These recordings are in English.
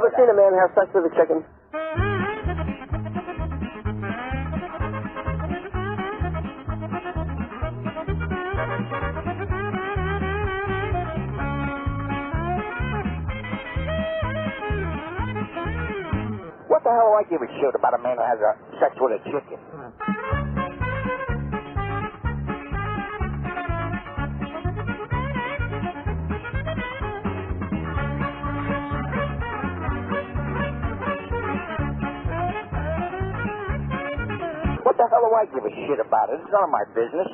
ever seen a man have sex with a chicken? What the hell do I give a shit about a man who has sex with a chicken? What the hell do I give a shit about it? It's none of my business.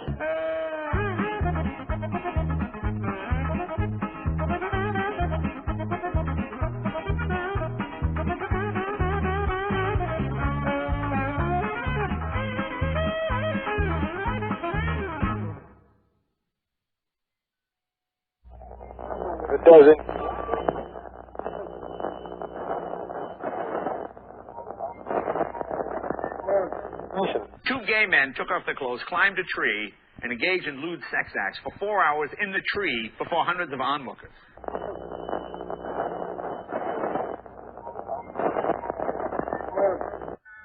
It doesn't. Two gay men took off their clothes, climbed a tree, and engaged in lewd sex acts for 4 hours in the tree before hundreds of onlookers.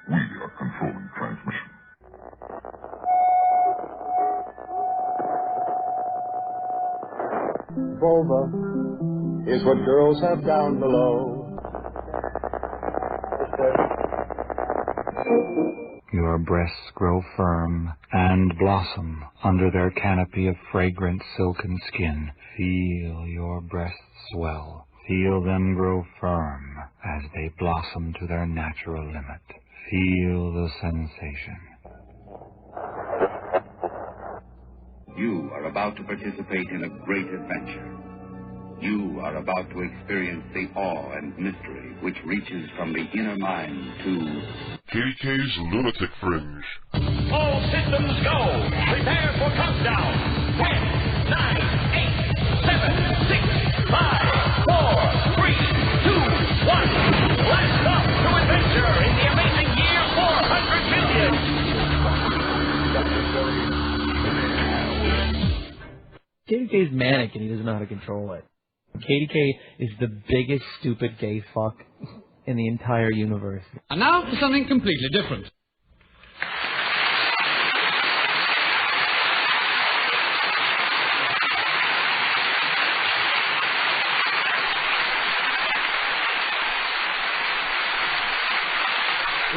We are controlling transmission. Vulva is what girls have down below. Your breasts grow firm and blossom under their canopy of fragrant silken skin. Feel your breasts swell. Feel them grow firm as they blossom to their natural limit. Feel the sensation. You are about to participate in a great adventure. You are about to experience the awe and mystery which reaches from the inner mind to KDK's Lunatic Fringe. All systems go. Prepare for countdown. 10, 9, 8, 7, 6, 5, 4, 3, 2, 1. Blast off to adventure in the amazing year 400 million. KDK is manic and he doesn't know how to control it. KDK is the biggest stupid gay fuck in the entire universe. And now for something completely different.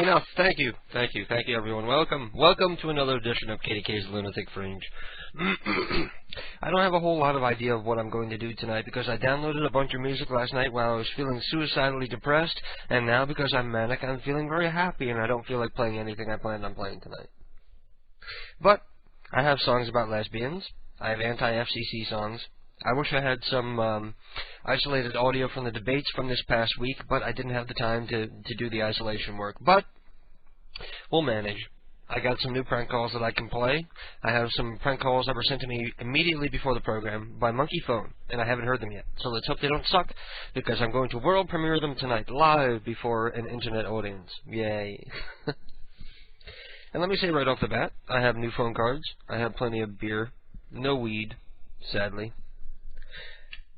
Enough. Thank you, everyone. Welcome to another edition of KDK's Lunatic Fringe. I don't have a whole lot of idea of what I'm going to do tonight because I downloaded a bunch of music last night while I was feeling suicidally depressed, and now because I'm manic, I'm feeling very happy and I don't feel like playing anything I planned on playing tonight. But I have songs about lesbians. I have anti-FCC songs. I wish I had some isolated audio from the debates from this past week, but I didn't have the time to do the isolation work. But we'll manage. I got some new prank calls that I can play. I have some prank calls that were sent to me immediately before the program by Monkey Phone, and I haven't heard them yet. So let's hope they don't suck, because I'm going to world premiere them tonight, live before an internet audience. Yay. And let me say right off the bat, I have new phone cards. I have plenty of beer. No weed, sadly.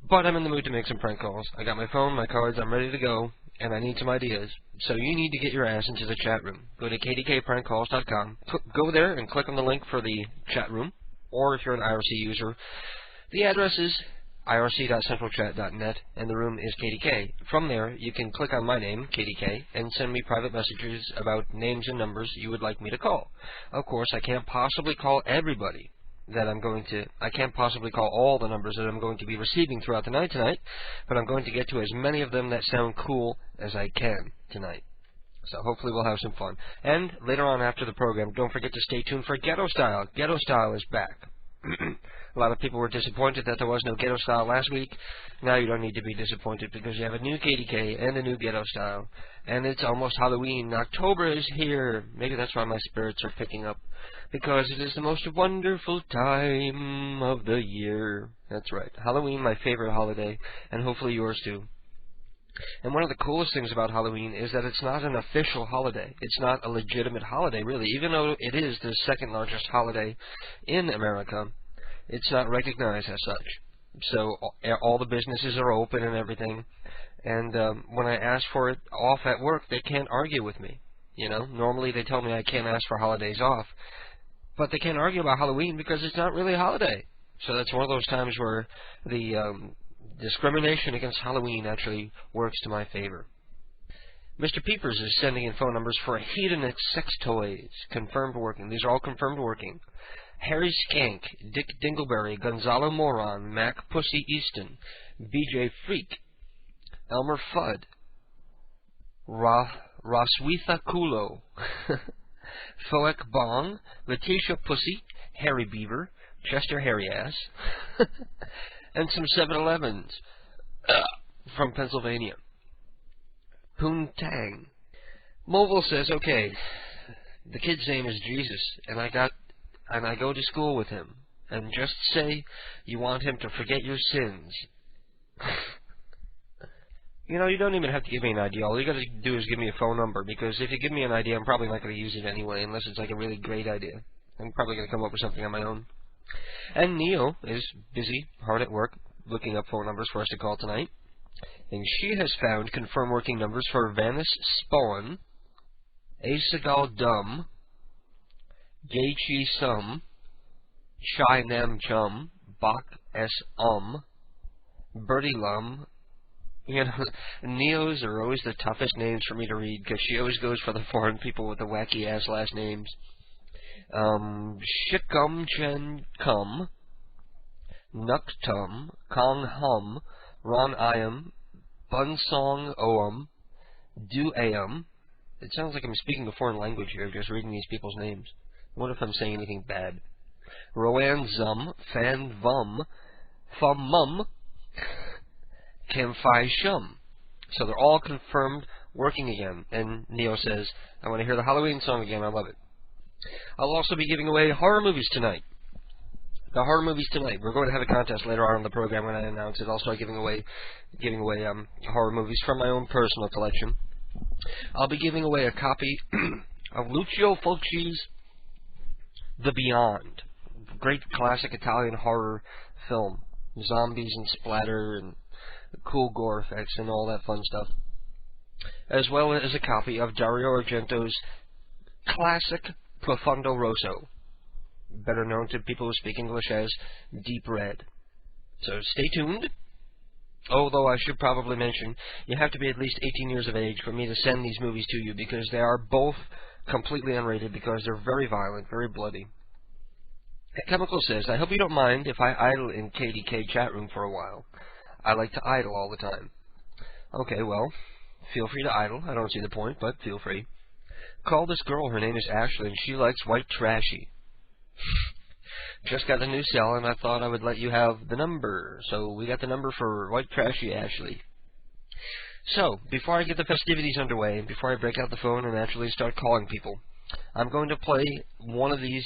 But I'm in the mood to make some prank calls. I got my phone, my cards, I'm ready to go, and I need some ideas. So you need to get your ass into the chat room. Go to kdkprankcalls.com. Go there and click on the link for the chat room. Or if you're an IRC user, the address is irc.centralchat.net, and the room is KDK. From there, you can click on my name, KDK, and send me private messages about names and numbers you would like me to call. Of course, I can't possibly call everybody that I can't possibly call all the numbers that I'm going to be receiving throughout the night tonight, but I'm going to get to as many of them that sound cool as I can tonight. So hopefully we'll have some fun. And later on after the program, don't forget to stay tuned for Ghetto Style. Ghetto Style is back. A lot of people were disappointed that there was no Ghetto Style last week. Now you don't need to be disappointed because you have a new KDK and a new Ghetto Style. And it's almost Halloween. October is here. Maybe that's why my spirits are picking up. Because it is the most wonderful time of the year. That's right. Halloween, my favorite holiday, and hopefully yours too. And one of the coolest things about Halloween is that it's not an official holiday. It's not a legitimate holiday, really. Even though it is the second largest holiday in America, it's not recognized as such. So all the businesses are open and everything. And when I ask for it off at work, they can't argue with me. You know, normally they tell me I can't ask for holidays off, but they can't argue about Halloween because it's not really a holiday. So that's one of those times where the discrimination against Halloween actually works to my favor. Mr. Peepers is sending in phone numbers for hedonic sex toys. Confirmed working. These are all confirmed working. Harry Skank, Dick Dingleberry, Gonzalo Moron, Mac Pussy Easton, BJ Freak, Elmer Fudd, Roswitha Kulo, Foek Bong, Letitia Pussy, Harry Beaver, Chester Harry Ass, and some 7-Elevens from Pennsylvania. Poon Tang. Mobile says, okay, the kid's name is Jesus, and I go to school with him, and just say you want him to forget your sins. You know, you don't even have to give me an idea. All you got to do is give me a phone number, because if you give me an idea, I'm probably not going to use it anyway, unless it's like a really great idea. I'm probably going to come up with something on my own. And Neo is busy, hard at work, looking up phone numbers for us to call tonight. And she has found confirmed working numbers for Vanis Spawn, Asagal Dum, Gaichi Sum, Chai Nam Chum, Bak S Birdie Lum. You know, Neos are always the toughest names for me to read because she always goes for the foreign people with the wacky ass last names. Shikum Chen Kum, Nuktum, Kong Hum, Ron Iam, Bunsong Oam, Du Aam. It sounds like I'm speaking a foreign language here, just reading these people's names. I wonder if I'm saying anything bad. Rowan Zum, Fan Vum, Fum Mum, Kim Phai Shum. So they're all confirmed working again. And Neo says, I want to hear the Halloween song again. I love it. I'll also be giving away horror movies tonight. The horror movies tonight. We're going to have a contest later on in the program when I announce it. I'll start giving away horror movies from my own personal collection. I'll be giving away a copy of Lucio Fulci's The Beyond. Great classic Italian horror film. Zombies and splatter and cool gore effects and all that fun stuff. As well as a copy of Dario Argento's classic Profondo Rosso, better known to people who speak English as Deep Red. So stay tuned. Although I should probably mention, you have to be at least 18 years of age for me to send these movies to you, because they are both completely unrated, because they're very violent, very bloody. Chemical says, I hope you don't mind if I idle in KDK chat room for a while. I like to idle all the time. Okay, well, feel free to idle. I don't see the point, but feel free. Call this girl. Her name is Ashley, and she likes white trashy. Just got a new cell, and I thought I would let you have the number. So we got the number for white trashy Ashley. So, before I get the festivities underway, before I break out the phone and actually start calling people, I'm going to play one of these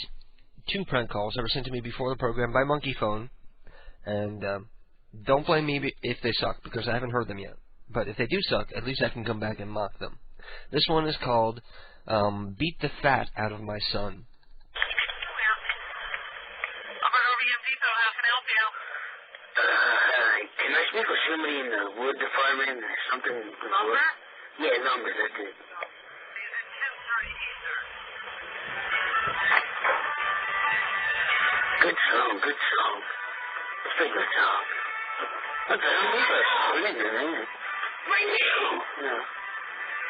2 prank calls that were sent to me before the program by Monkey Phone. And don't blame me if they suck, because I haven't heard them yet. But if they do suck, at least I can come back and mock them. This one is called Beat the Fat Out of My Son. Can I speak with somebody in the wood department or something? Lumber? Yeah, lumber, that's it. Good song, good song. It's a good song. What the hell is that song? Isn't it? My knee! No.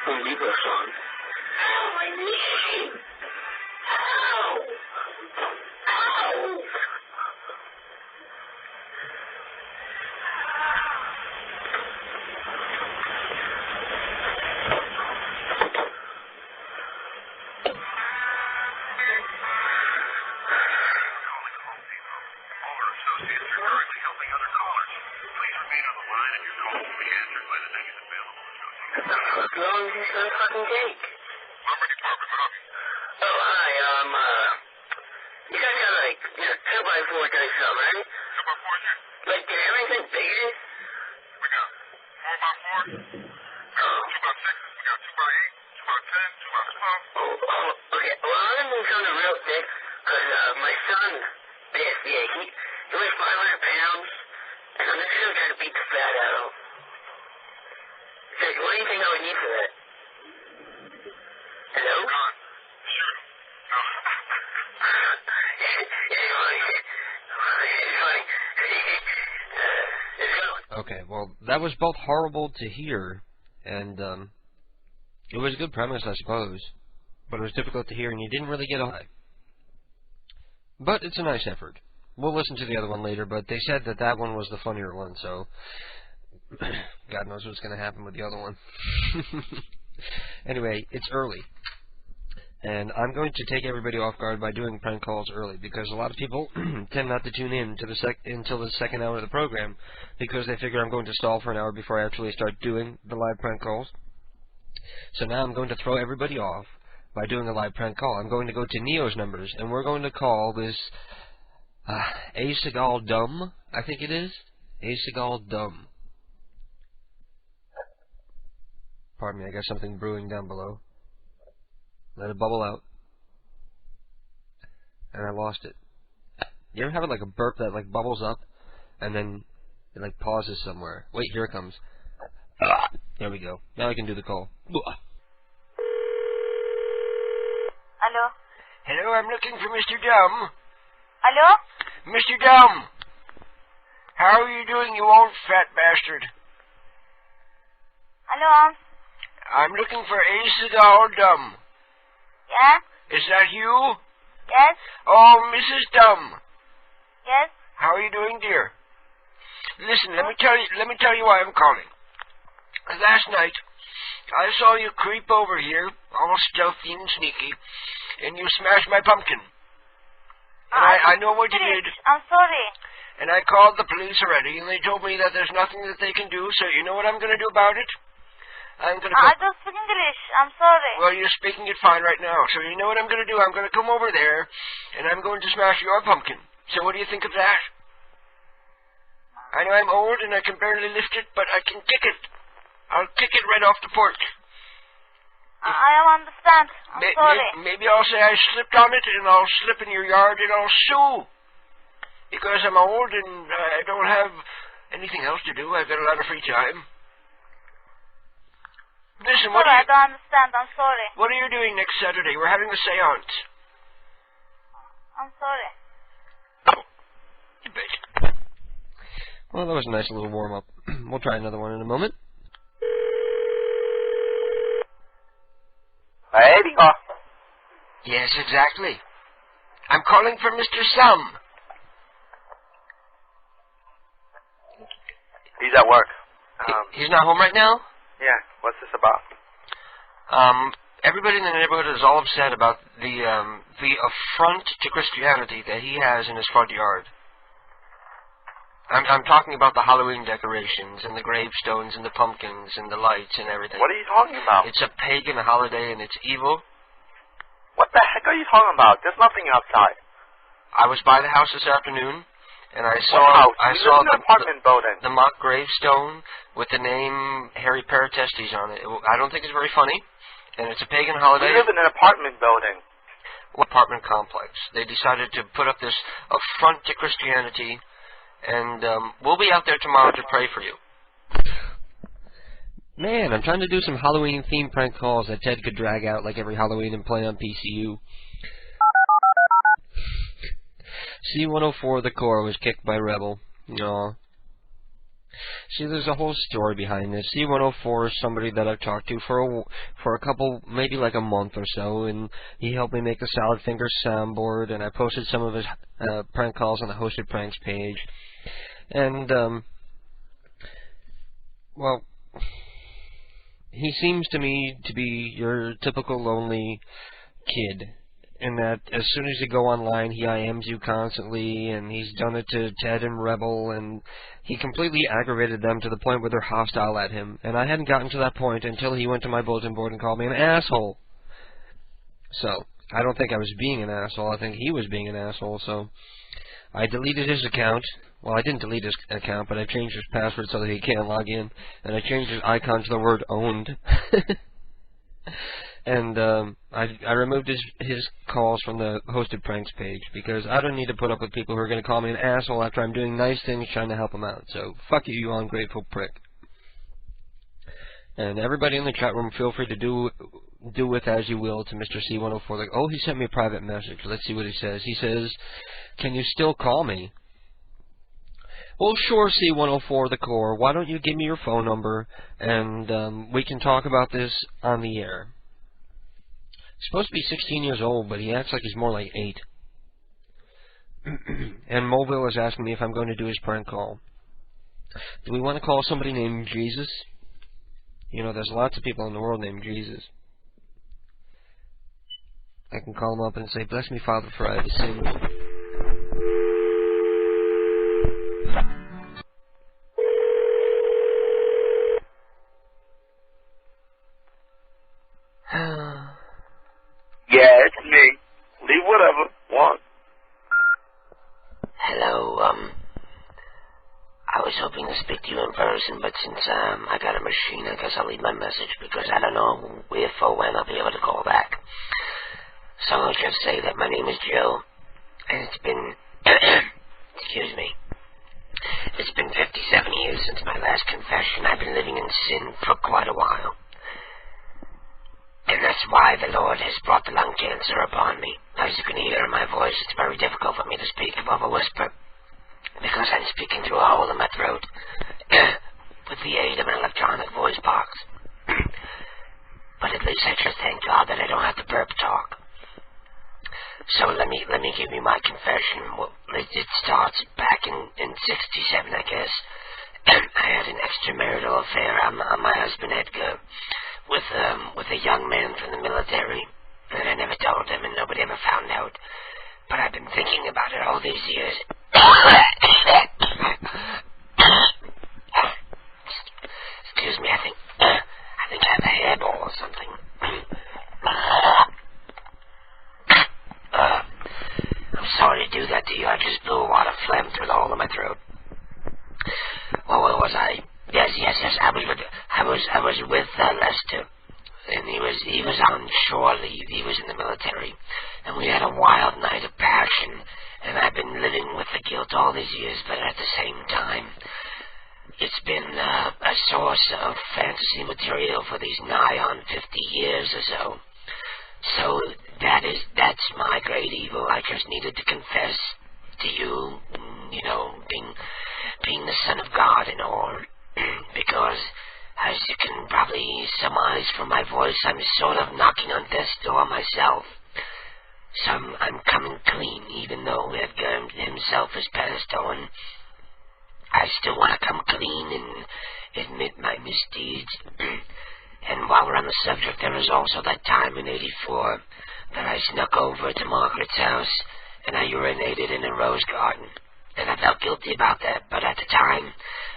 Home Depot song. Ow, my knee! Ow! Ow! As long as it's not fucking cake. Lumber department, what up? Oh, hi, you guys got like, 2x4 type stuff, right? 2x4, yeah. Like, can everything bigger? We got 4x4, we got 2x6, we got 2x8, 2x10, 2x12. Oh, okay. Well, I'm gonna do something real thick, because, my son, he weighs 500 pounds, still trying to beat the fat out. So, what do you think I would need for that? Hello? Shoot. No. Okay, well, that was both horrible to hear, and it was a good premise, I suppose, but it was difficult to hear, and you didn't really get a high. But it's a nice effort. We'll listen to the other one later, but they said that that one was the funnier one, so God knows what's going to happen with the other one. Anyway, it's early. And I'm going to take everybody off guard by doing prank calls early, because a lot of people tend not to tune in to until the second hour of the program, because they figure I'm going to stall for an hour before I actually start doing the live prank calls. So now I'm going to throw everybody off by doing a live prank call. I'm going to go to Neo's numbers, and we're going to call this A. Seagal Dumb, I think it is. A. Seagal Dumb. Pardon me, I got something brewing down below. Let it bubble out. And I lost it. You ever have it like a burp that like bubbles up and then it like pauses somewhere? Wait, here it comes. There we go. Now I can do the call. Hello? Hello, I'm looking for Mr. Dumb. Hello? Mr. Dumb! How are you doing, you old fat bastard? Hello? I'm looking for A. Seagal Dumb. Yeah? Is that you? Yes? Oh, Mrs. Dumb. Yes? How are you doing, dear? Listen, let me tell you why I'm calling. Last night, I saw you creep over here, all stealthy and sneaky, and you smashed my pumpkin. And I know what you did. I'm sorry. And I called the police already, and they told me that there's nothing that they can do, so you know what I'm going to do about it? I'm going to I don't speak English. I'm sorry. Well, you're speaking it fine right now, so you know what I'm going to do? I'm going to come over there, and I'm going to smash your pumpkin. So what do you think of that? I know I'm old, and I can barely lift it, but I can kick it. I'll kick it right off the porch. I don't understand. I'm sorry. Maybe I'll say I slipped on it, and I'll slip in your yard, and I'll sue. Because I'm old, and I don't have anything else to do. I've got a lot of free time. Listen, I don't understand. I'm sorry. What are you doing next Saturday? We're having a seance. I'm sorry. You bet. Well, that was a nice little warm-up. We'll try another one in a moment. There you go. Yes, exactly. I'm calling for Mr. Sum. He's at work. He's not home right now? Yeah, what's this about? Everybody in the neighborhood is all upset about the affront to Christianity that he has in his front yard. I'm talking about the Halloween decorations and the gravestones and the pumpkins and the lights and everything. What are you talking about? It's a pagan holiday and it's evil. What the heck are you talking about? There's nothing outside. I was by the house this afternoon, and I saw the mock gravestone with the name Harry Paratestes on it. I don't think it's very funny, and it's a pagan holiday. We live in an apartment building. Apartment complex. They decided to put up this affront to Christianity, and we'll be out there tomorrow to pray for you. Man, I'm trying to do some Halloween-themed prank calls that Ted could drag out like every Halloween and play on PCU. C-104, the core, was kicked by Rebel. Aw. See, there's a whole story behind this. C-104 is somebody that I've talked to for a couple, maybe like a month or so, and he helped me make the Salad Fingers soundboard, and I posted some of his prank calls on the Hosted Pranks page. And, well, he seems to me to be your typical lonely kid, in that as soon as you go online, he IMs you constantly, and he's done it to Ted and Rebel, and he completely aggravated them to the point where they're hostile at him. And I hadn't gotten to that point until he went to my bulletin board and called me an asshole. So, I don't think I was being an asshole, I think he was being an asshole, so I deleted his account. Well, I didn't delete his account, but I changed his password so that he can't log in, and I changed his icon to the word owned. And I removed his calls from the hosted pranks page because I don't need to put up with people who are going to call me an asshole after I'm doing nice things trying to help them out. So fuck you, you ungrateful prick. And everybody in the chat room, feel free to do with as you will to Mr. C104. Like, oh, he sent me a private message. Let's see what he says. He says, "Can you still call me?" Well, sure, C104 the core. Why don't you give me your phone number and we can talk about this on the air. He's supposed to be 16 years old, but he acts like he's more like 8. And Mobile is asking me if I'm going to do his prank call. Do we want to call somebody named Jesus? You know, there's lots of people in the world named Jesus. I can call him up and say, "Bless me, Father, for I have sinned." Yeah, it's me. Leave whatever. One. Hello, I was hoping to speak to you in person, but since I got a machine, I guess I'll leave my message because I don't know if or when I'll be able to call back. So I'll just say that my name is Joe, and it's been, excuse me, it's been 57 years since my last confession. I've been living in sin for quite a while. And that's why the Lord has brought the lung cancer upon me. As you can hear in my voice, it's very difficult for me to speak above a whisper, because I'm speaking through a hole in my throat with the aid of an electronic voice box. But at least I just thank God that I don't have to burp talk. So let me give you my confession. Well, it starts back in 67, I guess. I had an extramarital affair on my husband Edgar with a young man from the military, and I never told him, and nobody ever found out. But I've been thinking about it all these years. Excuse me, I think I have a hairball or something. I'm sorry to do that to you. I just blew a lot of phlegm through the hole in my throat. Well, where was I? Yes. I was with Lester, and he was on shore leave. He was in the military, and we had a wild night of passion. And I've been living with the guilt all these years, but at the same time, it's been a source of fantasy material for these nigh on 50 years or so. So that's my great evil. I just needed to confess to you, you know, being the son of God and all, because as you can probably surmise from my voice, I'm sort of knocking on death's door myself. So I'm coming clean, even though Edgar himself has passed on. I still want to come clean and admit my misdeeds. And while we're on the subject, there was also that time in '84 that I snuck over to Margaret's house and I urinated in a rose garden. And I felt guilty about that, but at the time,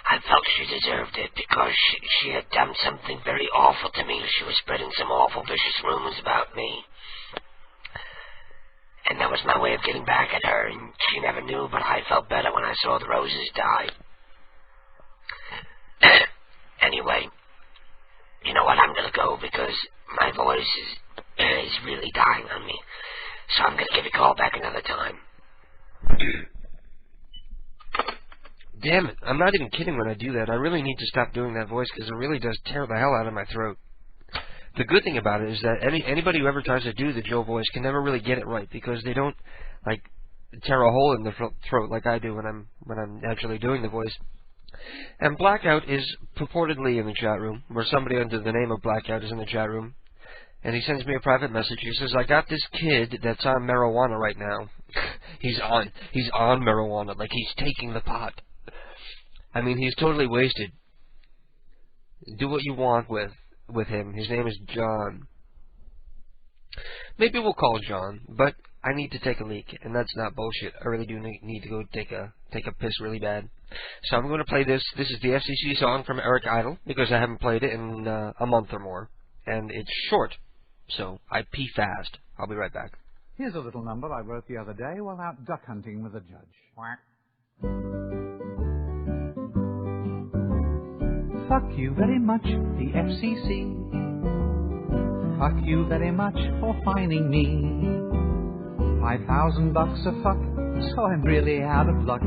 I felt she deserved it because she had done something very awful to me. She was spreading some awful, vicious rumors about me. And that was my way of getting back at her, and she never knew, but I felt better when I saw the roses die. Anyway, you know what, I'm gonna go because my voice is really dying on me. So I'm gonna give you a call back another time. Damn it, I'm not even kidding when I do that. I really need to stop doing that voice because it really does tear the hell out of my throat. The good thing about it is that anybody who ever tries to do the Joe voice can never really get it right because they don't, like, tear a hole in the throat like I do when I'm actually doing the voice. And Blackout is purportedly in the chat room, where somebody under the name of Blackout is in the chat room, and he sends me a private message. He says, "I got this kid that's on marijuana right now." He's on marijuana, like he's taking the pot. I mean, he's totally wasted. Do what you want with him. His name is John. Maybe we'll call John, but I need to take a leak, and that's not bullshit. I really do need to go take a piss really bad. So I'm going to play this. This is the FCC song from Eric Idle, because I haven't played it in a month or more, and it's short, so I pee fast. I'll be right back. Here's a little number I wrote the other day while out duck hunting with a judge. Quack. Fuck you very much, the FCC. fuck you very much for finding me. $5,000 a fuck, so I'm really out of luck.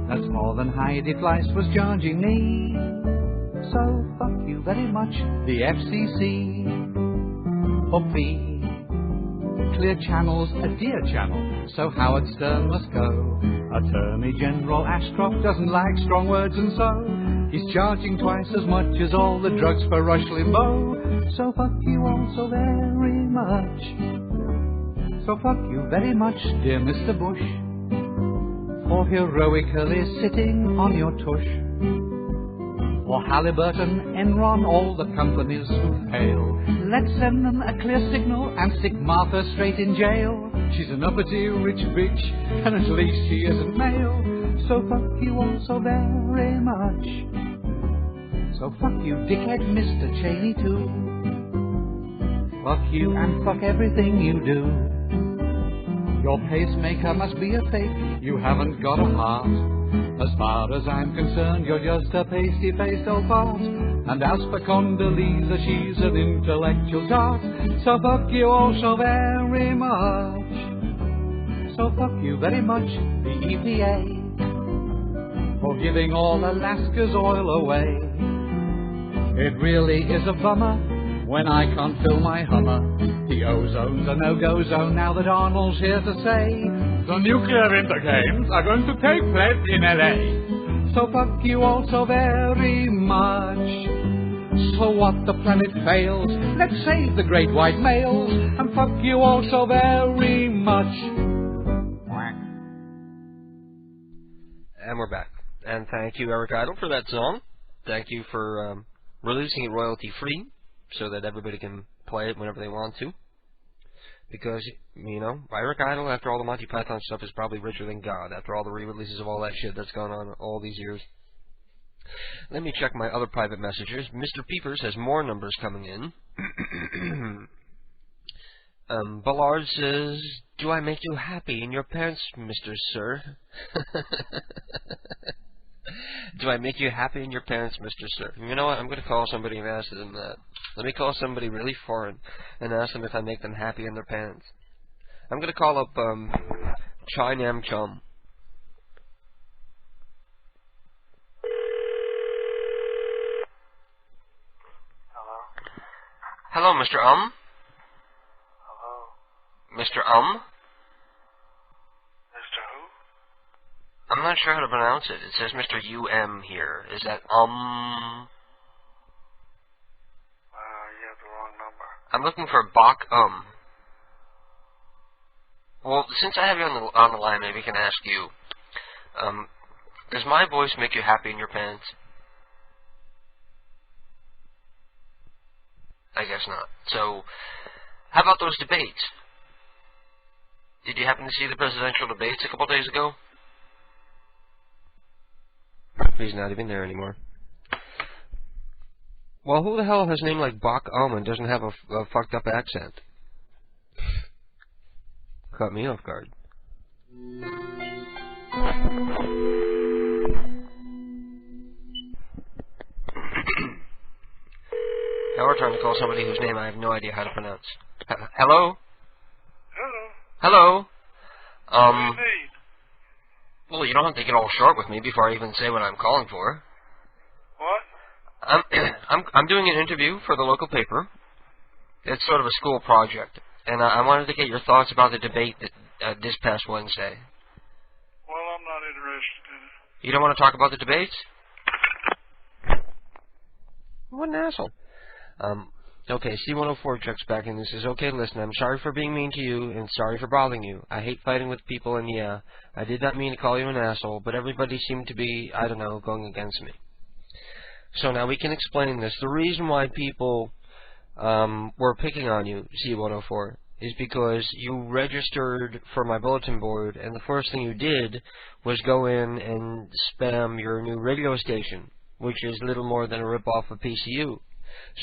That's more than Heidi Fleiss was charging me. So fuck you very much, the FCC. For fee. Clear Channel's a dear channel, so Howard Stern must go. Attorney General Ashcroft doesn't like strong words, and so he's charging twice as much as all the drugs for Rush Limbaugh. So fuck you all so very much. So fuck you very much, dear Mr. Bush, for heroically sitting on your tush. For Halliburton, Enron, all the companies who fail, let's send them a clear signal and stick Martha straight in jail. She's an uppity rich bitch, and at least she isn't male. So fuck you all so very much. So fuck you, dickhead Mr. Cheney too. Fuck you and fuck everything you do. Your pacemaker must be a fake, you haven't got a heart. As far as I'm concerned, you're just a pasty-faced old fart. And as for Condoleezza, she's an intellectual tart. So fuck you all so very much. So fuck you very much, the EPA, for giving all Alaska's oil away. It really is a bummer when I can't fill my Hummer. The ozone's a no-go zone now that Arnold's here to say the nuclear winter games are going to take place in LA. So fuck you all so very much. So what the planet fails, let's save the great white males, and fuck you all so very much. And we're back. And thank you, Eric Idle, for that song. Thank you for releasing it royalty-free so that everybody can play it whenever they want to. Because, you know, Eric Idle, after all the Monty Python stuff, is probably richer than God, after all the re-releases of all that shit that's gone on all these years. Let me check my other private messages. Mr. Peepers has more numbers coming in. Ballard says, do I make you happy in your pants, Mr. Sir? Do I make you happy in your pants, Mr. Sir? You know what? I'm going to call somebody and ask them that. Let me call somebody really foreign and ask them if I make them happy in their pants. I'm going to call up Chai Nam Chum. Hello? Hello, Mr. Hello? Mr. Mr. who? I'm not sure how to pronounce it. It says Mr. U-M here. Is that You have the wrong number. I'm looking for Bach Well, since I have you on the line, maybe I can ask you. Does my voice make you happy in your pants? I guess not. So, how about those debates? Did you happen to see the presidential debates a couple days ago? He's not even there anymore. Well, who the hell has a name like Bach and doesn't have a fucked up accent? Caught me off guard. Now we're trying to call somebody whose name I have no idea how to pronounce. Hello? Hello? What do you need? Well, you don't have to get all short with me before I even say what I'm calling for. What? I'm doing an interview for the local paper. It's sort of a school project, and I wanted to get your thoughts about the debate that this past Wednesday. Well, I'm not interested in it. You don't want to talk about the debates? What an asshole. Okay, C104 checks back in and says, okay, listen, I'm sorry for being mean to you and sorry for bothering you. I hate fighting with people, and yeah, I did not mean to call you an asshole, but everybody seemed to be, I don't know, going against me. So now we can explain this. The reason why people were picking on you, C104, is because you registered for my bulletin board, and the first thing you did was go in and spam your new radio station, which is little more than a rip-off of PCU.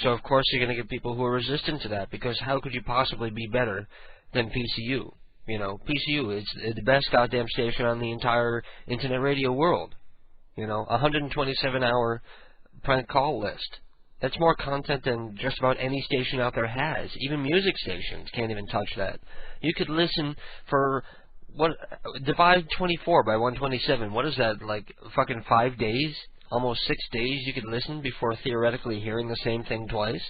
So, of course, you're going to get people who are resistant to that, because how could you possibly be better than PCU? You know, PCU is the best goddamn station on the entire internet radio world. You know, 127-hour prank call list. That's more content than just about any station out there has. Even music stations can't even touch that. You could listen for, divide 24 by 127. What is that, like fucking 5 days? Almost 6 days you could listen before theoretically hearing the same thing twice?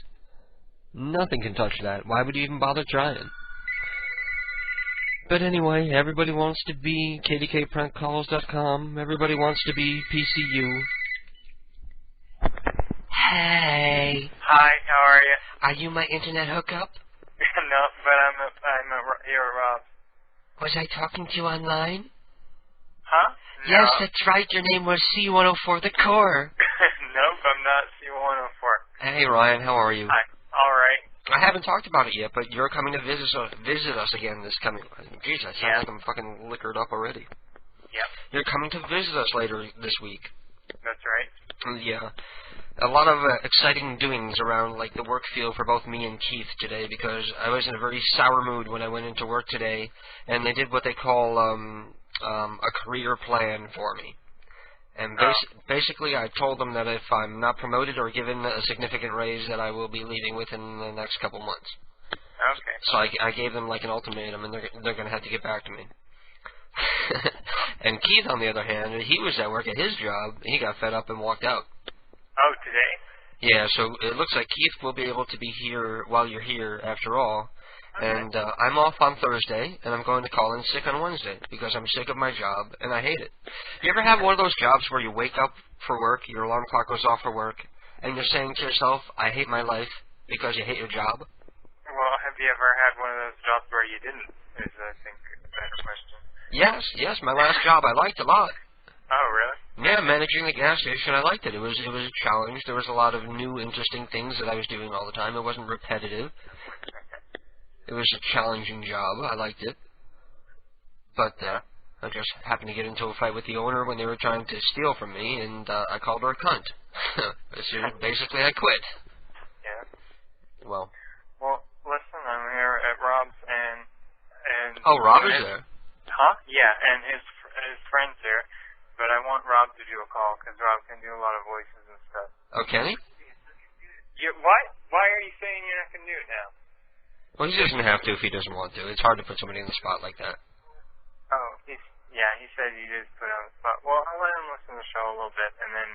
Nothing can touch that. Why would you even bother trying? But anyway, everybody wants to be KDKPrankCalls.com. Everybody wants to be PCU. Hey. Hi, how are you? Are you my internet hookup? No, but I'm here, Rob. Was I talking to you online? Huh? No. Yes, that's right. Your name was C104 the Core. Nope, I'm not C104. Hey, Ryan, how are you? Hi. All right. I haven't talked about it yet, but you're coming to visit us again this coming... Geez, I sound like I'm fucking liquored up already. Yep. You're coming to visit us later this week. That's right. Yeah. A lot of exciting doings around, like, the work field for both me and Keith today, because I was in a very sour mood when I went into work today, and they did what they call a career plan for me. And basically, I told them that if I'm not promoted or given a significant raise, that I will be leaving within the next couple months. Okay. So I gave them, like, an ultimatum, and they're going to have to get back to me. And Keith, on the other hand, he was at work at his job. He got fed up and walked out. Oh, today? Yeah, so it looks like Keith will be able to be here while you're here, after all. Okay. And I'm off on Thursday, and I'm going to call in sick on Wednesday, because I'm sick of my job, and I hate it. You ever have one of those jobs where you wake up for work, your alarm clock goes off for work, and you're saying to yourself, I hate my life, because you hate your job? Well, have you ever had one of those jobs where you didn't, is I think a better question. Yes, my last job I liked a lot. Oh, really? Yeah, managing the gas station, I liked it. It was a challenge. There was a lot of new, interesting things that I was doing all the time. It wasn't repetitive. It was a challenging job. I liked it. But I just happened to get into a fight with the owner when they were trying to steal from me, and I called her a cunt. Basically, I quit. Yeah. Well, listen, I'm here at Rob's, and oh, Rob is there? Huh? Yeah, and his friend's here. But I want Rob to do a call, because Rob can do a lot of voices and stuff. Oh, can he? Yeah, why are you saying you're not going to do it now? Well, he doesn't have to if he doesn't want to. It's hard to put somebody in the spot like that. Oh, he said you did put on the spot. Well, I'll let him listen to the show a little bit, and then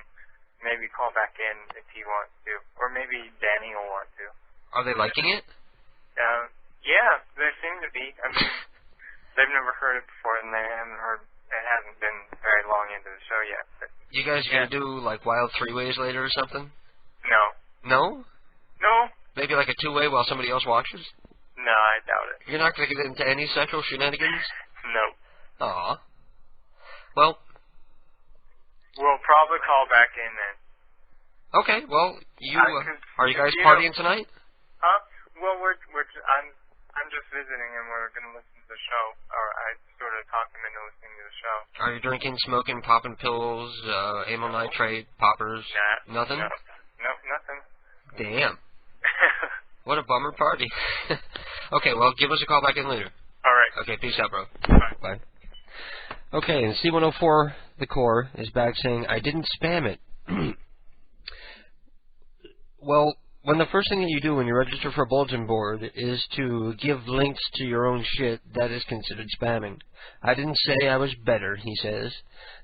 maybe call back in if he wants to. Or maybe Danny will want to. Are they liking it? Yeah, they seem to be. I mean, they've never heard it before, and they haven't heard... It hasn't been very long into the show yet. But you guys gonna do, like, wild three-ways later or something? No. No? No. Maybe like a two-way while somebody else watches? No, I doubt it. You're not gonna get into any sexual shenanigans? No. Aw. Well... We'll probably call back in then. Okay, well, are you guys partying tonight? Huh? Well, I'm just visiting, and we're gonna listen to the show. Or I sort of talked him into listening to the show. Are you drinking, smoking, popping pills, amyl nitrate, poppers? Nah. Nothing? No, nothing. Damn. What a bummer party. Okay, well, give us a call back in later. All right. Okay, peace out, bro. Bye. Okay, and C104, the core, is back saying, I didn't spam it. Well, when the first thing that you do when you register for a bulletin board is to give links to your own shit, that is considered spamming. I didn't say I was better, he says,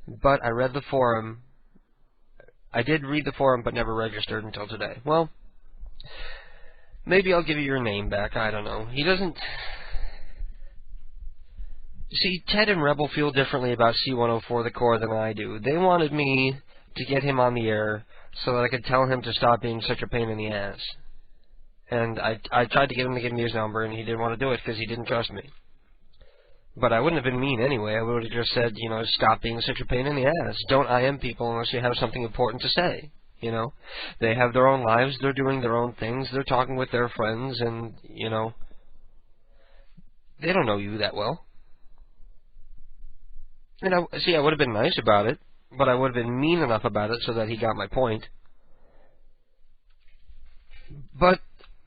but I read the forum. I did read the forum, but never registered until today. Well, maybe I'll give you your name back, I don't know. He doesn't... See, Ted and Rebel feel differently about C104 the core than I do. They wanted me to get him on the air so that I could tell him to stop being such a pain in the ass. And I tried to get him to give me his number, and he didn't want to do it because he didn't trust me. But I wouldn't have been mean anyway. I would have just said, you know, stop being such a pain in the ass. Don't IM people unless you have something important to say. You know, they have their own lives. They're doing their own things. They're talking with their friends, and, you know, they don't know you that well. And I would have been nice about it, but I would have been mean enough about it so that he got my point. But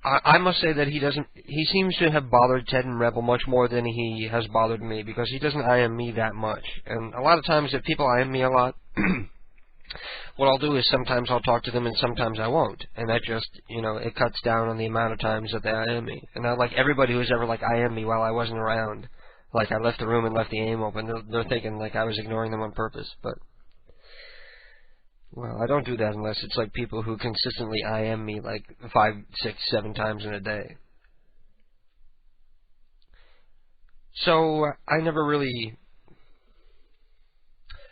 I must say that he seems to have bothered Ted and Rebel much more than he has bothered me, because he doesn't IM me that much. And a lot of times if people IM me a lot, what I'll do is sometimes I'll talk to them and sometimes I won't. And that just, you know, it cuts down on the amount of times that they IM me. And not like everybody who's ever like IM me while I wasn't around. Like I left the room and left the AIM open. They're thinking like I was ignoring them on purpose. But, well, I don't do that unless it's like people who consistently IM me like 5, 6, 7 times in a day. So, I never really...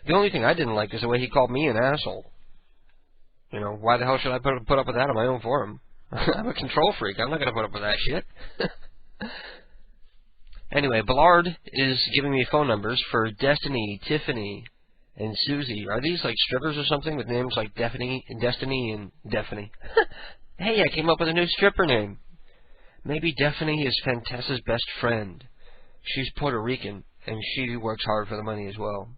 The only thing I didn't like is the way he called me an asshole. You know, why the hell should I put up with that on my own forum? I'm a control freak. I'm not going to put up with that shit. Anyway, Ballard is giving me phone numbers for Destiny, Tiffany, and Susie. Are these like strippers or something with names like Destiny and Daphne? Hey, I came up with a new stripper name. Maybe Daphne is Fantassa's best friend. She's Puerto Rican, and she works hard for the money as well.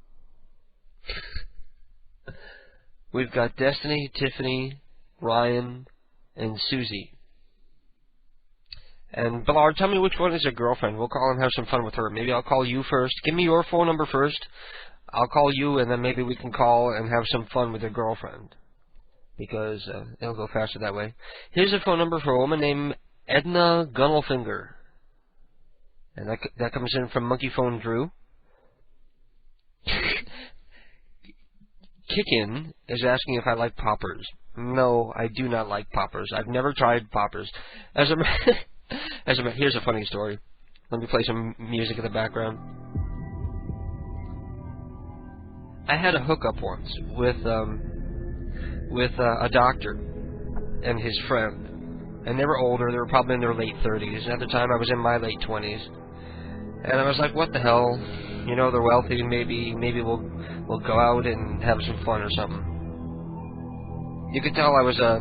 We've got Destiny, Tiffany, Ryan, and Susie. And Ballard, tell me which one is your girlfriend. We'll call and have some fun with her. Maybe I'll call you first. Give me your phone number first. I'll call you, and then maybe we can call and have some fun with your girlfriend. Because it'll go faster that way. Here's a phone number for a woman named Edna Gunnelfinger. And that comes in from Monkey Phone Drew. Kickin is asking if I like poppers. No, I do not like poppers. I've never tried poppers. Here's a funny story. Let me play some music in the background. I had a hookup once with a doctor and his friend. And they were older. They were probably in their late 30s. At the time, I was in my late 20s. And I was like, what the hell? You know, they're wealthy. Maybe we'll go out and have some fun or something. You could tell I was a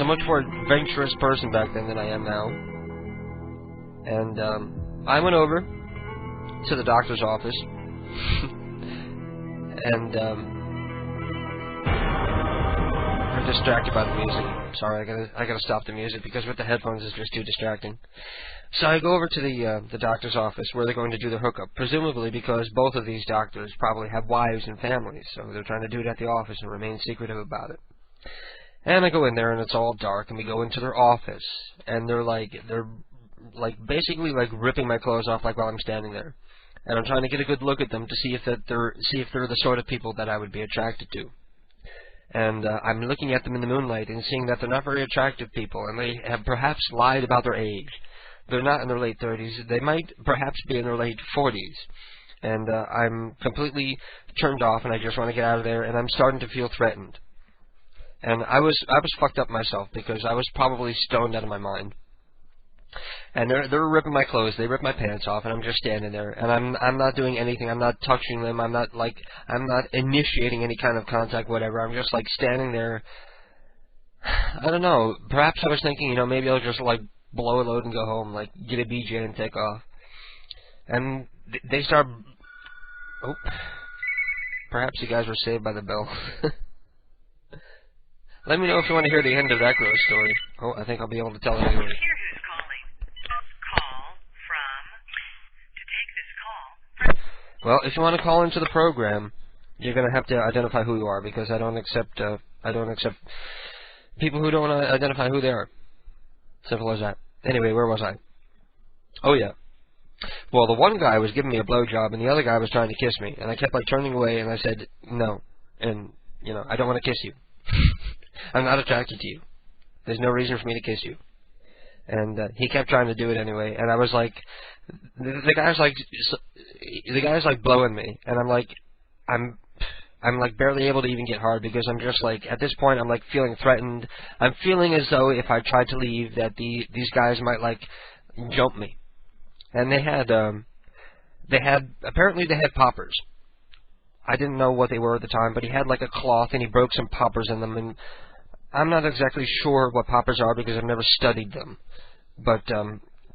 much more adventurous person back then than I am now. And I went over to the doctor's office, and I'm distracted by the music. Sorry, I gotta stop the music because with the headphones it's just too distracting. So I go over to the doctor's office where they're going to do the hookup, presumably because both of these doctors probably have wives and families, so they're trying to do it at the office and remain secretive about it. And I go in there and it's all dark, and we go into their office, and they're basically ripping my clothes off like while I'm standing there, and I'm trying to get a good look at them to see if they're the sort of people that I would be attracted to. And I'm looking at them in the moonlight and seeing that they're not very attractive people, and they have perhaps lied about their age. They're not in their late 30s. They might perhaps be in their late 40s. And I'm completely turned off, and I just want to get out of there, and I'm starting to feel threatened. And I was fucked up myself because I was probably stoned out of my mind. And they're ripping my clothes. They rip my pants off, and I'm just standing there. And I'm not doing anything. I'm not touching them. I'm not initiating any kind of contact, whatever. I'm just standing there. I don't know. Perhaps I was thinking, maybe I'll just blow a load and go home, get a BJ and take off. And they start. Oh, perhaps you guys were saved by the bell. Let me know if you want to hear the end of that gross story. Oh, I think I'll be able to tell it anyway. Well, if you want to call into the program, you're going to have to identify who you are, because I don't accept people who don't want to identify who they are. Simple as that. Anyway, where was I? Oh yeah. Well, the one guy was giving me a blowjob, and the other guy was trying to kiss me, and I kept turning away, and I said no, and I don't want to kiss you. I'm not attracted to you. There's no reason for me to kiss you. And he kept trying to do it anyway, and I was like, the guy's blowing me, and I'm barely able to even get hard, because I'm just at this point I'm feeling threatened. I'm feeling as though if I tried to leave that these guys might jump me. And apparently they had poppers. I didn't know what they were at the time, but he had a cloth, and he broke some poppers in them, and I'm not exactly sure what poppers are because I've never studied them. But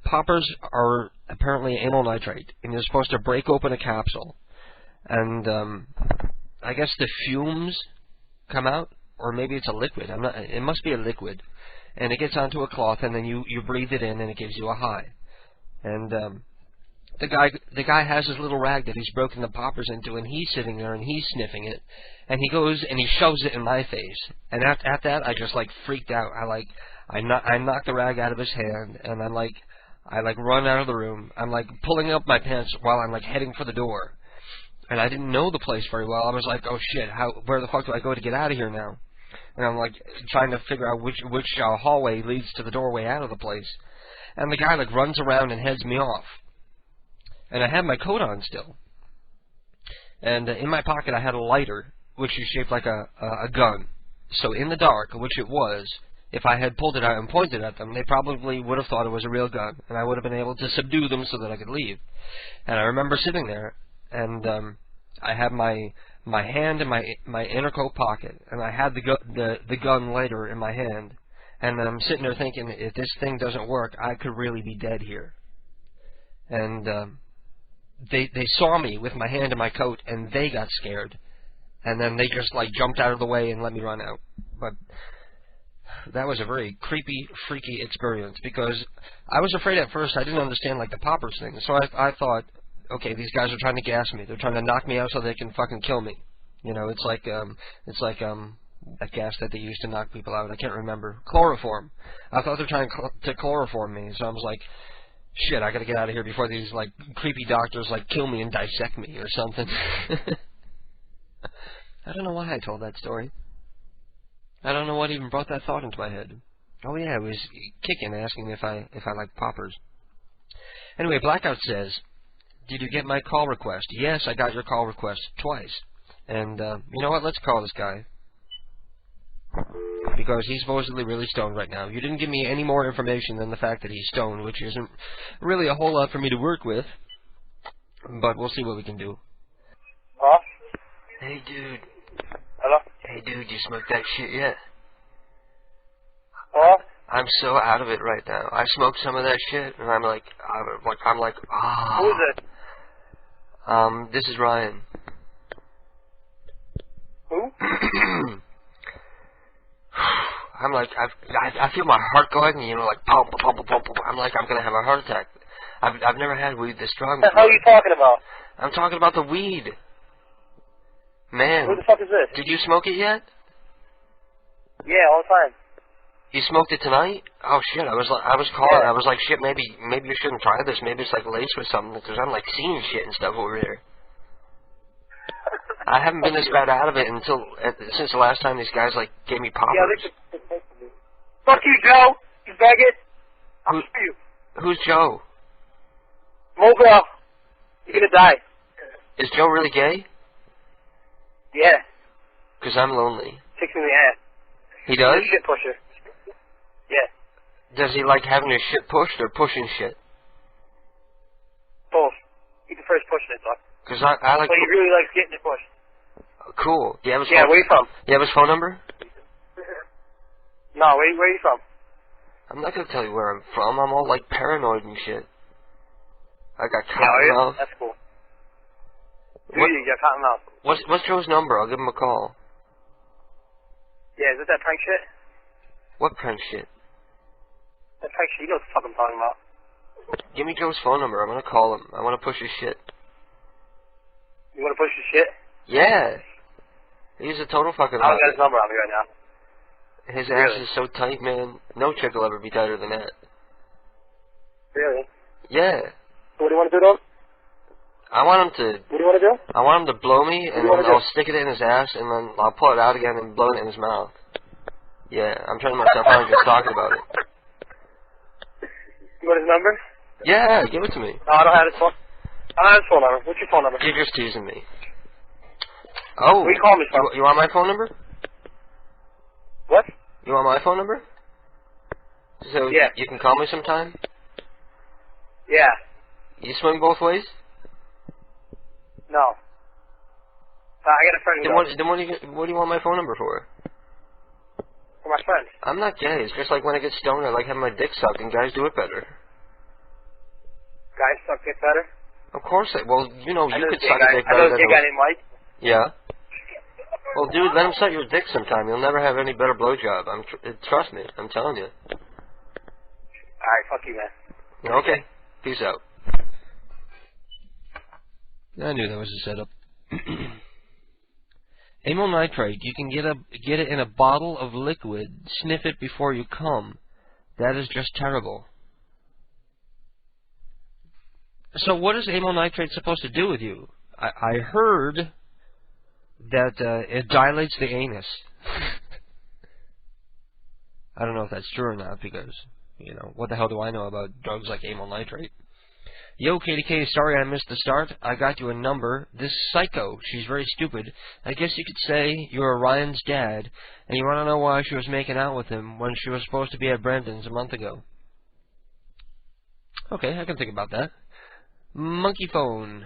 poppers are apparently amyl nitrate, and you're supposed to break open a capsule, and I guess the fumes come out, or maybe it's a liquid. It must be a liquid, and it gets onto a cloth, and then you breathe it in, and it gives you a high. And the guy has his little rag that he's broken the poppers into, and he's sitting there and he's sniffing it, and he goes and he shoves it in my face. And at that, I just like freaked out. I knocked the rag out of his hand, and I run out of the room. I'm like pulling up my pants while I'm like heading for the door. And I didn't know the place very well. I was like, oh shit, where the fuck do I go to get out of here now? And I'm like trying to figure out which hallway leads to the doorway out of the place. And the guy like runs around and heads me off. And I had my coat on still. And in my pocket I had a lighter, which is shaped like a gun. So in the dark, which it was, if I had pulled it out and pointed at them, they probably would have thought it was a real gun, and I would have been able to subdue them so that I could leave. And I remember sitting there, and I had my hand in my inner coat pocket, and I had the gun lighter in my hand, and I'm sitting there thinking, if this thing doesn't work, I could really be dead here. And they saw me with my hand in my coat, and they got scared, and then they just like jumped out of the way and let me run out. But that was a very creepy, freaky experience, because I was afraid at first. I didn't understand like the poppers thing, so I thought, okay, these guys are trying to gas me. They're trying to knock me out so they can fucking kill me. You know, it's like that gas that they use to knock people out. I can't remember. Chloroform. I thought they're trying to chloroform me, so I was like, shit, I gotta get out of here before these like creepy doctors like kill me and dissect me or something. I don't know why I told that story. I don't know what even brought that thought into my head. Oh yeah, it was Kickin asking if I like poppers. Anyway, Blackout says, did you get my call request? Yes, I got your call request twice. And you know what? Let's call this guy, because he's supposedly really stoned right now. You didn't give me any more information than the fact that he's stoned, which isn't really a whole lot for me to work with. But we'll see what we can do. Huh? Hey, dude. Hello? Hey, dude, you smoked that shit yet? Huh? I'm so out of it right now. I smoked some of that shit, and I'm like, ah. Who is it? This is Ryan. Who? I'm like, I feel my heart going, you know, like pump, pump, pump, pump. I'm like, I'm gonna have a heart attack. I've never had weed this strong before. What the hell are you talking about? I'm talking about the weed. Man. Who the fuck is this? Did you smoke it yet? Yeah, all the time. You smoked it tonight? Oh shit! I was calling. I was like, shit. Maybe you shouldn't try this. Maybe it's like laced with something, because I'm like seeing shit and stuff over here. I haven't been this bad out of it since the last time these guys like gave me poppers. Yeah, fuck you, Joe. You faggot. Who's Joe? Mobile. You're gonna die. Is Joe really gay? Yeah. Because I'm lonely. Kicks me in the ass. He does? He's a shit pusher. Yeah. Does he like having his shit pushed or pushing shit? Both. He prefers pushing it, dog. Because I like... But he really likes getting it pushed. Cool. Do you have his where you from? You have his phone number? No, where are you from? I'm not going to tell you where I'm from. I'm all like paranoid and shit. I got cotton mouth. That's cool. You got cotton mouth. What's Joe's number? I'll give him a call. Yeah, is it that prank shit? What prank shit? That prank shit, you know what the fuck I'm talking about. Give me Joe's phone number. I'm going to call him. I want to push his shit. You want to push his shit? Yeah. He's a total fucking... I don't got his number on me right now. His ass is so tight, man. No chick will ever be tighter than that. Really? Yeah. What do you want to do to him? I want him to... What do you want to do? I want him to blow me, and then I'll stick it in his ass, and then I'll pull it out again and blow it in his mouth. Yeah, I'm turning myself on just talking about it. You want his number? Yeah, give it to me. No, I don't have his phone. I don't have his phone number. What's your phone number? You're just teasing me. Oh. Where you call me from? You want my phone number? What? You want my phone number? So yeah. You can call me sometime? Yeah. You swing both ways? No. I got a friend who does. Then what do you want my phone number for? For my friend. I'm not gay. It's just like when I get stoned, I like having my dick sucked, and guys do it better. Guys suck dick better? Of course. Well, you know, you could suck a dick I better know than... a guy named Mike. Yeah? Well, dude, let him suck your dick sometime. You'll never have any better blowjob. Trust me. I'm telling you. Alright, fuck you, man. Okay. Peace out. I knew that was a setup. Amyl nitrate. You can get it in a bottle of liquid. Sniff it before you come. That is just terrible. So what is amyl nitrate supposed to do with you? I heard that it dilates the anus. I don't know if that's true or not because, you know, what the hell do I know about drugs like amyl nitrate? Yo, KDK, sorry I missed the start. I got you a number. This psycho, she's very stupid. I guess you could say you're Ryan's dad, and you want to know why she was making out with him when she was supposed to be at Brandon's a month ago. Okay, I can think about that. Monkey phone.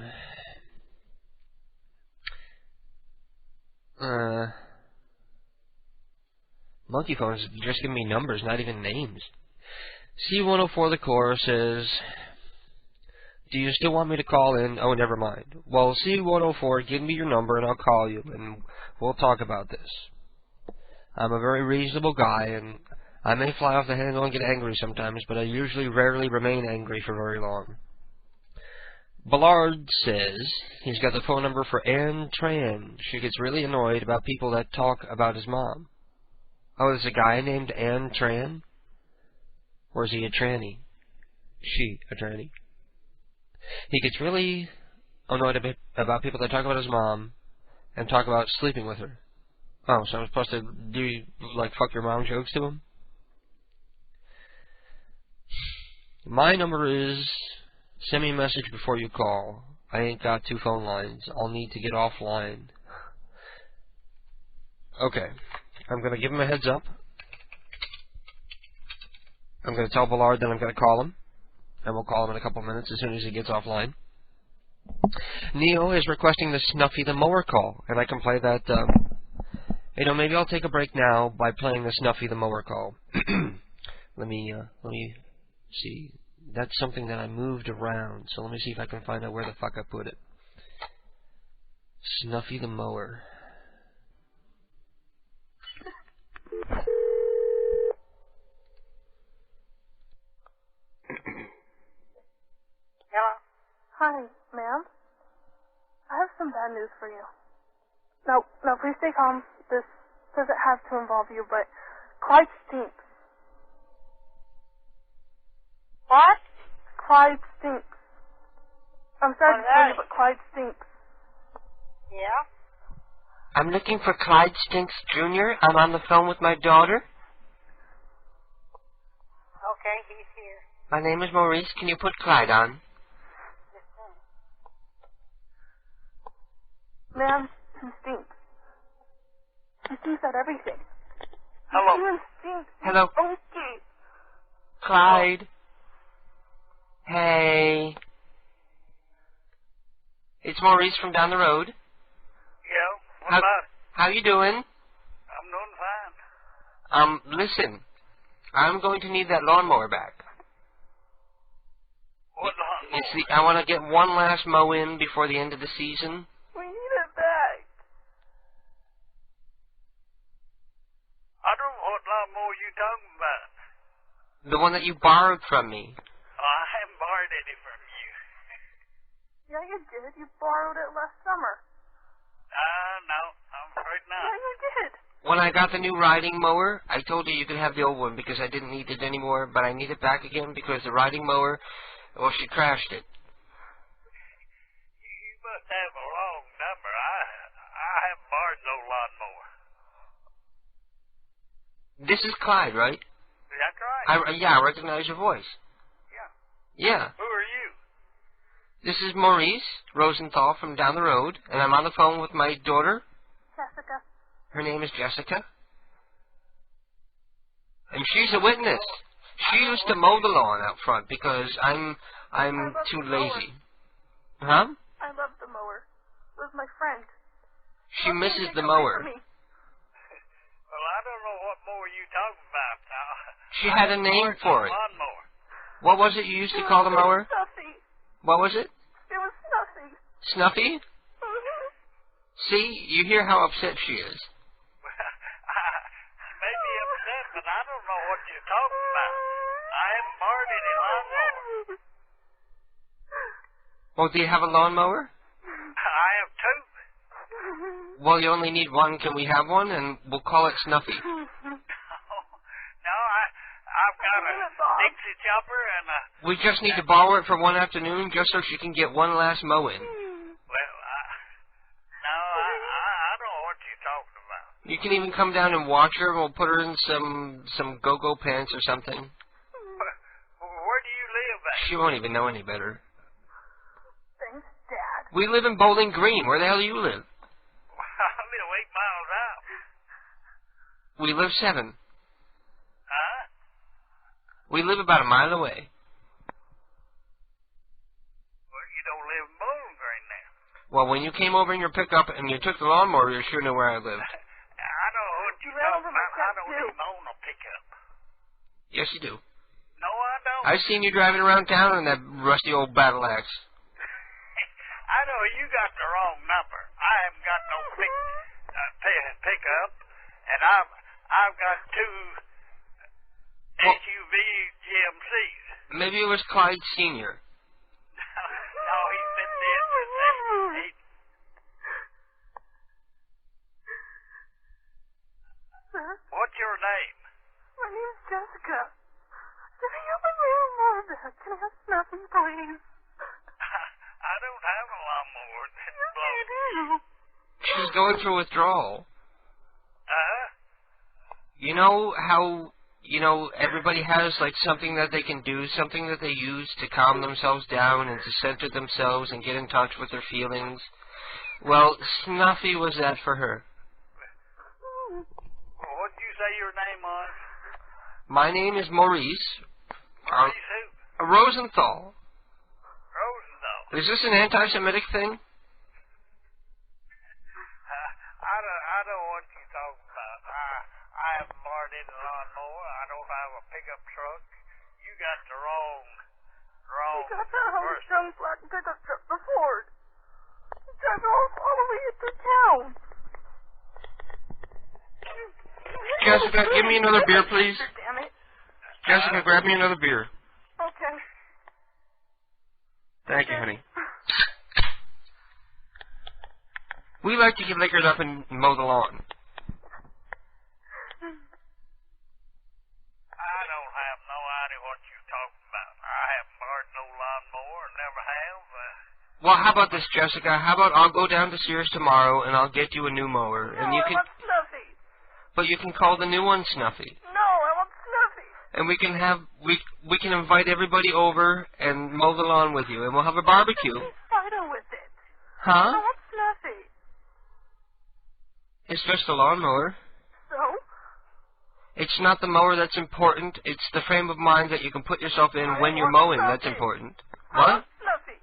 Monkey phone is just giving me numbers, not even names. C104 the core says, do you still want me to call in? Oh, never mind. Well, C104, give me your number and I'll call you and we'll talk about this. I'm a very reasonable guy and I may fly off the handle and get angry sometimes, but I usually rarely remain angry for very long. Ballard says he's got the phone number for Ann Tran. She gets really annoyed about people that talk about his mom. Oh, there's a guy named Ann Tran? Or is he a tranny? She, a tranny. He gets really annoyed a bit about people that talk about his mom and talk about sleeping with her. Oh, so I'm supposed to do, like, fuck your mom jokes to him? My number is, send me a message before you call. I ain't got 2 phone lines. I'll need to get offline. Okay. I'm going to give him a heads up. I'm going to tell Ballard that I'm going to call him. And we'll call him in a couple minutes as soon as he gets offline. Neo is requesting the Snuffy the Mower call. And I can play that, you know, maybe I'll take a break now by playing the Snuffy the Mower call. Let me see. That's something that I moved around. So let me see if I can find out where the fuck I put it. Snuffy the Mower. Hello? Hi, ma'am. I have some bad news for you. No, please stay calm. This doesn't have to involve you, but Clyde stinks. What? Clyde stinks. I'm sorry to tell you, but Clyde stinks. Yeah? I'm looking for Clyde Stinks Jr. I'm on the phone with my daughter. Okay, he's here. My name is Maurice. Can you put Clyde on? Ma'am, he stinks. He stinks at everything. Hello. He even stinks. Hello. Okay. Clyde. Hey. It's Maurice from down the road. Yeah, what about it? How you doing? I'm doing fine. Listen. I'm going to need that lawnmower back. What lawnmower? I want to get one last mow in before the end of the season. We need it back. I don't know what lawnmower you talking about. The one that you borrowed from me. I haven't borrowed any from you. Yeah, you did. You borrowed it last summer. No, I'm afraid not. Yeah, you did. When I got the new riding mower, I told you you could have the old one because I didn't need it anymore, but I need it back again because the riding mower, well, she crashed it. You must have a wrong number. I haven't borrowed no lawnmower. This is Clyde, right? That's right. Yeah, I recognize your voice. Yeah. Who are you? This is Maurice Rosenthal from down the road, and I'm on the phone with my daughter. Jessica. Her name is Jessica. And she's a witness. She used to mow the lawn out front because I'm too lazy. Huh? I love the mower. It was my friend. She misses the mower. Well, I don't know what mower you talking about now. She had a name for it. Lawnmower. What was it you used to call the mower? Snuffy. What was it? It was Snuffy. Snuffy? See, you hear how upset she is. She may be upset, but I don't know what you're talking about. I haven't borrowed any lawnmower. Oh, do you have a lawnmower? Well, you only need one. Can we have one? And we'll call it Snuffy. No, I've got a Dixie chopper and a... We just need to borrow it for one afternoon just so she can get one last mow in. Well, I don't know what you're talking about. You can even come down and watch her, and we'll put her in some go-go pants or something. Where do you live at? She won't even know any better. Thanks, Dad. We live in Bowling Green. Where the hell do you live? I live 8 miles out. We live 7. Huh? We live about a mile away. Well, you don't live in Bowling Green now. Well, when you came over in your pickup and you took the lawnmower, you sure knew where I lived. I don't know what you're talking about. I don't even own a pickup. Yes, you do. No, I don't. I've seen you driving around town in that rusty old battle axe. I know you got the wrong number. I haven't got no pickup, and I've got 2 SUV GMCs. Maybe it was Clyde Sr. No, he's been dead for 7 8. Sir? What's your name? My name's Jessica. Can I have a lawnmower back? Can I have Snuffy, please? I don't have a lawnmower. Yes, you do. She's going through withdrawal. You know how, everybody has, like, something that they can do, something that they use to calm themselves down and to center themselves and get in touch with their feelings? Well, Snuffy was that for her. What did you say your name was? My name is Maurice. Maurice who? Rosenthal. Rosenthal. Is this an anti-Semitic thing? I don't know what you're talking about. I haven't borrowed any lawnmower. I don't have a pickup truck. You got the wrong You got that young black pickup truck, the Ford. You drive all the way into town. Jessica, give me another beer, please. Damn it. Jessica, grab me another beer. Okay. Thank you, honey. We like to get liquored up and mow the lawn. I don't have no idea what you're talking about. I haven't borrowed no lawnmower and never have. Well, how about this, Jessica? How about I'll go down to Sears tomorrow and I'll get you a new mower, and you I can. want Snuffy. But you can call the new one Snuffy. No, I want Snuffy. And we can have we can invite everybody over and mow the lawn with you, and we'll have a barbecue. Fido with it. Huh? I want Snuffy. It's just a lawnmower. So? It's not the mower that's important. It's the frame of mind that you can put yourself in when you're mowing that's important. What? Snuffy.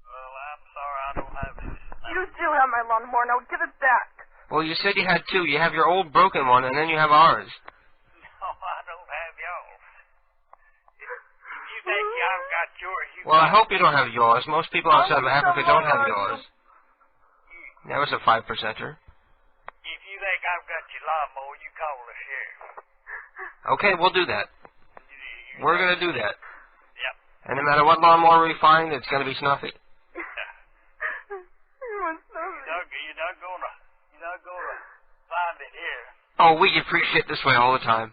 Well, I'm sorry, I don't have it. You do have my lawnmower. Now give it back. Well, you said you had 2. You have your old broken one, and then you have ours. No, I don't have yours. If you think I've got yours, you Well, I got hope you don't have yours. Most people outside of Africa don't have yours. That was a 5%er. If you think I've got your lawnmower, you call the sheriff. Okay, we'll do that. We're going to do that. Yep. And no matter what lawnmower we find, it's going to be Snuffy. You're not gonna find it here. Oh, we get free shit this way all the time.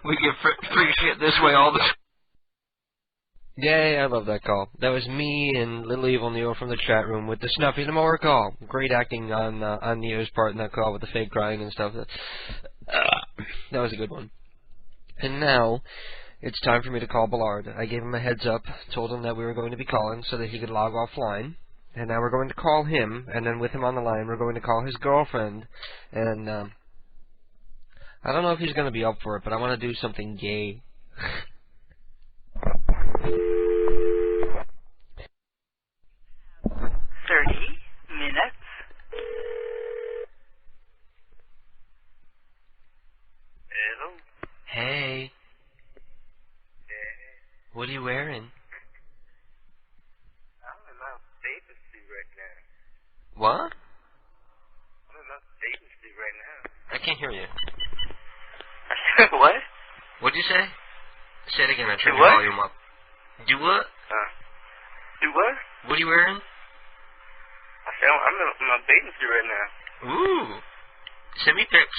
We get free shit this way all the time. Yay, I love that call. That was me and Little Evil Neo from the chat room with the Snuffy the Mower call. Great acting on Neo's part in that call with the fake crying and stuff. That was a good one. And now, it's time for me to call Ballard. I gave him a heads up, told him that we were going to be calling so that he could log offline. And now we're going to call him, and then with him on the line, we're going to call his girlfriend. And, I don't know if he's going to be up for it, but I want to do something gay. 30 minutes. Hello? Hey. What are you wearing? I'm in my bathing suit right now. What? I'm in my bathing suit right now. I can't hear you. What? What'd you you say? Say it again. I turned Do your what? volume up. Do what? Do what? What are you wearing? I said I'm in my bathing suit right now. Ooh. Send me pics.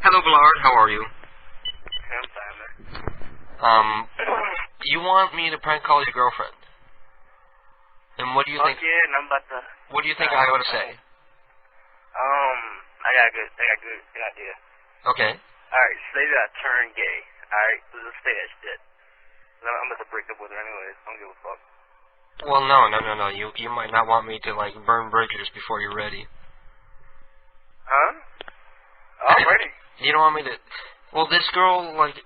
Hello, Ballard. How are you? I'm fine, man. You want me to prank call your girlfriend? And what do you think? Yeah, and I'm about to. What do you think I ought to say? I got a good idea. Okay. Alright, say that I turn gay. Alright, so just say that shit. I'm about to break up with her anyways. I don't give a fuck. Well, no. You might not want me to, like, burn bridges before you're ready. Huh? I'm ready. You don't want me to... Well, this girl, like,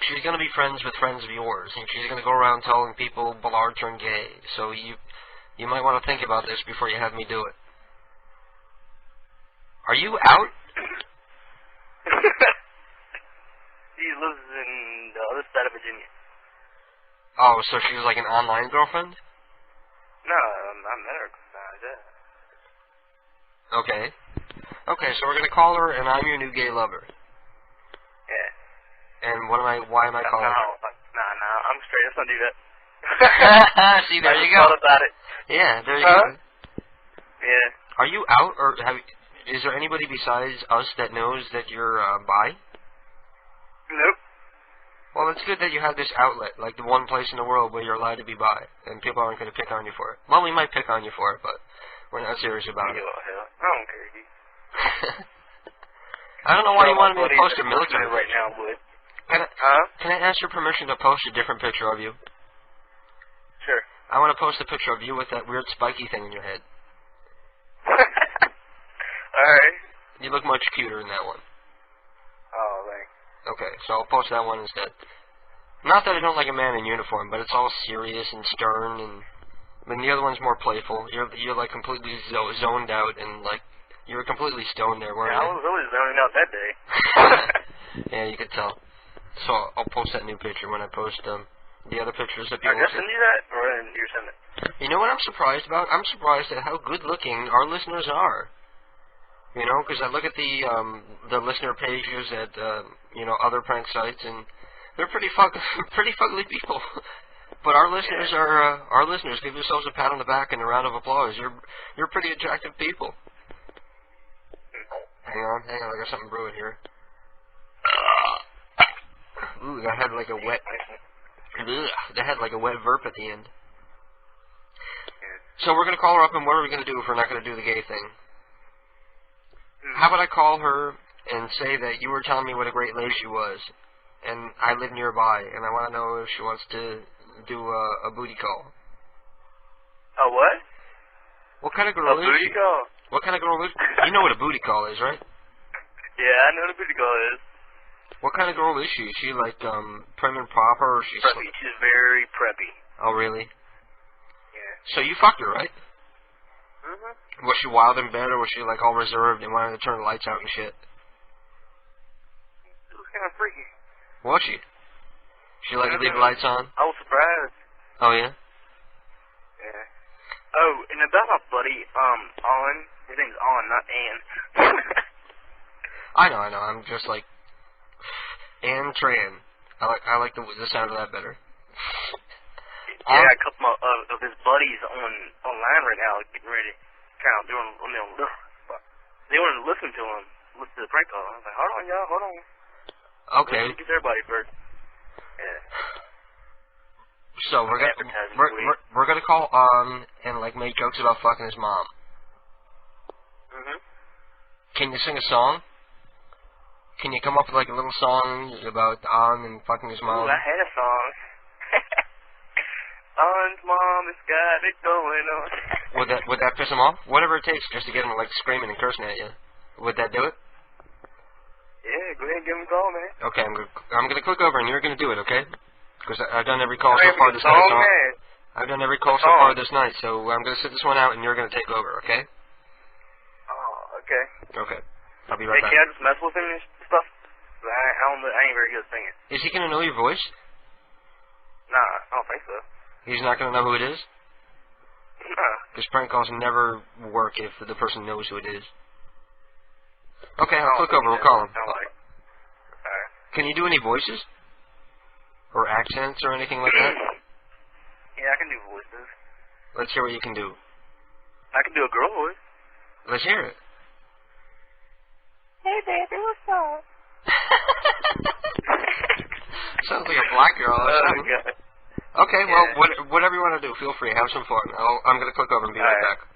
she's going to be friends with friends of yours, and she's going to go around telling people Ballard turned gay. So you might want to think about this before you have me do it. Are you out? She lives in the other side of Virginia. Oh, so she's like an online girlfriend? No, I met her. Okay. Okay, so we're going to call her, and I'm your new gay lover. Yeah. And why am I calling her? No, I'm straight. Let's not do that. See, there I you just go. thought about it. Yeah, there you go. Yeah. Are you out, or is there anybody besides us that knows that you're bi? Nope. Well, it's good that you have this outlet, like the one place in the world where you're allowed to be bi, and people aren't going to pick on you for it. Well, we might pick on you for it, but we're not serious about it. I don't care. I don't know why you wanted me to post a military right now, would. Can I ask your permission to post a different picture of you? Sure. I want to post a picture of you with that weird spiky thing in your head. Alright. You look much cuter in that one. Oh, thanks. Okay, so I'll post that one instead. Not that I don't like a man in uniform, but it's all serious and stern, and I mean, the other one's more playful. You're like completely zoned out, and like you were completely stoned there, weren't you? I was really zoning out that day. Yeah, you could tell. So I'll post that new picture when I post the other pictures that people Did I send you that, or did you send it? You know what I'm surprised about? I'm surprised at how good looking our listeners are. You know, because I look at the listener pages at other prank sites, and they're pretty fugly people. But our listeners are our listeners. Give yourselves a pat on the back and a round of applause. You're pretty attractive people. Hang on, I got something brewing here. Ooh, that had like a wet. That had like a wet verp at the end. So we're gonna call her up, and what are we gonna do if we're not gonna do the gay thing? How about I call her and say that you were telling me what a great lady she was, and I live nearby, and I want to know if she wants to do a booty call. A what? What kind of girl is she? A booty call? What kind of girl is she? You know what a booty call is, right? Yeah, I know what a booty call is. What kind of girl is she? Is she like prim and proper, or she's preppy? She's very preppy. Oh, really? Yeah. So you fucked her, right? Mhm. Was she wild in bed, or was she like all reserved and wanted to turn the lights out and shit? It was kind of freaky. Was she? She like to leave the lights on? I was surprised. Oh, yeah? Yeah. Oh, and about my buddy, On. His name's On, not Ann. I know. I'm just like Ann Tran. I like the sound of that better. Yeah, a couple of his buddies online right now getting ready, kind of doing. They wanted to listen to him, listen to the prank call. I was like, hold on, y'all, hold on. Okay. Let's get everybody first. Yeah. So we're gonna call On and like make jokes about fucking his mom. Mhm. Can you sing a song? Can you come up with like a little song about On and fucking his mom? Ooh, I had a song. On's mom has got it going on. Would that piss him off? Whatever it takes, just to get him like screaming and cursing at you. Would that do it? Yeah, go ahead and give him a call, man. Okay, I'm gonna click over and you're gonna do it, okay? Because I've done every call so far this night. So I've done every call so far this night, so I'm gonna sit this one out and you're gonna take over, okay? Oh, okay. Okay. I'll be right back. Can I just mess with him and stuff? I ain't very good at singing. Is he gonna know your voice? Nah, I don't think so. He's not gonna know who it is? Nah. Because prank calls never work if the person knows who it is. Okay, I'll click over. We'll call him. Can you do any voices? Or accents or anything like that? Yeah, I can do voices. Let's hear what you can do. I can do a girl voice. Let's hear it. Hey, baby, what's up? Sounds like a black girl or something. God. Okay, well, whatever you want to do, feel free. Have some fun. I'm going to click over and be right back.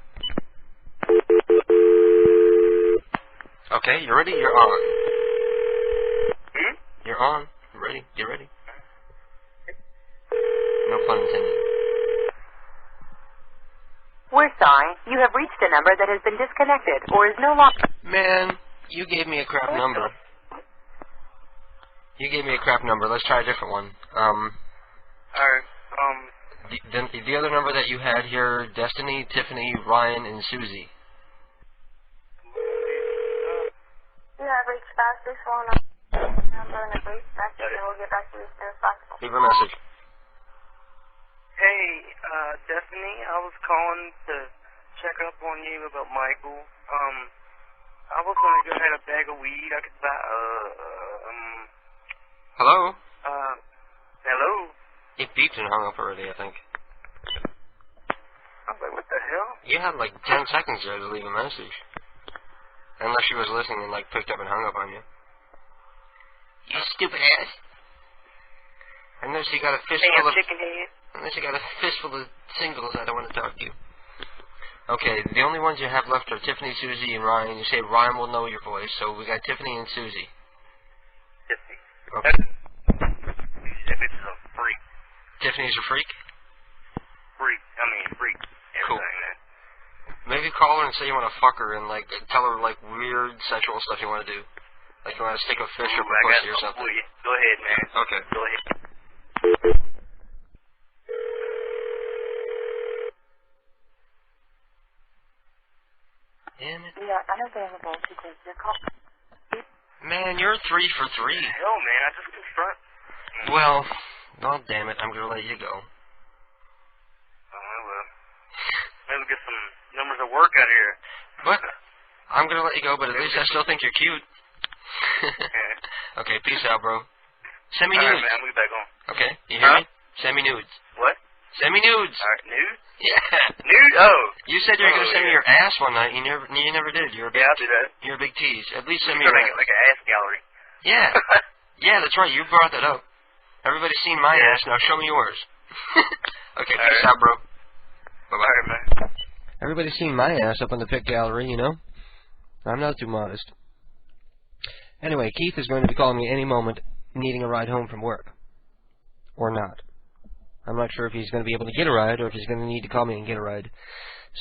Okay, you ready? You're on. You're on. Ready? You ready? No pun intended. We're sorry. You have reached a number that has been disconnected or is no longer... Man, you gave me a crap number. You gave me a crap number. Let's try a different one. Alright, the other number that you had here, Destiny, Tiffany, Ryan, and Susie. You have reached fastest phone number and a brief message, and we'll get back to you as soon as possible. Leave a message. hey, Destiny, I was calling to check up on you about Michael. I was gonna go ahead a bag of weed. I could buy, Hello? Hello? He beeped and hung up already, I think. I was like, what the hell? You had like 10 seconds there to leave a message. Unless she was listening and like picked up and hung up on you. You stupid ass. Unless you got a fistful of chicken head. Unless you got a fistful of singles, I don't want to talk to you. Okay, the only ones you have left are Tiffany, Susie, and Ryan. You say Ryan will know your voice, so we got Tiffany and Susie. Tiffany. Okay. Tiffany's a freak. Tiffany's a freak? Freak. I mean, freak. Cool. Man. Maybe call her and say you want to fuck her and like tell her like weird sexual stuff you want to do. Like you want to stick a fish up her pussy or something. Go ahead, man. Okay. Go ahead. Damn it. We are unavailable to take your call. Man, you're 3 for 3. Hell, man, I just confront. Well, damn it, I'm gonna let you go. Well, maybe get some numbers of work out here. But I'm gonna let you go, but at least I still think you're cute. Okay, peace out, bro. Send me nudes. Alright, man, I'm gonna get back on. Okay, you hear me? Send me nudes. What? Send me nudes. Alright, nudes? Yeah. Nude? Oh. You said you were gonna send me your ass one night. You never did. You're a big I'll do that. You're a big tease. At least send me You're your like, ass. like an ass gallery. Yeah. Yeah, that's right. You brought that up. Everybody's seen my ass. Now show me yours. Okay, peace out, bro. Bye-bye. Alright, man. Everybody's seen my ass up on the pic gallery, you know. I'm not too modest. Anyway, Keith is going to be calling me any moment, needing a ride home from work. Or not. I'm not sure if he's going to be able to get a ride, or if he's going to need to call me and get a ride.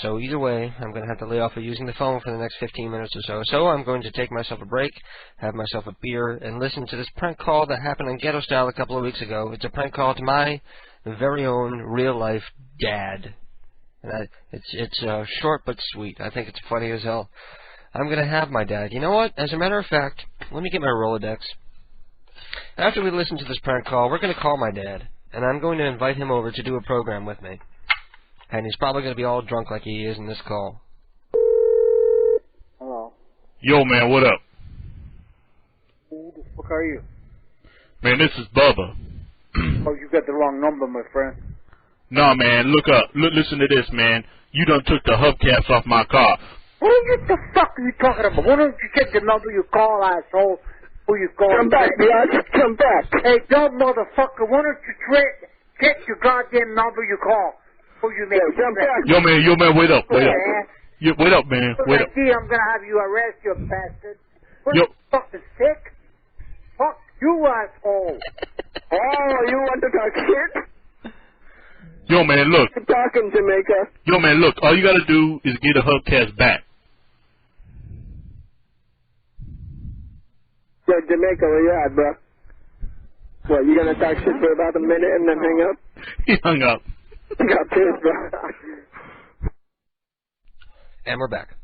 So either way, I'm going to have to lay off of using the phone for the next 15 minutes or so. So I'm going to take myself a break, have myself a beer, and listen to this prank call that happened on Ghetto Style a couple of weeks ago. It's a prank call to my very own real-life dad. And it's short but sweet. I think it's funny as hell. I'm going to have my dad. You know what? As a matter of fact, let me get my Rolodex. After we listen to this prank call, we're going to call my dad. And I'm going to invite him over to do a program with me. And he's probably going to be all drunk like he is in this call. Hello. Yo, man, what up? Who the fuck are you? Man, this is Bubba. Oh, you got the wrong number, my friend. Nah, man, look up. Listen to this, man. You done took the hubcaps off my car. What the fuck are you talking about? Why don't you check the number you call, asshole? Who you calling? Come back, bitch. Come back. Hey, dumb motherfucker, why don't you check your goddamn number you call? Who you make? Come back. Yo, man, wait up. Wait up, man. Wait up. I'm gonna have you arrest, you bastard. What, Yo. you fucking sick? Fuck you, asshole. Oh, you want to talk shit? Yo, man, look. I'm talking, Jamaica. Yo, man, look. All you gotta do is get a hubcaps back. Yo, Jamaica, where you at, bro? What, you gonna talk shit for about a minute and then hang up? He hung up. You got pissed, bro. And we're back.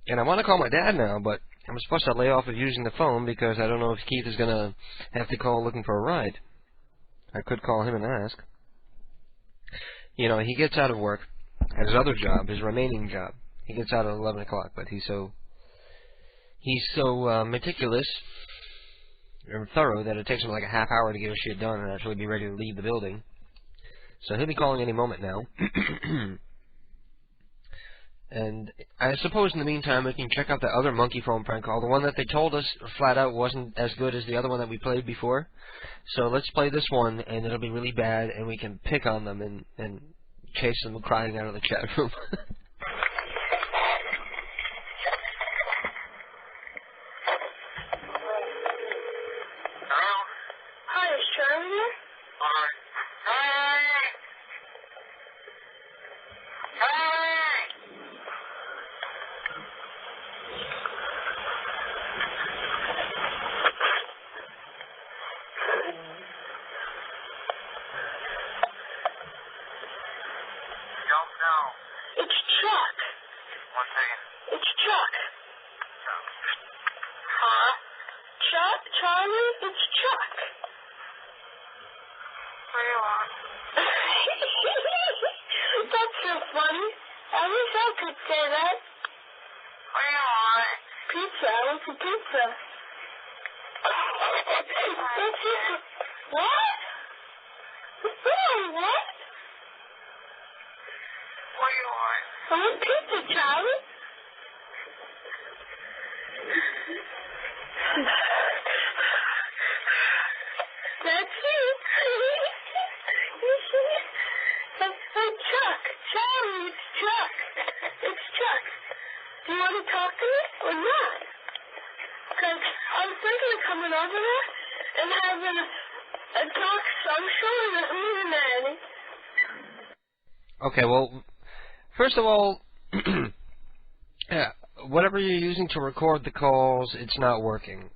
And I want to call my dad now, but I'm supposed to lay off of using the phone because I don't know if Keith is going to have to call looking for a ride. I could call him and ask. You know, he gets out of work at his other job, his remaining job. He gets out at 11 o'clock, but he's so meticulous thorough that it takes him like a half hour to get his shit done and actually be ready to leave the building. So he'll be calling any moment now. And I suppose in the meantime we can check out the other monkey phone prank call, the one that they told us flat out wasn't as good as the other one that we played before. So let's play this one, and it'll be really bad, and we can pick on them and chase them crying out of the chat room. Hi, is Charlie here? It's Chuck. One second. It's Chuck. Huh? Chuck? Charlie? It's Chuck. What do you want? That's so funny. I wish I could say that. What do you want? Pizza. I want some pizza. That's it. What? Oh, what? What do you want? I want pizza, Charlie. That's it. Hey, Chuck. Charlie, it's Chuck. It's Chuck. Do you want to talk to me or not? Because I was thinking of coming over there and having a talk some show in the Illuminati. Okay, well, first of all, yeah, whatever you're using to record the calls, it's not working.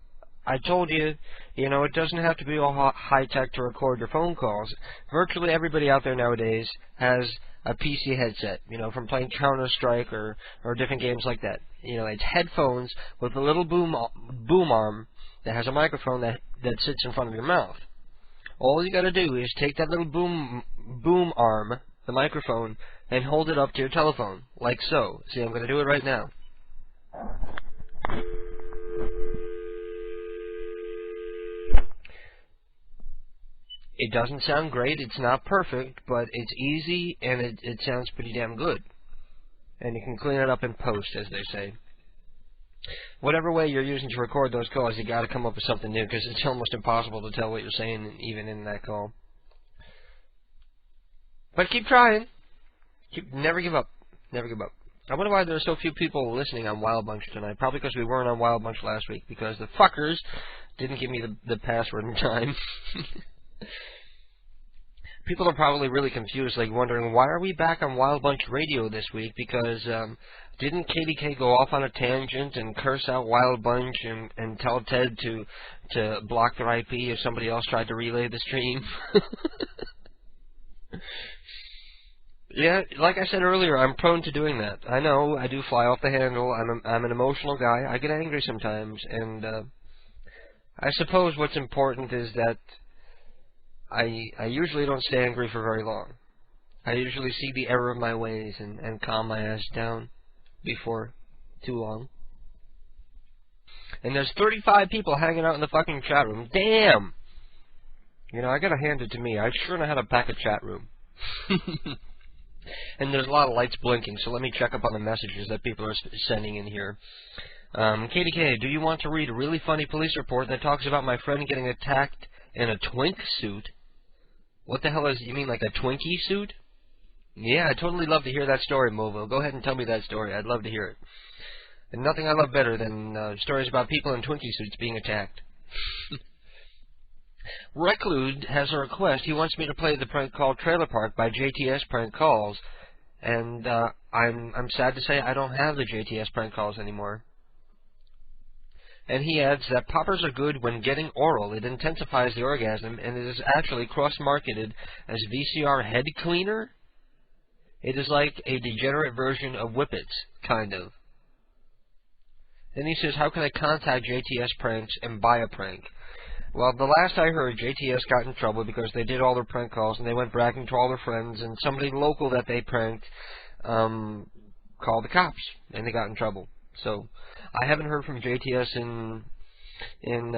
I told you, you know, it doesn't have to be all high-tech to record your phone calls. Virtually everybody out there nowadays has a PC headset, you know, from playing Counter-Strike or different games like that. You know, it's headphones with a little boom arm that has a microphone that sits in front of your mouth. All you got to do is take that little boom arm, the microphone, and hold it up to your telephone, like so. See, I'm going to do it right now. It doesn't sound great, it's not perfect, but it's easy and it sounds pretty damn good. And you can clean it up in post, as they say. Whatever way you're using to record those calls, you got to come up with something new, because it's almost impossible to tell what you're saying even in that call. But keep trying. Never give up. Never give up. I wonder why there are so few people listening on Wild Bunch tonight. Probably because we weren't on Wild Bunch last week, because the fuckers didn't give me the password in time. People are probably really confused, like wondering, why are we back on Wild Bunch Radio this week? Because didn't KDK go off on a tangent and curse out Wild Bunch and tell Ted to block their IP if somebody else tried to relay the stream? Yeah, like I said earlier, I'm prone to doing that. I know, I do fly off the handle. I'm an emotional guy. I get angry sometimes, and I suppose what's important is that I usually don't stay angry for very long. I usually see the error of my ways and calm my ass down before too long. And there's 35 people hanging out in the fucking chat room. Damn! You know, I gotta hand it to me. I sure know how to pack a chat room. And there's a lot of lights blinking, so let me check up on the messages that people are sending in here. KDK, do you want to read a really funny police report that talks about my friend getting attacked in a twink suit? What the hell is, you mean like a Twinkie suit? Yeah, I'd totally love to hear that story, Movo. Go ahead and tell me that story. I'd love to hear it. And nothing I love better than stories about people in Twinkie suits being attacked. Reclude has a request. He wants me to play the prank call Trailer Park by JTS Prank Calls. And I'm sad to say I don't have the JTS Prank Calls anymore. And he adds that poppers are good when getting oral. It intensifies the orgasm, and it is actually cross-marketed as VCR head cleaner. It is like a degenerate version of Whippets, kind of. Then he says, how can I contact JTS Pranks and buy a prank? Well, the last I heard, JTS got in trouble because they did all their prank calls, and they went bragging to all their friends, and somebody local that they pranked called the cops, and they got in trouble. So I haven't heard from JTS in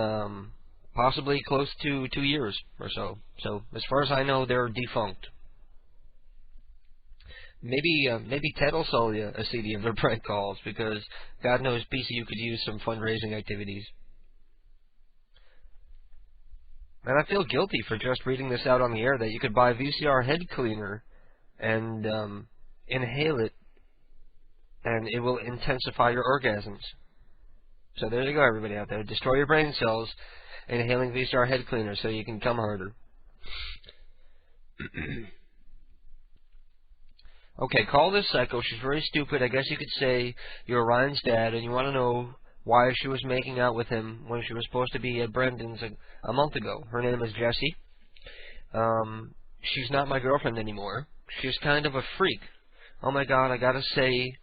possibly close to 2 years or so. So, as far as I know, they're defunct. Maybe Ted will sell you a CD of their prank calls, because God knows PCU could use some fundraising activities. And I feel guilty for just reading this out on the air, that you could buy VCR head cleaner and inhale it, and it will intensify your orgasms. So there you go, everybody out there. Destroy your brain cells, inhaling VCR head cleaner so you can come harder. Okay, call this psycho. She's very stupid. I guess you could say you're Ryan's dad and you want to know why she was making out with him when she was supposed to be at Brendan's a month ago. Her name is Jessie. She's not my girlfriend anymore. She's kind of a freak. Oh my God, I gotta say,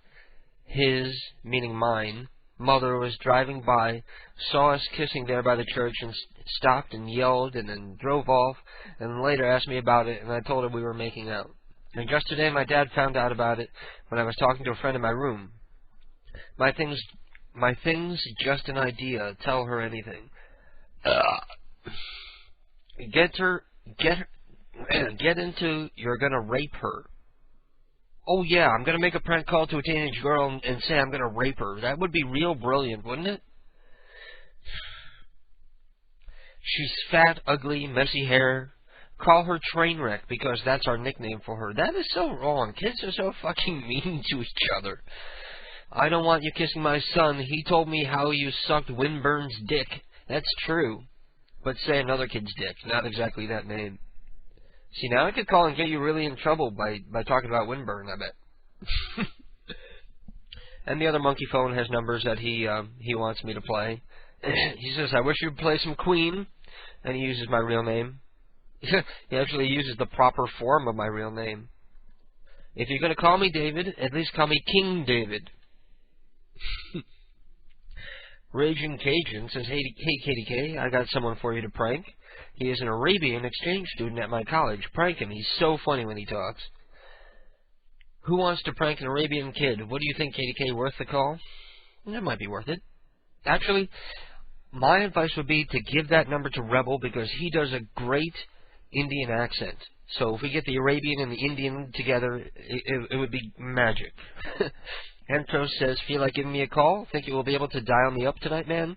his, meaning mine, mother was driving by, saw us kissing there by the church, and stopped and yelled and then drove off, and later asked me about it, and I told her we were making out. And just today my dad found out about it when I was talking to a friend in my room. My thing's just an idea. Tell her anything. Get into you're gonna rape her. Oh yeah, I'm gonna make a prank call to a teenage girl and say I'm gonna rape her. That would be real brilliant, wouldn't it? She's fat, ugly, messy hair. Call her Trainwreck, because that's our nickname for her. That is so wrong. Kids are so fucking mean to each other. I don't want you kissing my son. He told me how you sucked Winburn's dick. That's true. But say another kid's dick, not exactly that name. See, now I could call and get you really in trouble by talking about Winburn, I bet. And the other monkey phone has numbers that he wants me to play. He says, I wish you'd play some Queen. And he uses my real name. He actually uses the proper form of my real name. If you're going to call me David, at least call me King David. Raging Cajun says, hey KDK, I got someone for you to prank. He is an Arabian exchange student at my college. Prank him. He's so funny when he talks. Who wants to prank an Arabian kid? What do you think, KDK? Worth the call? That might be worth it. Actually, my advice would be to give that number to Rebel, because he does a great Indian accent. So if we get the Arabian and the Indian together, it would be magic. Entros says, feel like giving me a call? Think you will be able to dial me up tonight, man?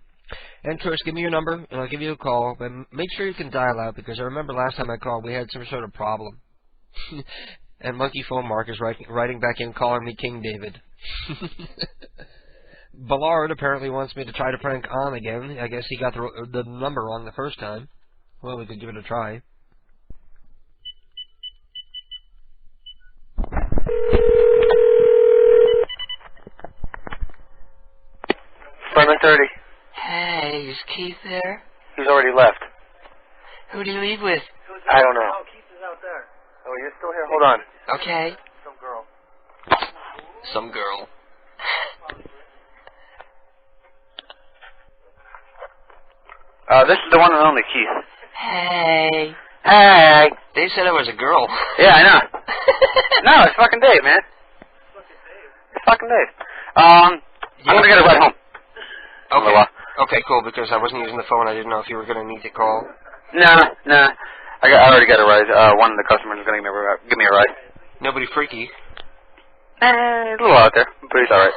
Entros, give me your number, and I'll give you a call. But make sure you can dial out, because I remember last time I called, we had some sort of problem. And Monkey Phone Mark is writing back in, calling me King David. Ballard apparently wants me to try to prank on again. I guess he got the number wrong the first time. Well, we could give it a try. Apartment 30. Hey, is Keith there? He's already left. Who do you leave with? I don't know. Oh, Keith is out there. Oh, you're still here? Hold on. Okay. Some girl. Some girl. This is the one and only Keith. Hey. Hey. They said it was a girl. Yeah, I know. No, it's fucking Dave, man. It's fucking Dave. I'm gonna get a ride home. Okay. Okay, cool, because I wasn't using the phone. I didn't know if you were going to need to call. Nah. I already got a ride. One of the customers is gonna give me a ride. Nobody freaky. A little out there, but he's alright.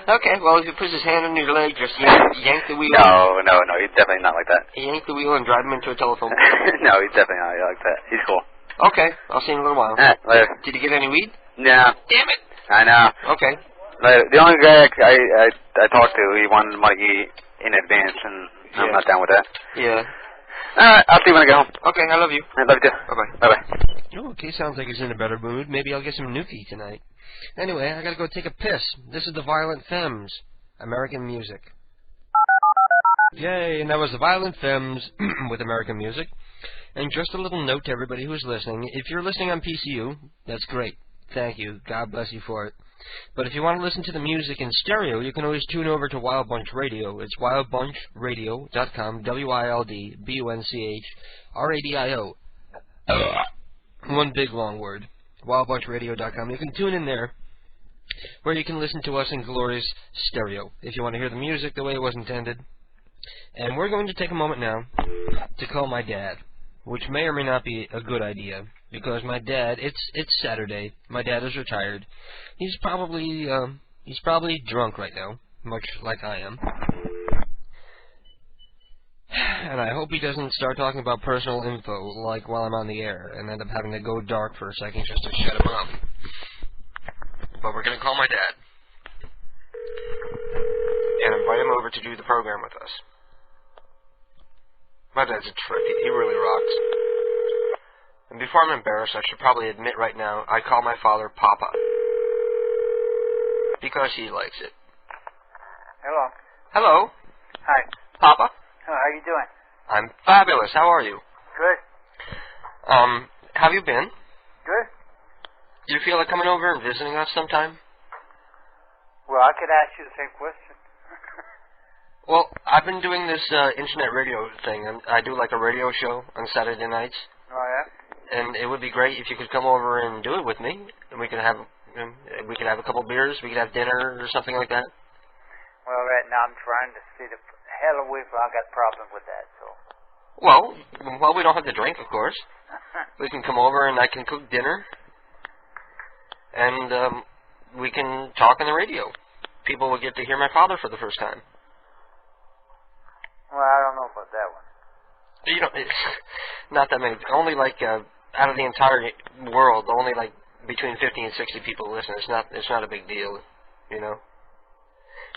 Okay, well, if he puts his hand on your leg, just yank the wheel. No, he's definitely not like that. Yank the wheel and drive him into a telephone. No, he's definitely not like that. He's cool. Okay, I'll see you in a little while. Later. Did you get any weed? No. Damn it. I know. Okay. Later. The only guy I talked to, he wanted money in advance, and I'm not down with that. Yeah. Alright, I'll see you when I get home. Okay, I love you. I love you too. Bye-bye. Bye-bye. Oh, okay, sounds like he's in a better mood. Maybe I'll get some Nuki tonight. Anyway, I gotta go take a piss. This is the Violent Femmes. American music. Yay, and that was the Violent Femmes with American music. And just a little note to everybody who's listening. If you're listening on PCU, that's great. Thank you. God bless you for it. But if you want to listen to the music in stereo, you can always tune over to Wild Bunch Radio. It's wildbunchradio.com, WILDBUNCHRADIO. One big long word. Wildbunchradio.com. You can tune in there, where you can listen to us in glorious stereo. If you want to hear the music the way it was intended, And we're going to take a moment now to call my dad, which may or may not be a good idea, because my dad, it's Saturday, my dad is retired, he's probably drunk right now, much like I am. And I hope he doesn't start talking about personal info, like while I'm on the air, and end up having to go dark for a second just to shut him up. But we're going to call my dad and invite him over to do the program with us. My dad's a trip. He really rocks. And before I'm embarrassed, I should probably admit right now, I call my father Papa. Because he likes it. Hello. Hello. Hi. Papa? How are you doing? I'm fabulous. How are you? Good. Have you been? Good. Do you feel like coming over and visiting us sometime? Well, I could ask you the same question. Well, I've been doing this internet radio thing, and I do like a radio show on Saturday nights. Oh, yeah? And it would be great if you could come over and do it with me, and we could have a couple beers, we could have dinner or something like that. Well, right now I'm trying to see the hell away from. I got problems with that, so. Well, we don't have to drink, of course. We can come over and I can cook dinner, and we can talk on the radio. People will get to hear my father for the first time. Well, I don't know about that one. You know, it's not that many. Only like out of the entire world, only like between 50 and 60 people listen. It's not a big deal, you know.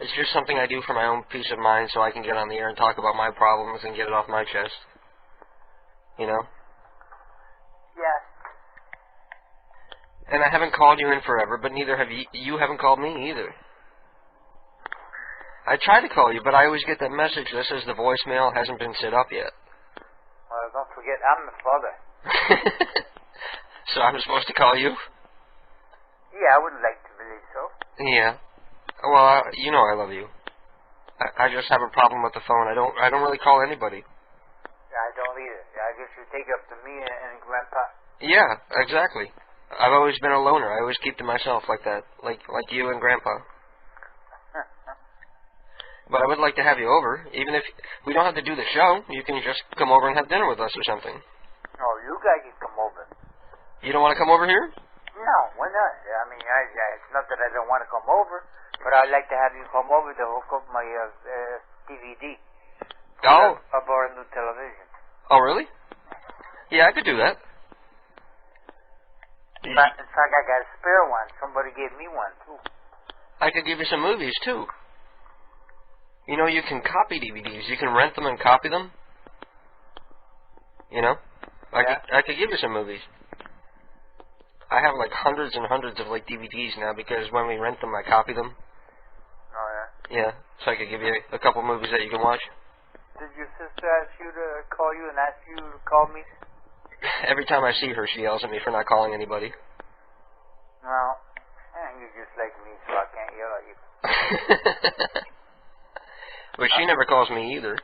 It's just something I do for my own peace of mind, so I can get on the air and talk about my problems and get it off my chest. You know. Yeah. And I haven't called you in forever, but neither have you. You haven't called me either. I try to call you, but I always get that message that says the voicemail hasn't been set up yet. Well, don't forget, I'm the father. So I'm supposed to call you? Yeah, I would like to believe so. Yeah. Well, you know I love you. I just have a problem with the phone. I don't really call anybody. I don't either. I guess you take up to me and Grandpa. Yeah, exactly. I've always been a loner. I always keep to myself like that, like you and Grandpa. But I would like to have you over, even if we don't have to do the show. You can just come over and have dinner with us or something. Oh, you guys can come over. You don't want to come over here? No, why not? I mean, it's not that I don't want to come over, but I'd like to have you come over to hook up my DVD. Oh. I bought a new television. Oh, really? Yeah, I could do that. In fact, I got a spare one. Somebody gave me one, too. I could give you some movies, too. You know, you can copy DVDs. You can rent them and copy them. You know? I could give you some movies. I have like hundreds and hundreds of like DVDs now because when we rent them, I copy them. Oh, yeah? Yeah, so I could give you a couple movies that you can watch. Did your sister ask you to call you and ask you to call me? Every time I see her, she yells at me for not calling anybody. Well, you're just like me, so I can't yell at you. But she never calls me either.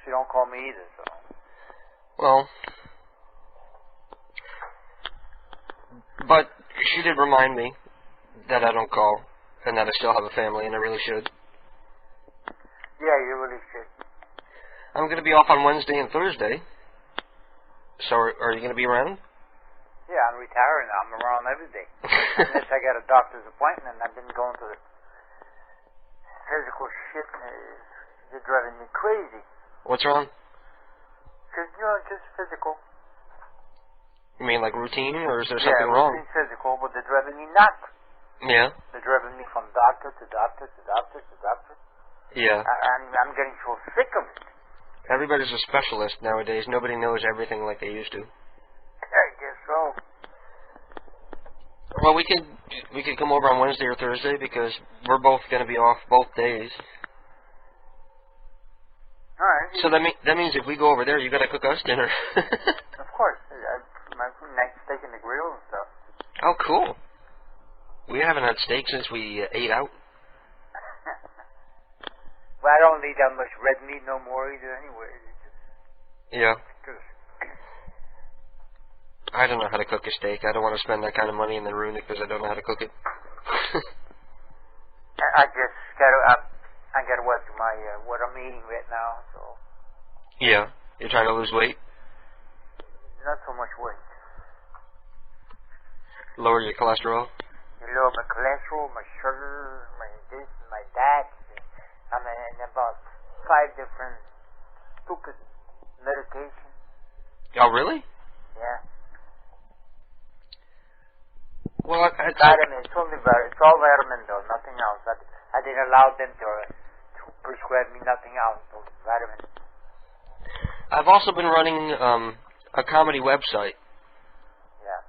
She don't call me either, so. Well, but she did remind me that I don't call and that I still have a family and I really should. Yeah, you really should. I'm going to be off on Wednesday and Thursday. So are you going to be around? Yeah, I'm retiring. I'm around every day. Unless I got a doctor's appointment and I've been going to the physical shit. They're driving me crazy. What's wrong? Because, you know, just physical. You mean like routine, or is there something wrong? Yeah, routine physical, but they're driving me nuts. Yeah? They're driving me from doctor to doctor to doctor to doctor. Yeah. I'm getting so sick of it. Everybody's a specialist nowadays. Nobody knows everything like they used to. I guess so. Well, we could come over on Wednesday or Thursday because we're both going to be off both days. All right. So that means if we go over there, you got to cook us dinner. Of course. My nice steak in the grill and stuff. Oh, cool. We haven't had steak since we ate out. Well, I don't eat that much red meat no more either anyway. Yeah. I don't know how to cook a steak. I don't want to spend that kind of money and then ruin it because I don't know how to cook it. I just got to... I got what I'm eating right now, so Yeah. You're trying to lose weight? not so much weight. Lower your cholesterol? You lower my cholesterol, my sugar, my this, my that. I mean, and about 5 different stupid medications. Oh, really? Yeah. Well, Vitamin, it's only vitamin. It's all vitamin though, nothing else. I didn't allow them to prescribe me nothing else, no vitamin. I've also been running a comedy website. Yeah.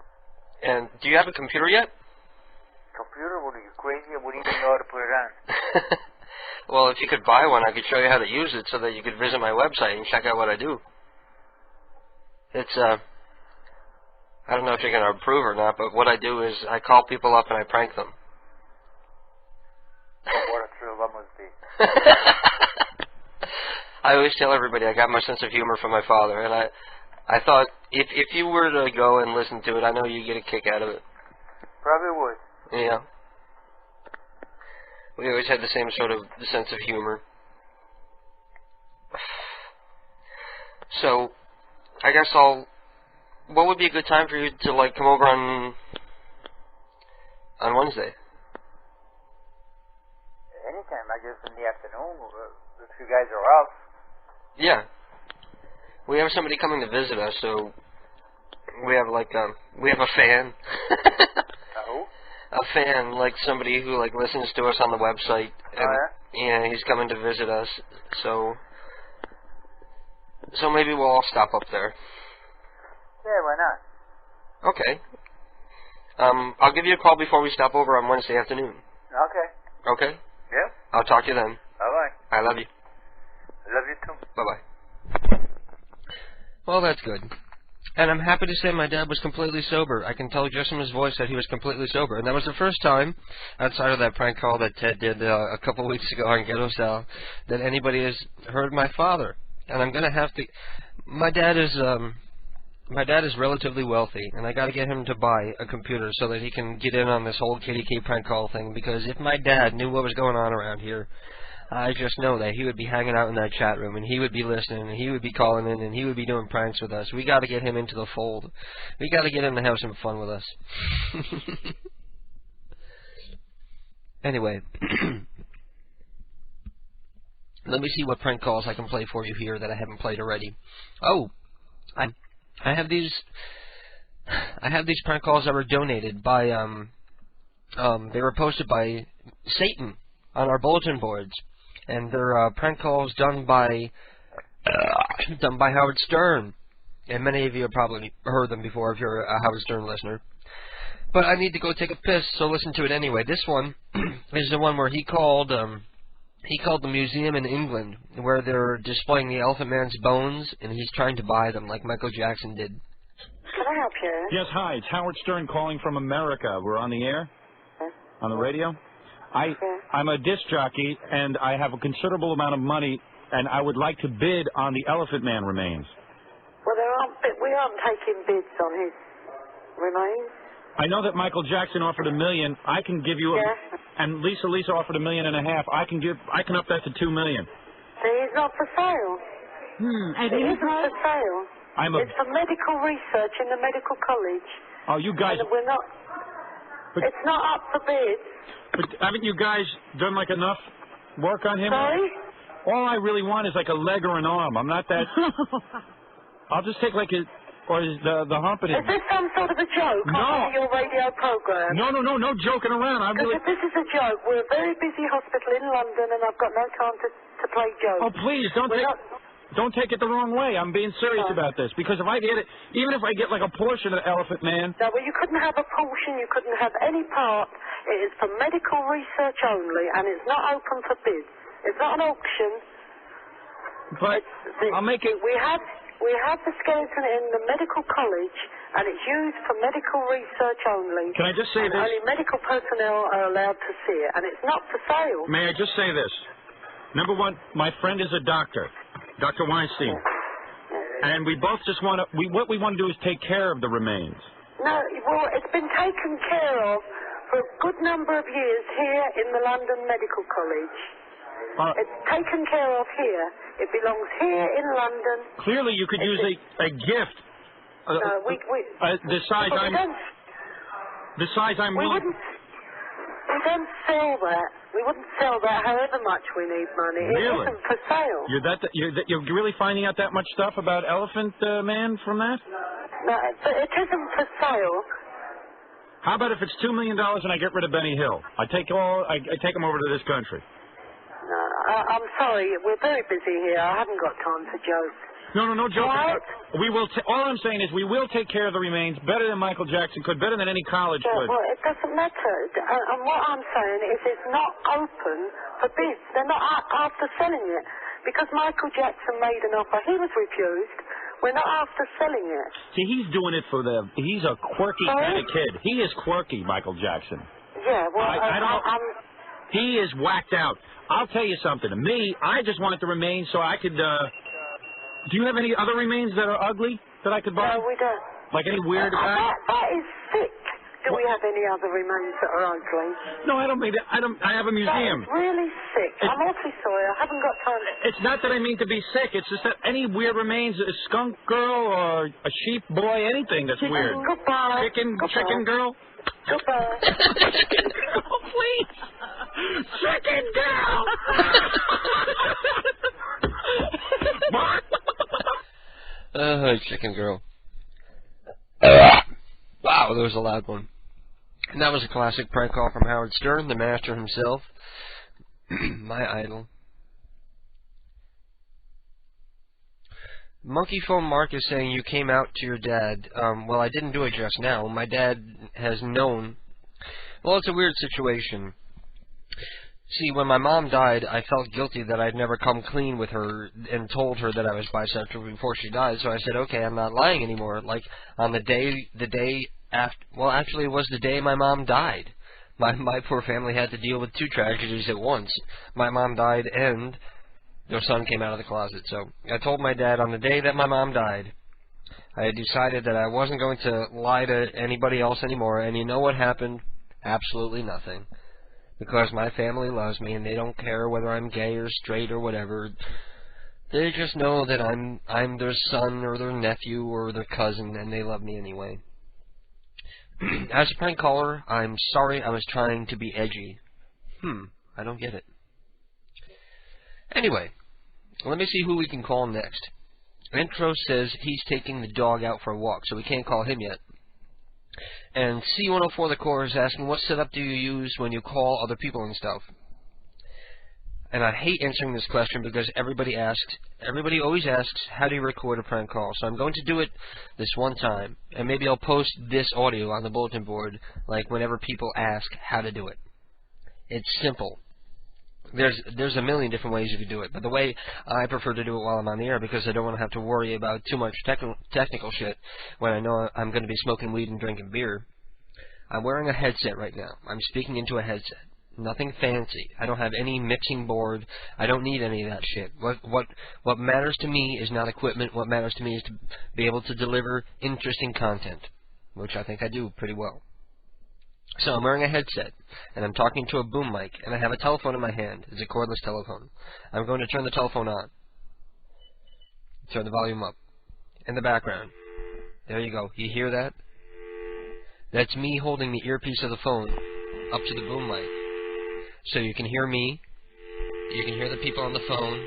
And do you have a computer yet? Computer? What are you, crazy? I wouldn't even know how to put it on. Well, if you could buy one, I could show you how to use it so that you could visit my website and check out what I do. It's, I don't know if you're going to approve or not, but what I do is I call people up and I prank them. Oh, what a thrill that must be. I always tell everybody I got my sense of humor from my father, and I thought if you were to go and listen to it, I know you'd get a kick out of it. Probably would. Yeah. We always had the same sort of sense of humor. So, I guess what would be a good time for you to, like, come over on Wednesday? Anytime, I guess in the afternoon, if you guys are off. Yeah. We have somebody coming to visit us, so we have, like, we have a fan. Who? A fan, like somebody who, like, listens to us on the website. And, yeah, he's coming to visit us, so maybe we'll all stop up there. Yeah, why not? Okay. I'll give you a call before we stop over on Wednesday afternoon. Okay. Okay? Yeah. I'll talk to you then. Bye-bye. I love you. I love you too. Bye-bye. Well, that's good. And I'm happy to say my dad was completely sober. I can tell just from his voice that he was completely sober. And that was the first time, outside of that prank call that Ted did a couple weeks ago on Ghetto Style, that anybody has heard my father. And I'm going to have to... My dad is relatively wealthy, and I got to get him to buy a computer so that he can get in on this whole KDK prank call thing, because if my dad knew what was going on around here, I just know that he would be hanging out in that chat room, and he would be listening, and he would be calling in, and he would be doing pranks with us. We got to get him into the fold. We got to get him to have some fun with us. Anyway, let me see what prank calls I can play for you here that I haven't played already. Oh, I have these prank calls that were donated by they were posted by Satan on our bulletin boards, and they're prank calls done by Howard Stern, and many of you have probably heard them before if you're a Howard Stern listener. But I need to go take a piss, so listen to it anyway. This one is the one where he called the museum in England where they're displaying the Elephant Man's bones, and he's trying to buy them like Michael Jackson did. Can I help you? Yes, hi. It's Howard Stern calling from America. We're on the air? On the radio? I'm a disc jockey, and I have a considerable amount of money, and I would like to bid on the Elephant Man remains. Well, we aren't taking bids on his remains. I know that Michael Jackson offered $1 million. I can give you and Lisa offered $1.5 million. I can up that to $2 million. He's not for sale. And it isn't for sale. It's for medical research in the medical college. Oh, you guys... And we're not... it's not up for bid. But haven't you guys done, like, enough work on him? Sorry? All I really want is, like, a leg or an arm. I'm not that... I'll just take, like, the hump in it. Is this some sort of a joke on your radio program? No joking around. If this is a joke, we're a very busy hospital in London, and I've got no time to play jokes. Oh, please, don't take it the wrong way. I'm being serious about this, because if I get it, even if I get like a portion of the Elephant Man... No, well, you couldn't have a portion, you couldn't have any part. It is for medical research only, and it's not open for bids. It's not an auction. But I'll make it... We have the skeleton in the medical college, and it's used for medical research only. Can I just say this? Only medical personnel are allowed to see it, and it's not for sale. May I just say this? Number one, my friend is a doctor, Dr. Weinstein. And we both just want to... What we want to do is take care of the remains. No, well, it's been taken care of for a good number of years here in the London Medical College. It's taken care of here. It belongs here in London. Clearly, you could use a gift. No, we the size but I'm. The size I'm we willing. we don't sell that. We wouldn't sell that however much we need money. Really? It isn't for sale. You're really finding out that much stuff about Elephant Man from that? No, it isn't for sale. How about if it's $2 million and I get rid of Benny Hill? I take him over to this country. No, I'm sorry. We're very busy here. I haven't got time for jokes. No joking. Right? We will. All I'm saying is we will take care of the remains better than Michael Jackson could, better than any college could. Well, it doesn't matter. And what I'm saying is it's not open for bids. They're not after selling it. Because Michael Jackson made an offer. He was refused. We're not after selling it. See, he's doing it for the... He's a quirky kind of kid. He is quirky, Michael Jackson. Yeah, well, he is whacked out. I'll tell you something. To me, I just wanted the remains so I could... do you have any other remains that are ugly that I could buy? No, we don't. Like any weird... That is sick. Do we have any other remains that are ugly? No, I don't mean that. I have a museum. That is really sick. I'm awfully sorry. I haven't got time. It's not that I mean to be sick. It's just that any weird remains, a skunk girl or a sheep boy, anything that's weird. Goodbye. Chicken girl? Goodbye. Chicken girl, please. Chicken girl. Oh, chicken girl. Wow, that was a loud one. And that was a classic prank call from Howard Stern, the master himself. My idol. Monkey Phone Mark is saying you came out to your dad. Well, I didn't do it just now. My dad has known. Well, it's a weird situation. See, when my mom died, I felt guilty that I'd never come clean with her and told her that I was bisexual before she died. So I said, okay, I'm not lying anymore. Like, on the day after, well, actually, it was the day my mom died. My poor family had to deal with two tragedies at once. My mom died and their son came out of the closet. So I told my dad on the day that my mom died, I had decided that I wasn't going to lie to anybody else anymore. And you know what happened? Absolutely nothing. Because my family loves me and they don't care whether I'm gay or straight or whatever. They just know that I'm their son or their nephew or their cousin and they love me anyway. As a prank caller, I'm sorry I was trying to be edgy. I don't get it. Anyway, let me see who we can call next. Intro says he's taking the dog out for a walk, so we can't call him yet. And C104 the Core is asking, what setup do you use when you call other people and stuff? And I hate answering this question because everybody always asks, how do you record a prank call? So I'm going to do it this one time, and maybe I'll post this audio on the bulletin board, like whenever people ask how to do it. It's simple. There's a million different ways you could do it, but the way I prefer to do it while I'm on the air, because I don't want to have to worry about too much technical shit when I know I'm going to be smoking weed and drinking beer. I'm wearing a headset right now. I'm speaking into a headset. Nothing fancy. I don't have any mixing board. I don't need any of that shit. What matters to me is not equipment. What matters to me is to be able to deliver interesting content, which I think I do pretty well. So I'm wearing a headset, and I'm talking to a boom mic, and I have a telephone in my hand. It's a cordless telephone. I'm going to turn the telephone on. Turn the volume up. In the background. There you go. You hear that? That's me holding the earpiece of the phone up to the boom mic. So you can hear me. You can hear the people on the phone.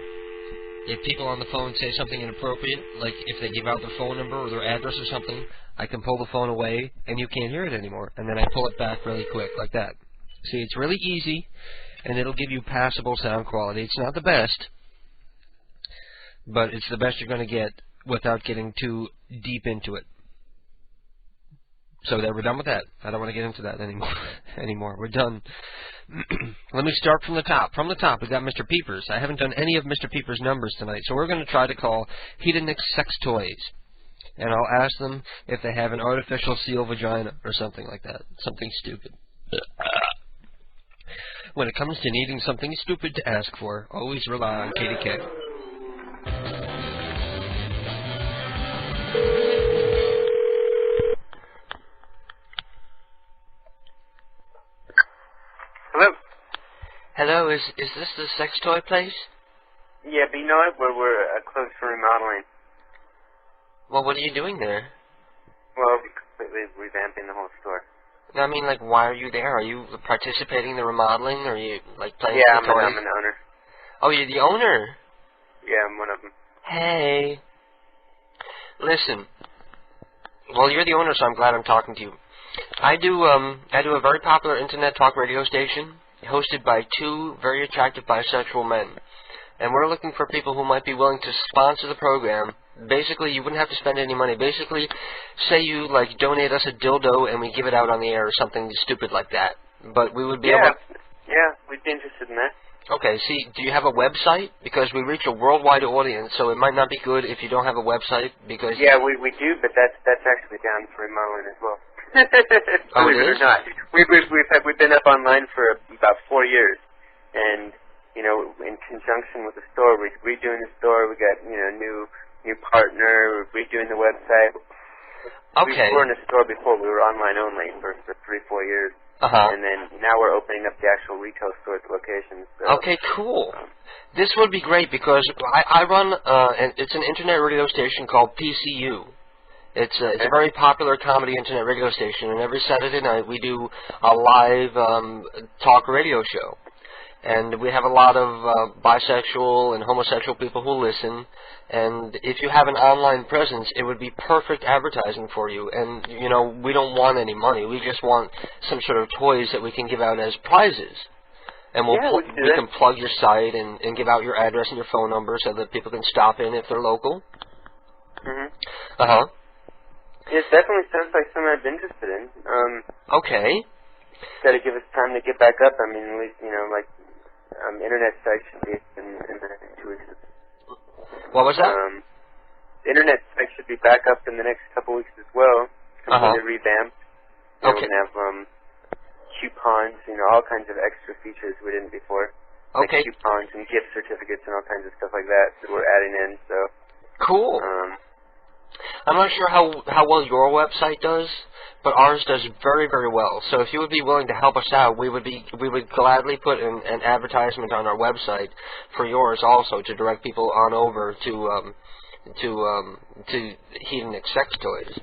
If people on the phone say something inappropriate, like if they give out their phone number or their address or something, I can pull the phone away and you can't hear it anymore. And then I pull it back really quick, like that. See, it's really easy, and it'll give you passable sound quality. It's not the best, but it's the best you're going to get without getting too deep into it. So that we're done with that. I don't want to get into that anymore. We're done. Let me start from the top. From the top, we got Mr. Peepers. I haven't done any of Mr. Peepers' numbers tonight, so we're going to try to call Hedonic Sex Toys. And I'll ask them if they have an artificial seal vagina or something like that. Something stupid. When it comes to needing something stupid to ask for, always rely on KDK. Hello? Hello? Hello, is this the sex toy place? Yeah, but you know what? We're closed for remodeling. Well, what are you doing there? Well, we're completely revamping the whole store. I mean, like, why are you there? Are you participating in the remodeling? Or are you, like, playing Yeah, with the toys? I'm an owner. Oh, you're the owner? Yeah, I'm one of them. Hey. Listen. Well, you're the owner, so I'm glad I'm talking to you. I do a very popular internet talk radio station hosted by two very attractive bisexual men. And we're looking for people who might be willing to sponsor the program. Basically, you wouldn't have to spend any money. Basically, say you, like, donate us a dildo and we give it out on the air or something stupid like that. But we would be able to... Yeah, we'd be interested in that. Okay, see, do you have a website? Because we reach a worldwide audience, so it might not be good if you don't have a website, because... Yeah, we do, but that's actually down for remodeling as well. Oh, Believe it or not. We've been up online for about 4 years, and, you know, in conjunction with the store, we're redoing the store, we got, you know, new partner, we're redoing the website. Okay. We were in a store before, we were online only for 3-4 years. And then now we're opening up the actual retail store locations. So, okay, cool. This would be great because I run, it's an internet radio station called PCU. It's a very popular comedy internet radio station, and every Saturday night we do a live talk radio show. And we have a lot of bisexual and homosexual people who listen. And if you have an online presence, it would be perfect advertising for you. And, you know, we don't want any money. We just want some sort of toys that we can give out as prizes. And we can plug your site and give out your address and your phone number so that people can stop in if they're local. Mm-hmm. It definitely sounds like something I'd be interested in. Okay. Got to give us time to get back up. I mean, at least, you know, like, internet site should be in the next 2 weeks. What was that? Internet site should be back up in the next couple weeks as well. Completely revamped. You know, we can have coupons, you know, all kinds of extra features we didn't before. Okay. Like coupons and gift certificates and all kinds of stuff like that we're adding in. So. Cool. I'm not sure how well your website does, but ours does very, very well. So if you would be willing to help us out, we would gladly put an advertisement on our website for yours also to direct people on over to hedonic sex toys.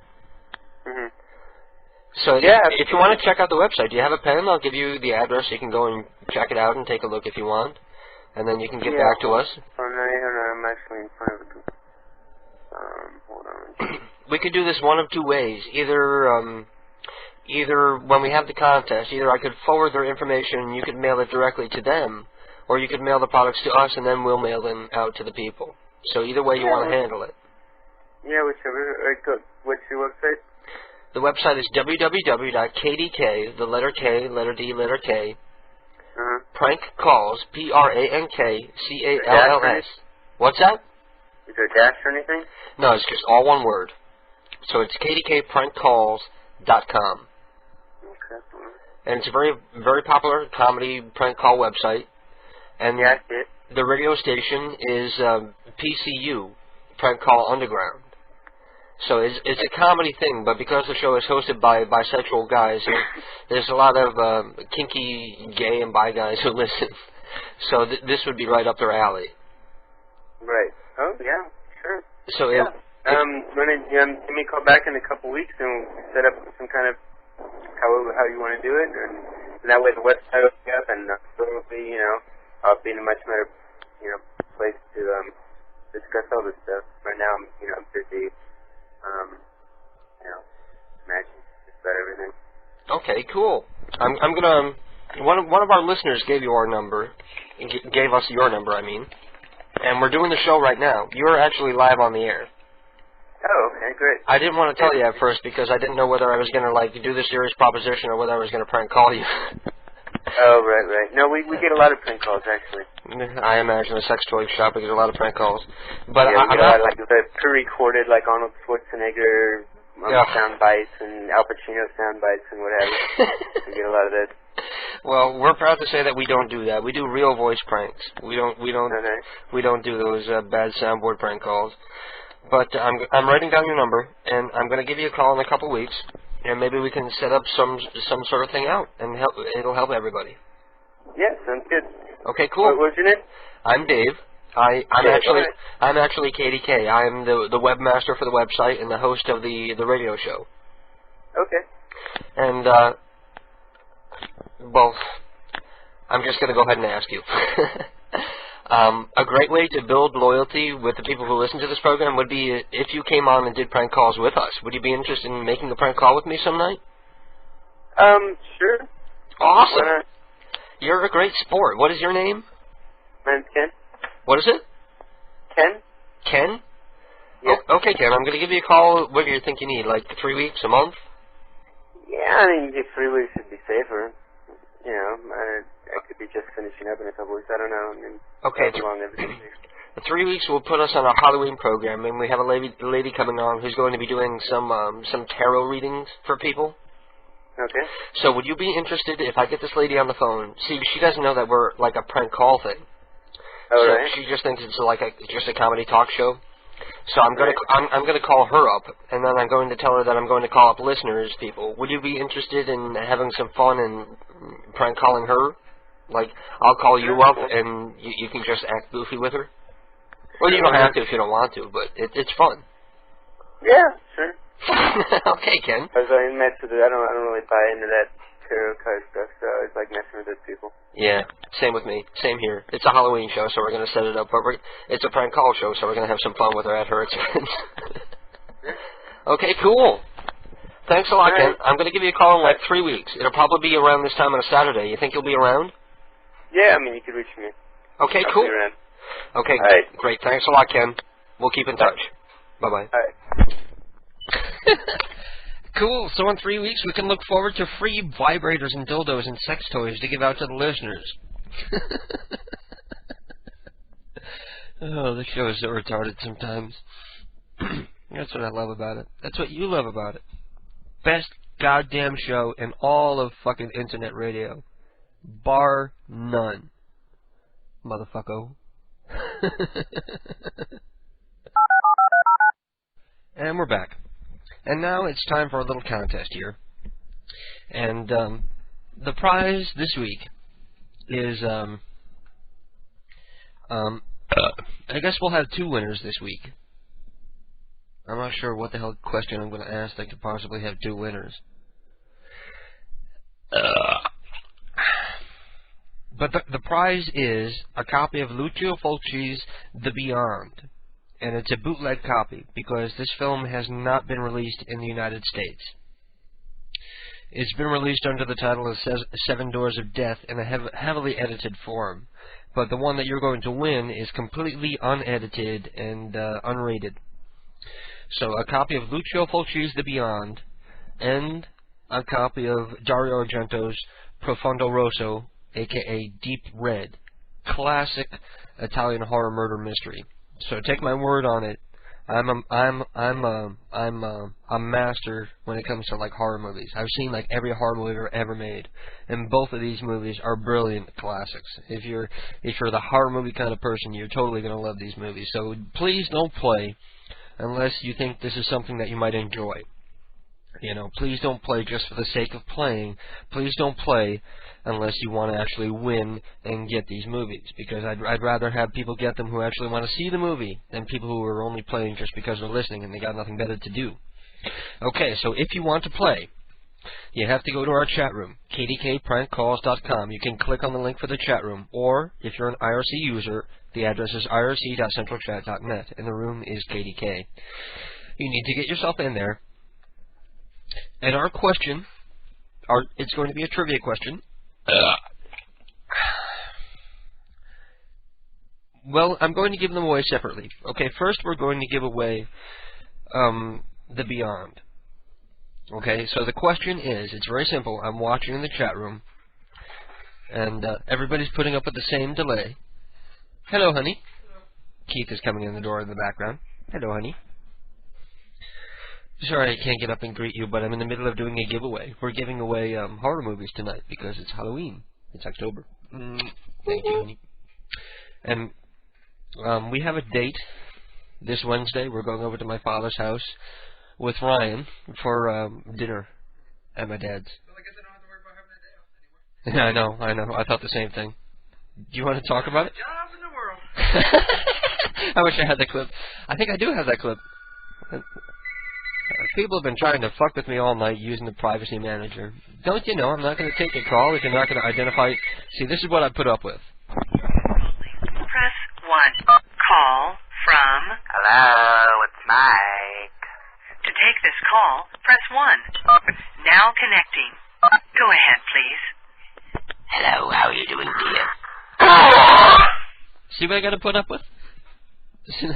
So if you want to check out the website, do you have a pen? I'll give you the address. You can go and check it out and take a look if you want, and then you can get back to us. Oh, no, I'm actually in front of it. Hold on. We could do this one of two ways. Either when we have the contest, either I could forward their information and you could mail it directly to them, or you could mail the products to us and then we'll mail them out to the people. So either way you want to handle it. Yeah, whichever. What's your website? The website is www.KDK, the letter K, letter D, letter K, prank calls, PRANKCALLS. What's that? Is there a dash or anything? No, it's just all one word. So it's kdkprankcalls.com. Okay. And it's a very, very popular comedy prank call website. And the radio station is PCU, Prank Call Underground. So it's a comedy thing, but because the show is hosted by bisexual guys, there's a lot of kinky gay and bi guys who listen. So this would be right up their alley. Right. Oh, yeah, sure. So give me a call back in a couple weeks and we'll set up some kind of how you want to do it, and that way the website will be up and the store will be, you know, I'll be in a much better, you know, place to discuss all this stuff. Right now I'm busy, matching just about everything. Okay, cool. I'm gonna one of our listeners gave you our number, gave us your number, I mean. And we're doing the show right now. You're actually live on the air. Oh, okay, great. I didn't want to tell you at first because I didn't know whether I was going to, like, do the serious proposition or whether I was going to prank call you. Oh, right. No, we get a lot of prank calls, actually. I imagine a sex toy shop, we get a lot of prank calls. But yeah, we get a lot of, like, the pre-recorded, like, Arnold Schwarzenegger sound bites and Al Pacino sound bites and what have you. We get a lot of that. Well, we're proud to say that we don't do that. We do real voice pranks. We don't do those bad soundboard prank calls. But I'm writing down your number, and I'm going to give you a call in a couple weeks, and maybe we can set up some sort of thing out, and it'll help everybody. Yeah, sounds good. Okay, cool. What's your name? I'm Dave. I'm actually KDK. I'm the webmaster for the website and the host of the radio show. Okay. And well, I'm just going to go ahead and ask you. A great way to build loyalty with the people who listen to this program would be if you came on and did prank calls with us. Would you be interested in making a prank call with me some night? Sure. Awesome. You're a great sport. What is your name? My name's Ken. What is it? Ken? Ken? Yeah. Oh, okay, Ken. I'm going to give you a call. What do you think you need? Like 3 weeks, a month? Yeah, I mean, 3 weeks would be safer. You know, I could be just finishing up in a couple weeks. I don't know. I mean, okay. how long everything takes. 3 weeks will put us on a Halloween program, and we have a lady coming on who's going to be doing some tarot readings for people. Okay. So would you be interested if I get this lady on the phone? See, she doesn't know that we're like a prank call thing. Oh, so right. she just thinks it's like just a comedy talk show. So I'm gonna call her up, and then I'm going to tell her that I'm going to call up listeners, people. Would you be interested in having some fun and prank calling her? Like, I'll call you up, and you can just act goofy with her. Well, you don't have to if you don't want to, but it's fun. Yeah, sure. Okay, Ken. I don't really buy into that tarot card stuff, so it's like messing with those people. Yeah, same with me. Same here. It's a Halloween show, so we're going to set it up. But it's a prank call show, so we're going to have some fun with her at her expense. Okay, cool. Thanks a lot, Ken. I'm going to give you a call in like 3 weeks. It'll probably be around this time on a Saturday. You think you'll be around? Yeah, I mean, you could reach me. Okay, cool. Okay, great. Thanks a lot, Ken. We'll keep in touch. Bye-bye. All right. Cool. So in 3 weeks, we can look forward to free vibrators and dildos and sex toys to give out to the listeners. Oh, this show is so retarded sometimes. That's what I love about it. That's what you love about it. Best goddamn show in all of fucking internet radio. Bar none. Motherfucko. And we're back. And now it's time for a little contest here. And the prize this week is I guess we'll have 2 winners this week. I'm not sure what the hell question I'm going to ask that could possibly have 2 winners. But the prize is a copy of Lucio Fulci's The Beyond. And it's a bootleg copy, because this film has not been released in the United States. It's been released under the title of Seven Doors of Death in a heavily edited form. But the one that you're going to win is completely unedited and unrated. So a copy of Lucio Fulci's The Beyond, and a copy of Dario Argento's Profondo Rosso, a.k.a. Deep Red, classic Italian horror murder mystery. So take my word on it. I'm a master when it comes to like horror movies. I've seen like every horror movie ever made, and both of these movies are brilliant classics. If you're the horror movie kind of person, you're totally gonna love these movies. So please don't play unless you think this is something that you might enjoy. You know, please don't play just for the sake of playing. Please don't play unless you want to actually win and get these movies, because I'd rather have people get them who actually want to see the movie than people who are only playing just because they're listening and they got nothing better to do. Okay, so if you want to play, you have to go to our chat room, kdkprankcalls.com. You can click on the link for the chat room, or if you're an IRC user, the address is irc.centralchat.net, and the room is KDK. You need to get yourself in there. And our question, it's going to be a trivia question. Well, I'm going to give them away separately. Okay, first we're going to give away The Beyond. Okay, so the question is, it's very simple. I'm watching in the chat room, and everybody's putting up with the same delay. Hello, honey. Hello. Keith is coming in the door in the background. Hello, honey. Sorry I can't get up and greet you, but I'm in the middle of doing a giveaway. We're giving away horror movies tonight because it's Halloween. It's October. Thank you, honey. And we have a date this Wednesday. We're going over to my father's house with Ryan for dinner at my dad's. Well, I guess I don't have to worry about having a day off anymore. I know. I thought the same thing. Do you want to talk about it? Job in the world. I wish I had that clip. I think I do have that clip. People have been trying to fuck with me all night using the privacy manager. Don't you know I'm not going to take a call if you're not going to identify... See, this is what I put up with. Press 1. Call from... Hello, it's Mike. To take this call, press 1. Now connecting. Go ahead, please. Hello, how are you doing, dear? See what I got to put up with?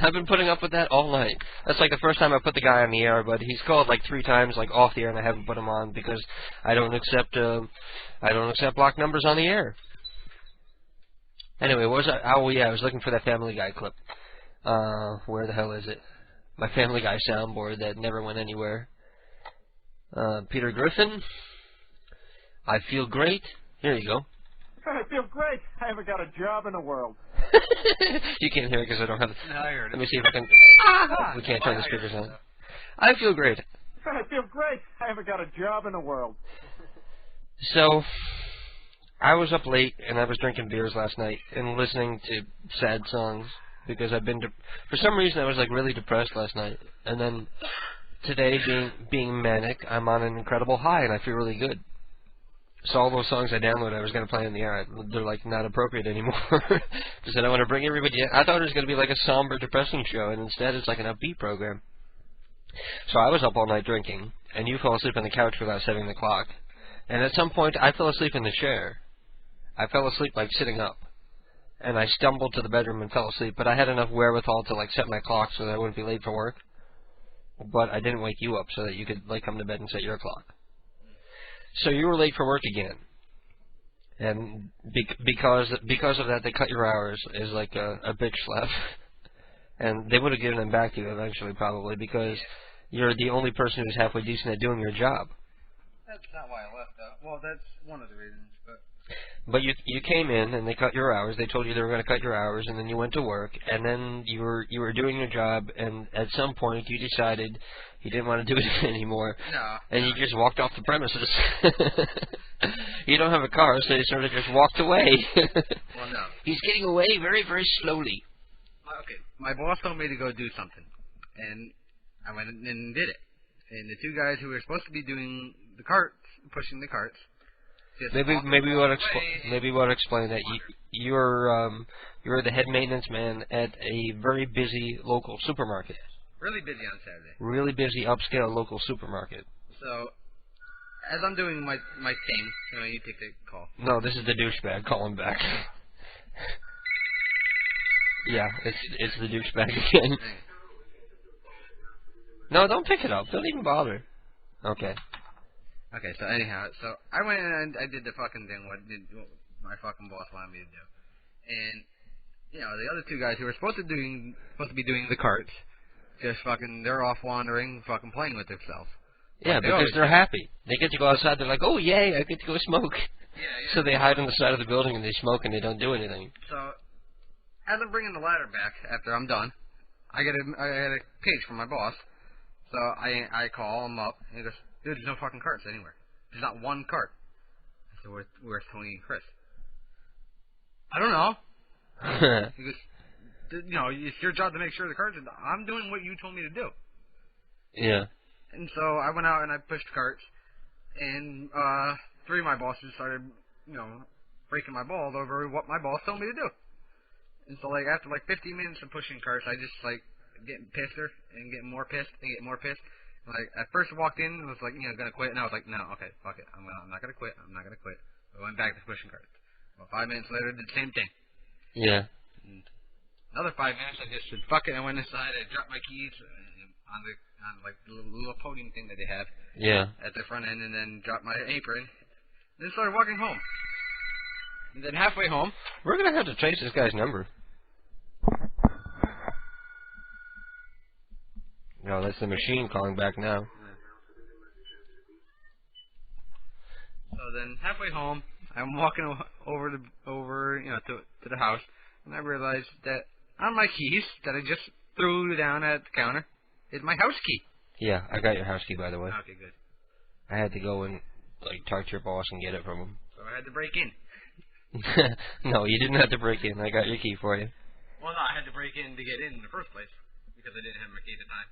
I've been putting up with that all night. That's like the first time I put the guy on the air, but he's called like 3 times, like off the air, and I haven't put him on because I don't accept block numbers on the air. Anyway, what was I? Oh yeah, I was looking for that Family Guy clip. Where the hell is it? My Family Guy soundboard that never went anywhere. Peter Griffin. I feel great. Here you go. I feel great. I haven't got a job in the world. You can't hear it because I don't have it. No, I heard it. Let me see if I can... We can't turn the speakers on. I feel great. I feel great. I haven't got a job in the world. So, I was up late and I was drinking beers last night and listening to sad songs because I've been... For some reason, I was like really depressed last night. And then today, being manic, I'm on an incredible high and I feel really good. So all those songs I downloaded, I was going to play in the air. They're like not appropriate anymore. Because I don't want to bring everybody in. I thought it was going to be like a somber, depressing show, and instead it's like an upbeat program. So I was up all night drinking, and you fell asleep on the couch without setting the clock. And at some point, I fell asleep in the chair. I fell asleep like sitting up. And I stumbled to the bedroom and fell asleep, but I had enough wherewithal to like set my clock so that I wouldn't be late for work. But I didn't wake you up so that you could like come to bed and set your clock. So you were late for work again, and because of that, they cut your hours is like a bitch slap, and they would have given them back to you eventually probably because you're the only person who's halfway decent at doing your job. That's not why I left, though. Well, that's one of the reasons, But you came in and they cut your hours. They told you they were going to cut your hours, and then you went to work, and then you were doing your job, and at some point you decided you didn't want to do it anymore, and you just walked off the premises. You don't have a car, so you sort of just walked away. Well, no. He's getting away very, very slowly. Okay, my boss told me to go do something, and I went and did it. And the 2 guys who were supposed to be doing the carts, pushing the carts, Maybe we want to explain that you're the head maintenance man at a very busy local supermarket. Really busy on Saturday. Really busy upscale local supermarket. So, as I'm doing my thing, you take the call. No, this is the douchebag calling back. Yeah, it's the douchebag again. No, don't pick it up. Don't even bother. Okay. Okay, so anyhow, I went and I did the fucking thing what my fucking boss wanted me to do. And, the other 2 guys who were supposed to be doing the carts, just fucking, they're off wandering, fucking playing with themselves. Yeah, because they're happy. They get to go outside, they're like, oh, yay, I get to go smoke. Yeah. So they hide on the side of the building and they smoke and they don't do anything. So, as I'm bringing the ladder back after I'm done, I get a page from my boss. So I call him up and he goes, dude, there's no fucking carts anywhere. There's not one cart. I said, where's Tony and Chris? I don't know. He goes, it's your job to make sure the carts are... I'm doing what you told me to do. Yeah. And so I went out and I pushed carts, and 3 of my bosses started, breaking my balls over what my boss told me to do. And so, after 15 minutes of pushing carts, I just, getting pisser and getting more pissed and getting more pissed. At first I walked in and was gonna quit, and I was like, no, okay, fuck it, I'm not gonna quit. I went back to pushing carts. Well, 5 minutes later, did the same thing. Yeah. And another 5 minutes, I just said, fuck it, I went inside, I dropped my keys on the little podium thing that they have. Yeah. At the front end, and then dropped my apron, and then started walking home. And then halfway home... We're gonna have to trace this guy's number. No, that's the machine calling back now. So then, halfway home, I'm walking over to the house, and I realized that on my keys that I just threw down at the counter is my house key. Yeah, I got your house key, by the way. Okay, good. I had to go and talk to your boss and get it from him. So I had to break in. No, you didn't have to break in. I got your key for you. Well, no, I had to break in to get in the first place because I didn't have my key at the time.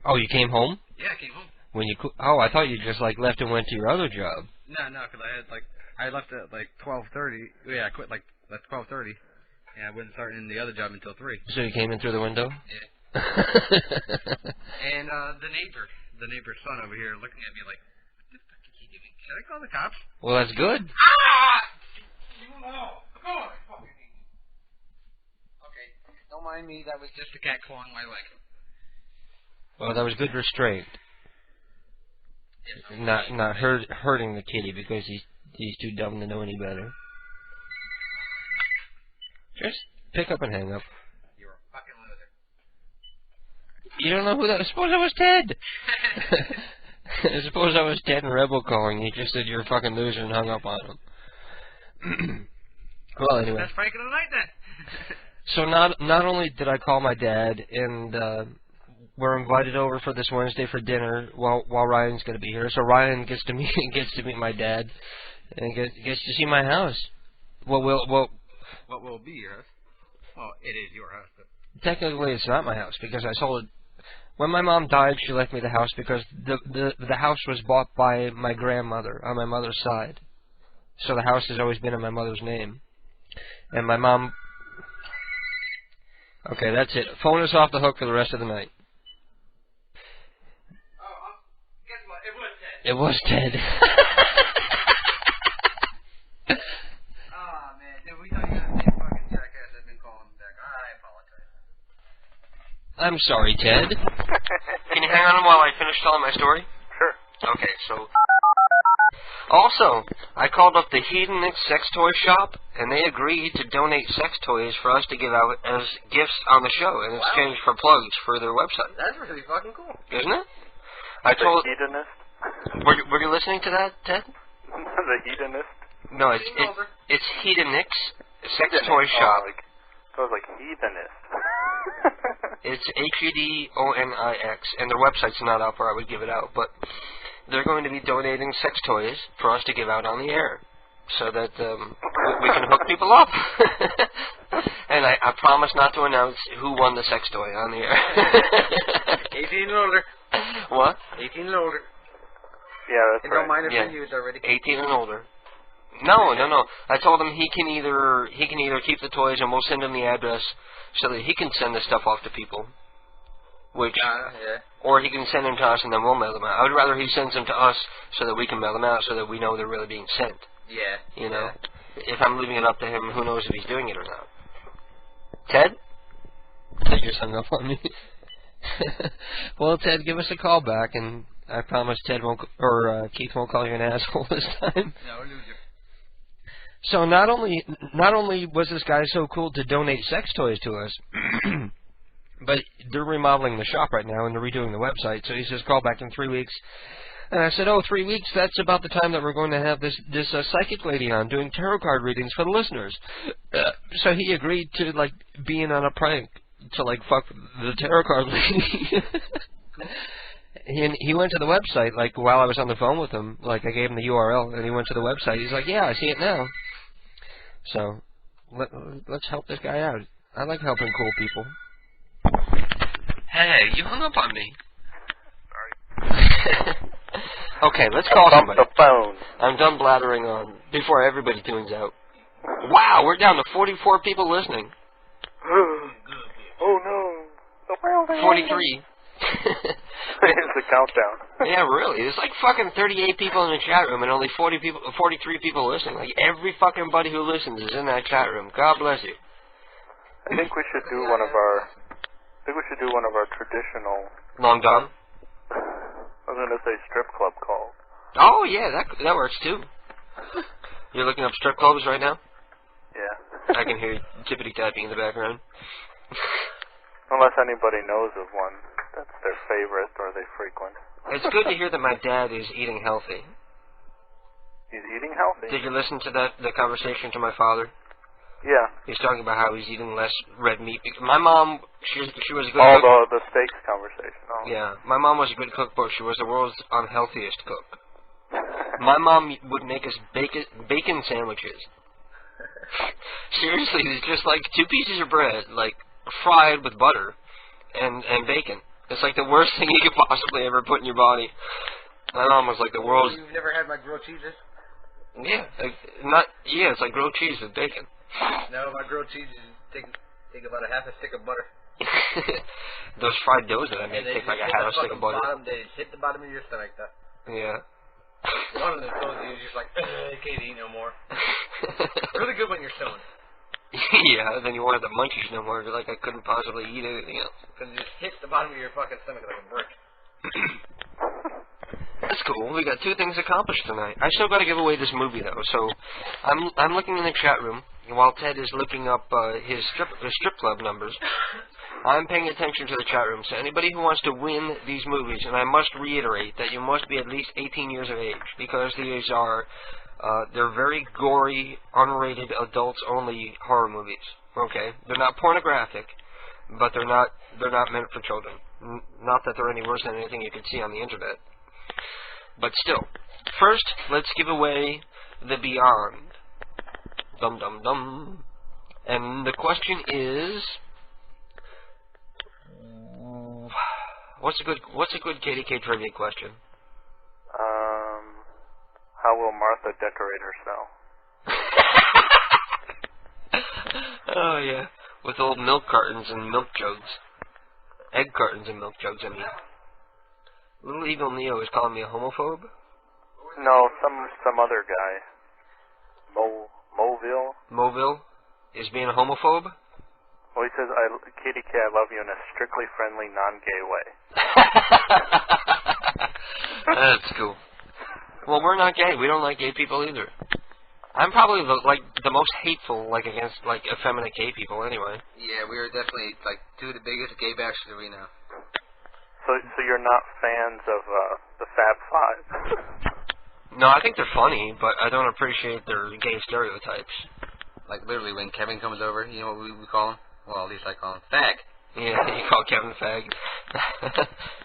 Oh, you came home? Yeah, I came home. When you oh, I thought you just like left and went to your other job. No, because I left at like 12:30. Yeah, I quit like at 12:30. And I wasn't starting in the other job until 3. So you came in through the window? Yeah. And the neighbor's son over here looking at me like, what the fuck is he doing? Should I call the cops? Well, that's good. Okay, don't mind me. That was just a cat clawing my leg. Well, that was good restraint. Not hurting the kitty because he's too dumb to know any better. Just pick up and hang up. You're a fucking loser. You don't know who that was? Suppose I was Ted. Suppose I was Ted and Rebel calling. He just said you're a fucking loser and hung up on him. Well, anyway. That's prank of the night then. So not only did I call my dad and we're invited over for this Wednesday for dinner while Ryan's going to be here. So Ryan gets to meet my dad and gets to see my house. What will be your house? Well, it is your house, but technically it's not my house because I sold it. When my mom died, she left me the house because the house was bought by my grandmother on my mother's side. So the house has always been in my mother's name. And my mom... Okay, that's it. Phone us off the hook for the rest of the night. guess what? It was Ted. It was Ted. Oh, man. Did we tell you that same fucking jackass has been calling back? I apologize. I'm sorry, Ted. Can you hang on while I finish telling my story? Sure. Okay, so... Also, I called up the Hedonic Sex Toy Shop, and they agreed to donate sex toys for us to give out as gifts on the show in exchange for plugs for their website. That's really fucking cool. Isn't it? I told... The hedonist? Were you listening to that, Ted? The hedonist? No, it's Hedonic Sex Toy Shop. I was like heathenist. It's Hedonix, and their website's not out where I would give it out, but they're going to be donating sex toys for us to give out on the air, so that we can hook people up. And I promise not to announce who won the sex toy on the air. 18 and older. What? 18 and older. Yeah, that's and don't mind if they're used already. 18 and older. No. I told him he can either keep the toys and we'll send him the address so that he can send the stuff off to people. Or he can send them to us and then we'll mail them out. I would rather he sends them to us so that we can mail them out so that we know they're really being sent. Yeah. You know? If I'm leaving it up to him, who knows if he's doing it or not. Ted? Ted just hung up on me. Well, Ted, give us a call back, and I promise Ted won't, or Keith won't call you an asshole this time. No, loser. So not only was this guy so cool to donate sex toys to us, but they're remodeling the shop right now and they're redoing the website. So he says, call back in 3 weeks. And I said, 3 weeks? That's about the time that we're going to have this psychic lady on doing tarot card readings for the listeners. So he agreed to, like, being on a prank to, like, fuck the tarot card lady. And he went to the website, like, while I was on the phone with him. Like, I gave him the URL, and he went to the website. He's like, yeah, I see it now. So, let's help this guy out. I like helping cool people. Hey, you hung up on me. Sorry. Okay, let's call somebody. The phone. I'm done blathering on before everybody tunes out. Wow, we're down to 44 people listening. Oh no. 43. It's the countdown. Yeah, really. There's like fucking 38 people in the chat room and only 43 people listening. Like every fucking buddy who listens is in that chat room. God bless you. I think we should do one of our traditional. Long John? I was gonna say strip club calls. Oh yeah, that works too. You're looking up strip clubs right now? Yeah. I can hear tippity tapping in the background. Unless anybody knows of one that's their favorite or they frequent. It's good to hear that my dad is eating healthy. He's eating healthy? Did you listen to the conversation to my father? Yeah. He's talking about how he's eating less red meat. My mom, she was a good cook. Oh, the steaks conversation. Oh. Yeah. My mom was a good cook, but she was the world's unhealthiest cook. My mom would make us bacon sandwiches. Seriously, it's just like 2 pieces of bread, like fried with butter and bacon. It's like the worst thing you could possibly ever put in your body. My mom was like the world's. You've never had my grilled cheeses? Yeah, it's like grilled cheese with bacon. No, my grilled cheeses take about a half a stick of butter. Those fried doughs that I made take like a half a stick of butter. They hit the bottom of your stomach, though. Yeah. One of them told you, you're just like, can't eat no more. Really good when you're stoned. Yeah, then you wanted the munchies no more. You're like, I couldn't possibly eat anything else. Because it just hits the bottom of your fucking stomach like a brick. That's cool. We got 2 things accomplished tonight. I still got to give away this movie though. So I'm looking in the chat room while Ted is looking up his strip club numbers. I'm paying attention to the chat room. So anybody who wants to win these movies, and I must reiterate that you must be at least 18 years of age, because these are they're very gory, unrated, adults-only horror movies. Okay, they're not pornographic, but they're not meant for children. Not that they're any worse than anything you could see on the internet. But still, first, let's give away the Beyond. Dum dum dum. And the question is, what's a good KDK trivia question? How will Martha decorate herself? Oh yeah, with old milk cartons and milk jugs, egg cartons and milk jugs. I mean. Little Evil Neo is calling me a homophobe? No, some other guy. Moville is being a homophobe? Well, he says, KDK, I love you in a strictly friendly, non-gay way. That's cool. Well, we're not gay. We don't like gay people either. I'm probably the most hateful against effeminate gay people anyway. Yeah, we are definitely 2 of the biggest gay bashers we know. So you're not fans of the Fab Five? No, I think they're funny, but I don't appreciate their gay stereotypes. Like literally, when Kevin comes over, you know what we call him? Well, at least I call him fag. Yeah, you call Kevin fag.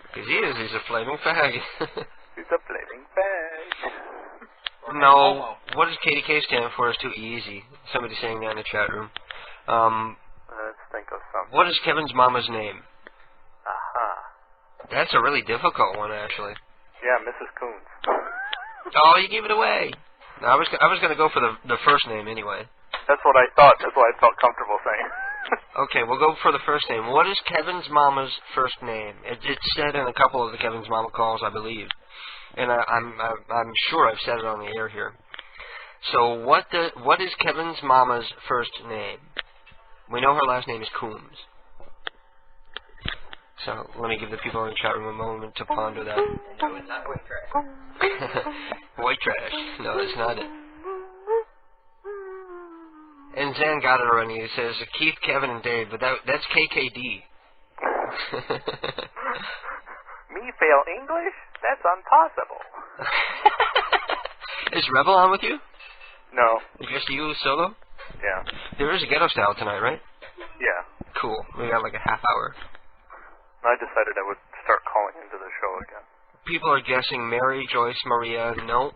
Because he's a flaming fag. He's a flaming fag. No, what does KDK stand for is too easy. Somebody's saying that in the chat room. Let's think of something. What is Kevin's mama's name? Aha. That's a really difficult one, actually. Yeah, Mrs. Coons. Oh, you gave it away. No, I was going to go for the first name anyway. That's what I thought. That's what I felt comfortable saying. Okay, we'll go for the first name. What is Kevin's mama's first name? It's said in a couple of the Kevin's mama calls, I believe, and I'm sure I've said it on the air here. So what is Kevin's mama's first name? We know her last name is Coombs. So let me give the people in the chat room a moment to ponder that. No, it's not white trash. White trash. No, it's not it. And Zan got it already. He says Keith, Kevin, and Dave, but that's KKD. Me fail English? That's impossible. Is Rebel on with you? No. Just you solo? Yeah. There is a ghetto style tonight, right? Yeah. Cool. We got like a half hour. I decided I would start calling into the show again. People are guessing Mary, Joyce, Maria. No.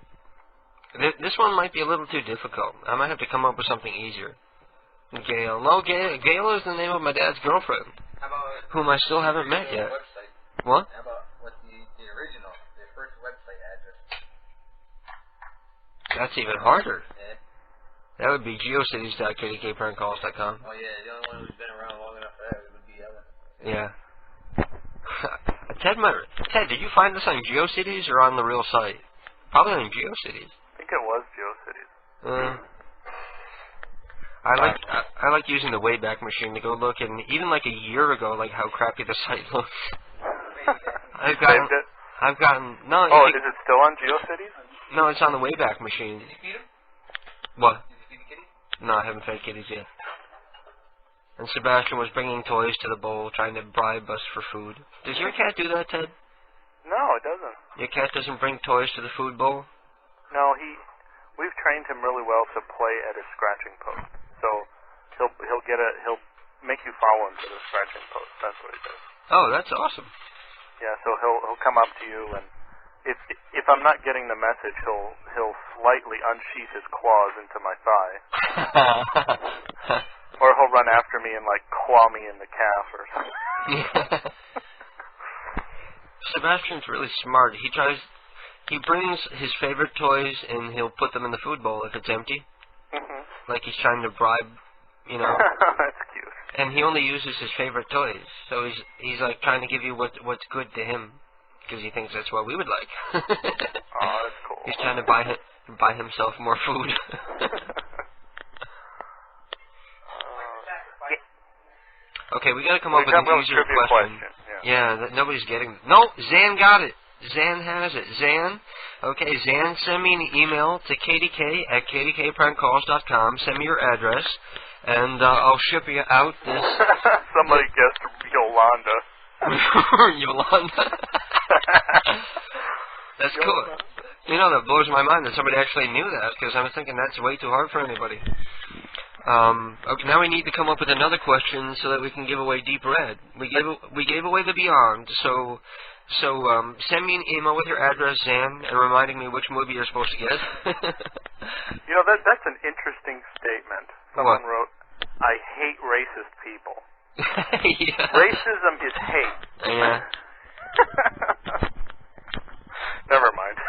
This one might be a little too difficult. I might have to come up with something easier. Gail. No, Gail is the name of my dad's girlfriend, whom I still haven't met yet. Website. What? How about what's the original, the first website address? That's even harder. Yeah. That would be geocities.kdkprankcalls.com. Oh yeah, the only one who's been around long enough for that would be Ellen. Yeah. Ted, did you find this on GeoCities or on the real site? Probably on GeoCities. I think it was GeoCities. I like using the Wayback Machine to go look, and even like a year ago, like how crappy the site looks. I've gotten no. Oh, is it still on GeoCities? No, it's on the Wayback Machine. Did you feed him? What? Did you feed the kitty? No, I haven't fed kitties yet. And Sebastian was bringing toys to the bowl, trying to bribe us for food. Does your cat do that, Ted? No, it doesn't. Your cat doesn't bring toys to the food bowl? No, we've trained him really well to play at his scratching post. So he'll make you follow him to the scratching post. That's what he does. Oh, that's awesome. Yeah, so he'll come up to you and if I'm not getting the message, he'll slightly unsheath his claws into my thigh, or he'll run after me and like claw me in the calf or something. Sebastian's really smart. He brings his favorite toys and he'll put them in the food bowl if it's empty. Like he's trying to bribe, you know. That's cute. And he only uses his favorite toys, so he's like trying to give you what's good to him, because he thinks that's what we would like. Oh, that's cool. He's trying to buy himself more food. Okay, we gotta come up with an easier question. Yeah, nobody's getting. No, Zan got it. Zan has it. Zan, okay, Zan, send me an email to kdk@kdkprankcalls.com. Send me your address, and I'll ship you out this. Somebody guessed Yolanda. Yolanda. That's cool. You know, that blows my mind that somebody actually knew that, because I was thinking that's way too hard for anybody. Okay, now we need to come up with another question so that we can give away Deep Red. We gave away the Beyond, so send me an email with your address, Zan, and reminding me which movie you're supposed to get. You know, that's an interesting statement. Someone wrote, "I hate racist people." Yeah. Racism is hate. Yeah. Never mind.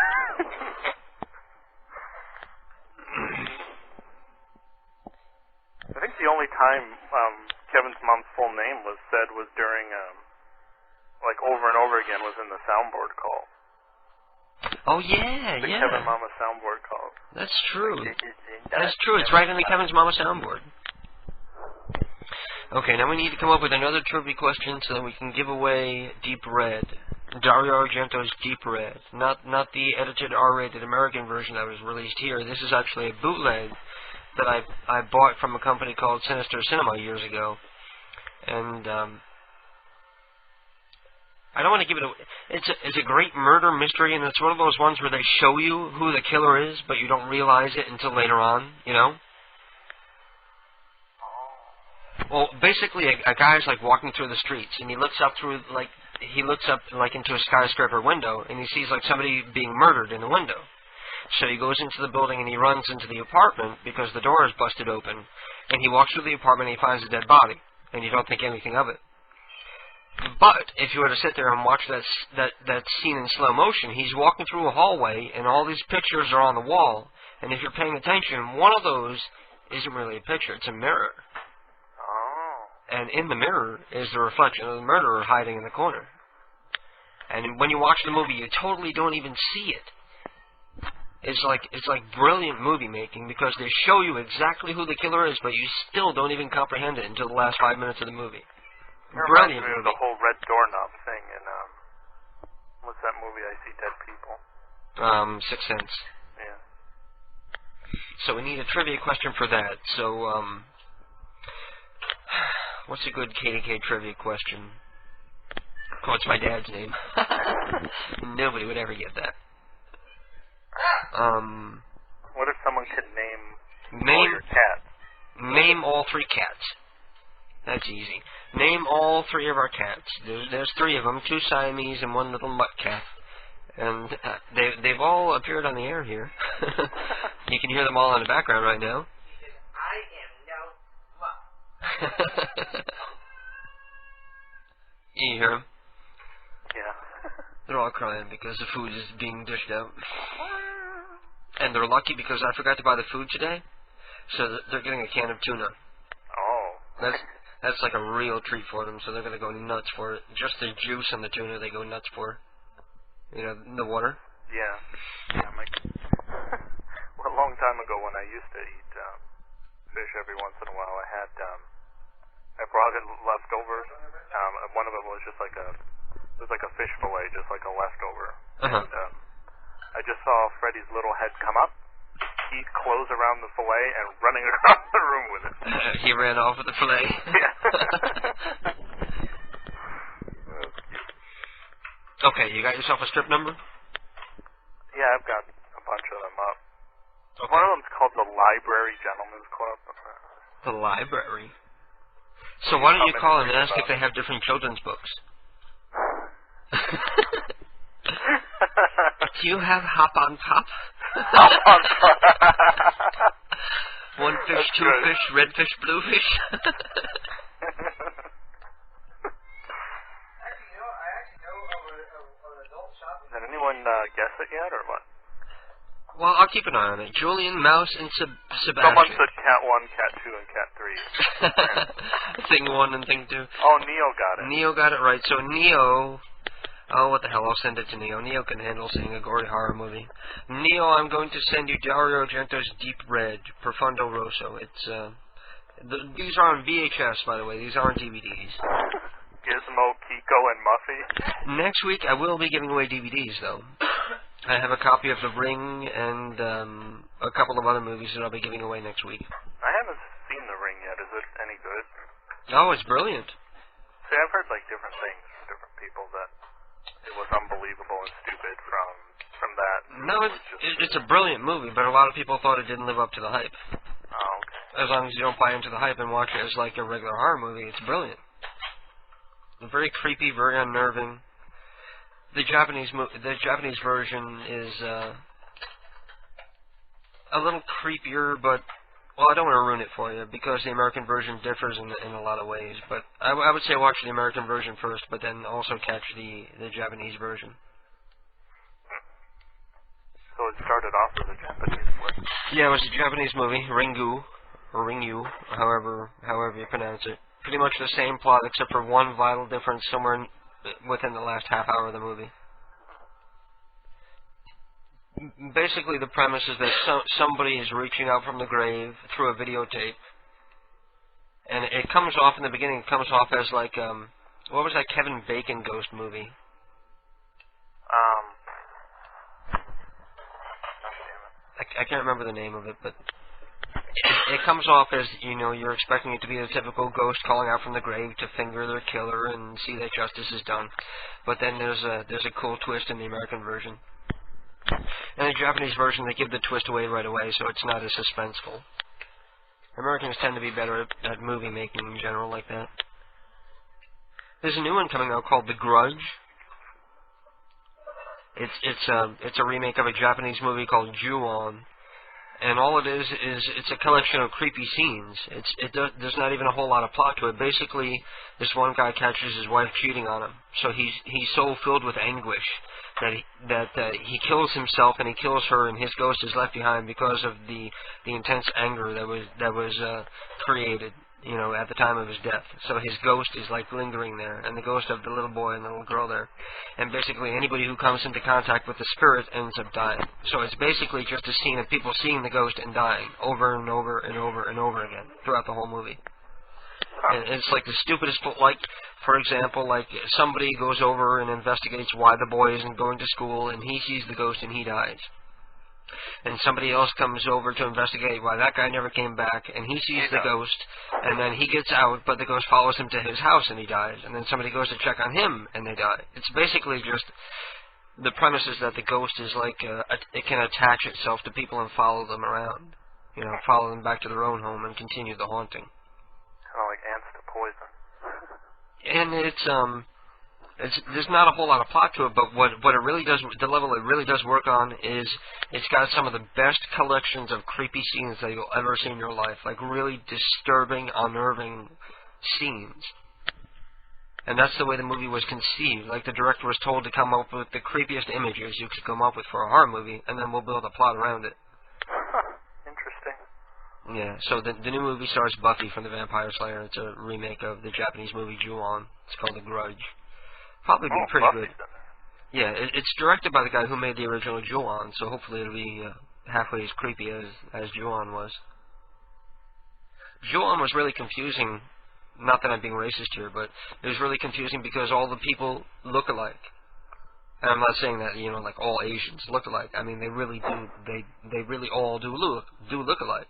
I think the only time Kevin's mom's full name was said was during, like over and over again, was in the soundboard call. Oh yeah, the yeah. Kevin Mama soundboard call. That's true. That's true. It's right in the Kevin's Mama soundboard. Okay, now we need to come up with another trivia question so that we can give away Deep Red. Dario Argento's Deep Red. Not the edited R-rated American version that was released here. This is actually a bootleg that I bought from a company called Sinister Cinema years ago. And I don't want to give it away. It's a great murder mystery, and it's one of those ones where they show you who the killer is, but you don't realize it until later on, you know? Well, basically, a guy's like walking through the streets, and he looks up into a skyscraper window, and he sees like somebody being murdered in the window. So he goes into the building and he runs into the apartment because the door is busted open, and he walks through the apartment and he finds a dead body, and you don't think anything of it. But if you were to sit there and watch that scene in slow motion, he's walking through a hallway, and all these pictures are on the wall, and if you're paying attention, one of those isn't really a picture; it's a mirror. And in the mirror is the reflection of the murderer hiding in the corner. And when you watch the movie, you totally don't even see it. It's like brilliant movie making, because they show you exactly who the killer is, but you still don't even comprehend it until the last 5 minutes of the movie. Brilliant movie. The whole red doorknob thing in what's that movie? I See Dead People. Sixth Sense. Yeah. So we need a trivia question for that. So what's a good KDK trivia question? Oh, it's my dad's name. Nobody would ever get that. What if someone could name all your cats? Name all 3 cats. That's easy. Name all 3 of our cats. There's 3 of them, 2 Siamese and 1 little mutt cat. And they've all appeared on the air here. You can hear them all in the background right now. You hear them? Yeah. They're all crying because the food is being dished out. And they're lucky because I forgot to buy the food today, so they're getting a can of tuna. Oh. That's like a real treat for them, so they're going to go nuts for it. Just the juice and the tuna they go nuts for. You know, the water. Yeah. Well, a long time ago when I used to eat fish every once in a while, I brought in leftovers. One of them was just like a fish fillet, just like a leftover. And I just saw Freddy's little head come up, teeth close around the fillet, and running across the room with it. He ran off with the fillet. Yeah. Okay, you got yourself a strip number? Yeah, I've got a bunch of them up. Okay. One of them's called the Library Gentlemen's Club. The library? So why don't you call and ask if they have different children's books? Do you have hop on pop? Hop on pop. One fish, That's two good. fish, red fish, blue fish. Did anyone guess it yet, or what? Well, I'll keep an eye on it. Julian, Mouse, and Sebastian. Someone said Cat 1, Cat 2, and Cat 3. Thing 1 and Thing 2. Oh, Neo got it. Neo got it right. So Neo... Oh, what the hell, I'll send it to Neo. Neo can handle seeing a gory horror movie. Neo, I'm going to send you Dario Argento's Deep Red, Profundo Rosso. It's, these are on VHS, by the way. These aren't DVDs. Gizmo, Kiko, and Muffy. Next week, I will be giving away DVDs, though. I have a copy of The Ring and a couple of other movies that I'll be giving away next week. I haven't seen The Ring yet. Is it any good? Oh, it's brilliant. See, I've heard like different things from different people that it was unbelievable and stupid from that. No, it's a brilliant movie, but a lot of people thought it didn't live up to the hype. Oh, okay. As long as you don't buy into the hype and watch it as like a regular horror movie, it's brilliant. Very creepy, very unnerving. The Japanese version is a little creepier, but well, I don't want to ruin it for you because the American version differs in a lot of ways. But I would say watch the American version first, but then also catch the Japanese version. So it started off as a Japanese one. Yeah, it was a Japanese movie, Ringu, or Ringu, however you pronounce it. Pretty much the same plot, except for one vital difference somewhere within the last half hour of the movie. Basically, the premise is that somebody is reaching out from the grave through a videotape, and it comes off in the beginning. It comes off as like what was that Kevin Bacon ghost movie? I can't remember the name of it, but it comes off as, you know, you're expecting it to be the typical ghost calling out from the grave to finger their killer and see that justice is done. But then there's a cool twist in the American version. In the Japanese version, they give the twist away right away, so it's not as suspenseful. Americans tend to be better at movie making in general like that. There's a new one coming out called The Grudge. It's a remake of a Japanese movie called Ju-On. And all it is it's a collection of creepy scenes. There's not even a whole lot of plot to it. Basically, this one guy catches his wife cheating on him, so he's so filled with anguish that he kills himself and he kills her, and his ghost is left behind because of the intense anger that was created, you know, at the time of his death. So his ghost is like lingering there, and the ghost of the little boy and the little girl there. And basically anybody who comes into contact with the spirit ends up dying. So it's basically just a scene of people seeing the ghost and dying over and over and over and over again throughout the whole movie. And it's like the stupidest, like, for example, like somebody goes over and investigates why the boy isn't going to school, and he sees the ghost and he dies. And somebody else comes over to investigate why that guy never came back, and he sees the ghost, and then he gets out, but the ghost follows him to his house and he dies. And then somebody goes to check on him and they die. It's basically just, the premise is that the ghost is like, it can attach itself to people and follow them around. You know, follow them back to their own home and continue the haunting. Kind of like ants to poison. And there's not a whole lot of plot to it, but what it really does, the level it really does work on is it's got some of the best collections of creepy scenes that you'll ever see in your life, like really disturbing, unnerving scenes. And that's the way the movie was conceived. Like the director was told to come up with the creepiest images you could come up with for a horror movie, and then we'll build a plot around it. Interesting. Yeah, so the new movie stars Buffy from the Vampire Slayer. It's a remake of the Japanese movie Ju-On. It's called The Grudge. Probably be pretty good. Yeah, it's directed by the guy who made the original Ju-On, so hopefully it'll be halfway as creepy as Ju-On was. Ju-On was really confusing. Not that I'm being racist here, but it was really confusing because all the people look alike. And I'm not saying that, you know, like all Asians look alike. I mean, they really do. They really all do look alike.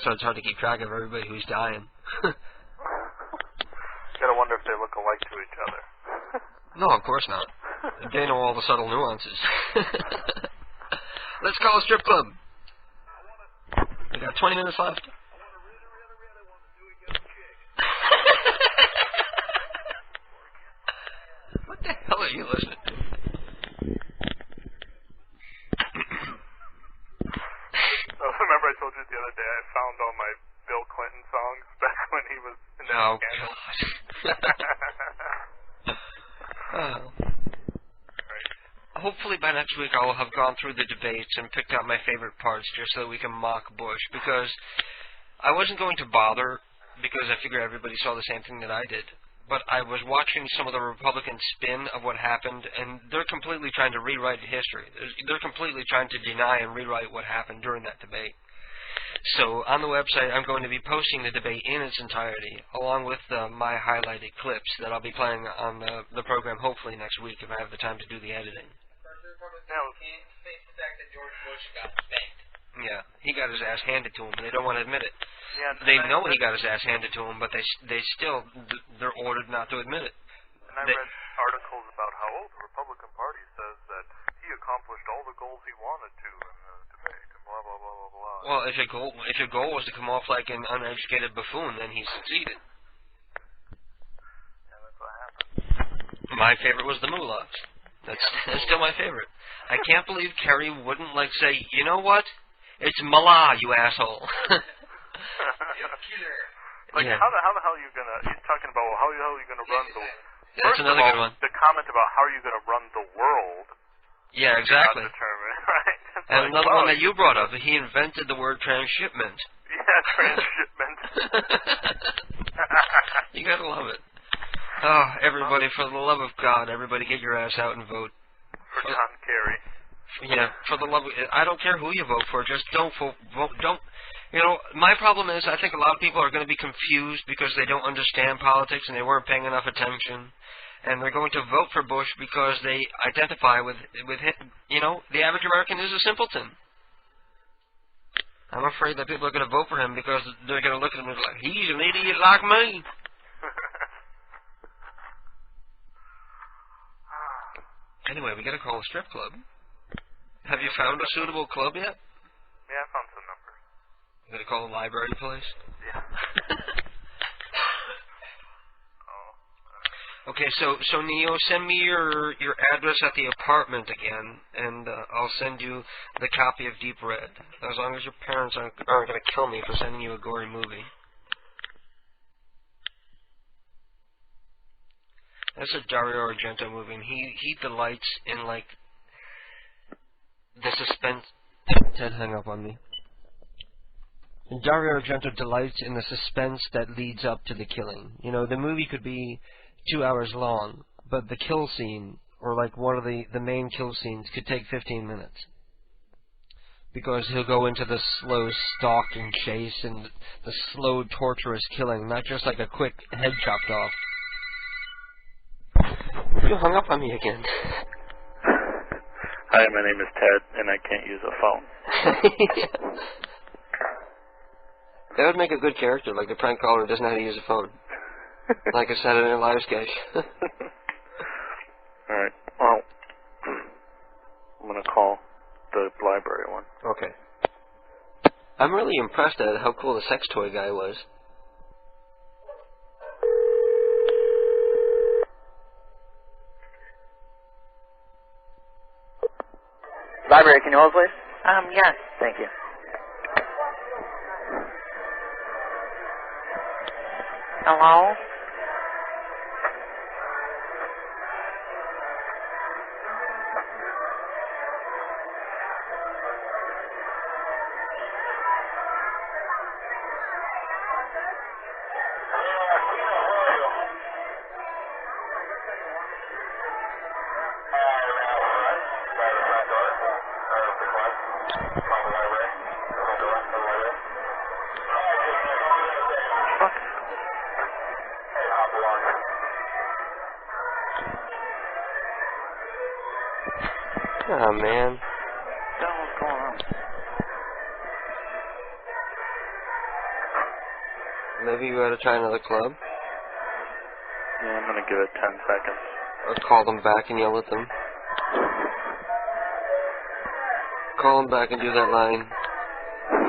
So it's hard to keep track of everybody who's dying. Gotta wonder if they look alike to each other. No, of course not. They know all the subtle nuances. Let's call a strip club. We got 20 minutes left. What the hell are you listening to? God. Hopefully by next week I will have gone through the debates and picked out my favorite parts just so that we can mock Bush, because I wasn't going to bother because I figure everybody saw the same thing that I did. But I was watching some of the Republican spin of what happened, and they're completely trying to rewrite history. They're completely trying to deny and rewrite what happened during that debate. So on the website, I'm going to be posting the debate in its entirety, along with my highlighted clips that I'll be playing on the program hopefully next week if I have the time to do the editing. Can't face the fact that George Bush got spanked. Yeah, he got his ass handed to him, but they don't want to admit it. Yeah, they know he got his ass handed to him, but they still, they're ordered not to admit it. And I read articles about how the Republican Party says that he accomplished all the goals he wanted to in the debate, and blah, blah, blah, blah, blah. Well, if your goal was to come off like an uneducated buffoon, then he succeeded. Yeah, that's what happened. My favorite was the mullahs. That's still my favorite. I can't believe Kerry wouldn't, say, you know what? It's Mullah, you asshole. Yeah. How the hell are you gonna? He's talking about how the hell are you gonna run the? That's another good one. The comment about how are you gonna run the world? Yeah, exactly. Right. And another one that you brought up. He invented the word transshipment. Yeah, transshipment. You gotta love it. Oh, everybody, for the love of God, everybody get your ass out and vote. For John Kerry. Yeah, for the love of... I don't care who you vote for, just don't vote... Don't... You know, my problem is I think a lot of people are going to be confused because they don't understand politics and they weren't paying enough attention. And they're going to vote for Bush because they identify with him. You know, the average American is a simpleton. I'm afraid that people are going to vote for him because they're going to look at him and be like, he's an idiot like me. Anyway, we got to call a strip club. Have you found a suitable club yet? Yeah, I found some numbers. You got to call a library place? Yeah. Okay, so Neo, send me your address at the apartment again, and I'll send you the copy of Deep Red. As long as your parents aren't going to kill me for sending you a gory movie. That's a Dario Argento movie, and he delights in, the suspense... Ted hung up on me. And Dario Argento delights in the suspense that leads up to the killing. You know, the movie could be 2 hours long, but the kill scene, or one of the main kill scenes, could take 15 minutes. Because he'll go into the slow stalk and chase and the slow, torturous killing, not just like a quick head chopped off. You hung up on me again. Hi, my name is Ted, and I can't use a phone. That would make a good character, like the prank caller who doesn't know how to use a phone. Like a Saturday Night Live sketch. Alright, well, I'm going to call the library one. Okay. I'm really impressed at how cool the sex toy guy was. Library, can you hold, please? Yes. Thank you. Hello? Oh, man. What's going on? Maybe you ought to try another club? Yeah, I'm going to give it 10 seconds. Or call them back and yell at them. Call them back and do that line.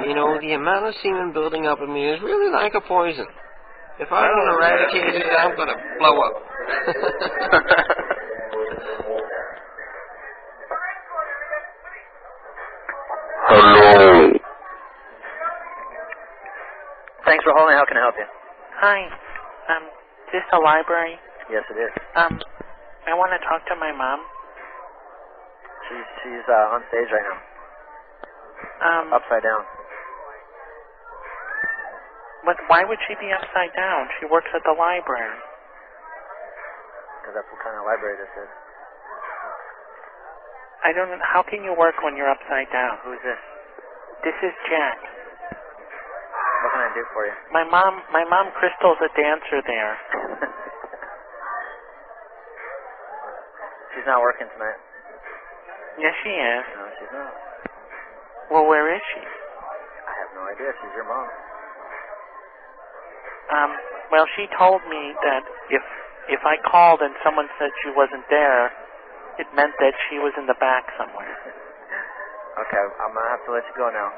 You know, the amount of semen building up in me is really like a poison. If I don't eradicate it, I'm going to blow up. Hello. Thanks for holding. How can I help you? Hi. Is this the library? Yes, it is. I want to talk to my mom. She's on stage right now. Upside down. But why would she be upside down? She works at the library. Because that's what kind of library this is. I don't know. How can you work when you're upside down? Who's this? This is Jack. What can I do for you? My mom Crystal's a dancer there. She's not working tonight. Yes, she is. No, she's not. Well, where is she? I have no idea. She's your mom. Well, she told me that if I called and someone said she wasn't there, it meant that she was in the back somewhere. Okay, I'm gonna have to let you go now.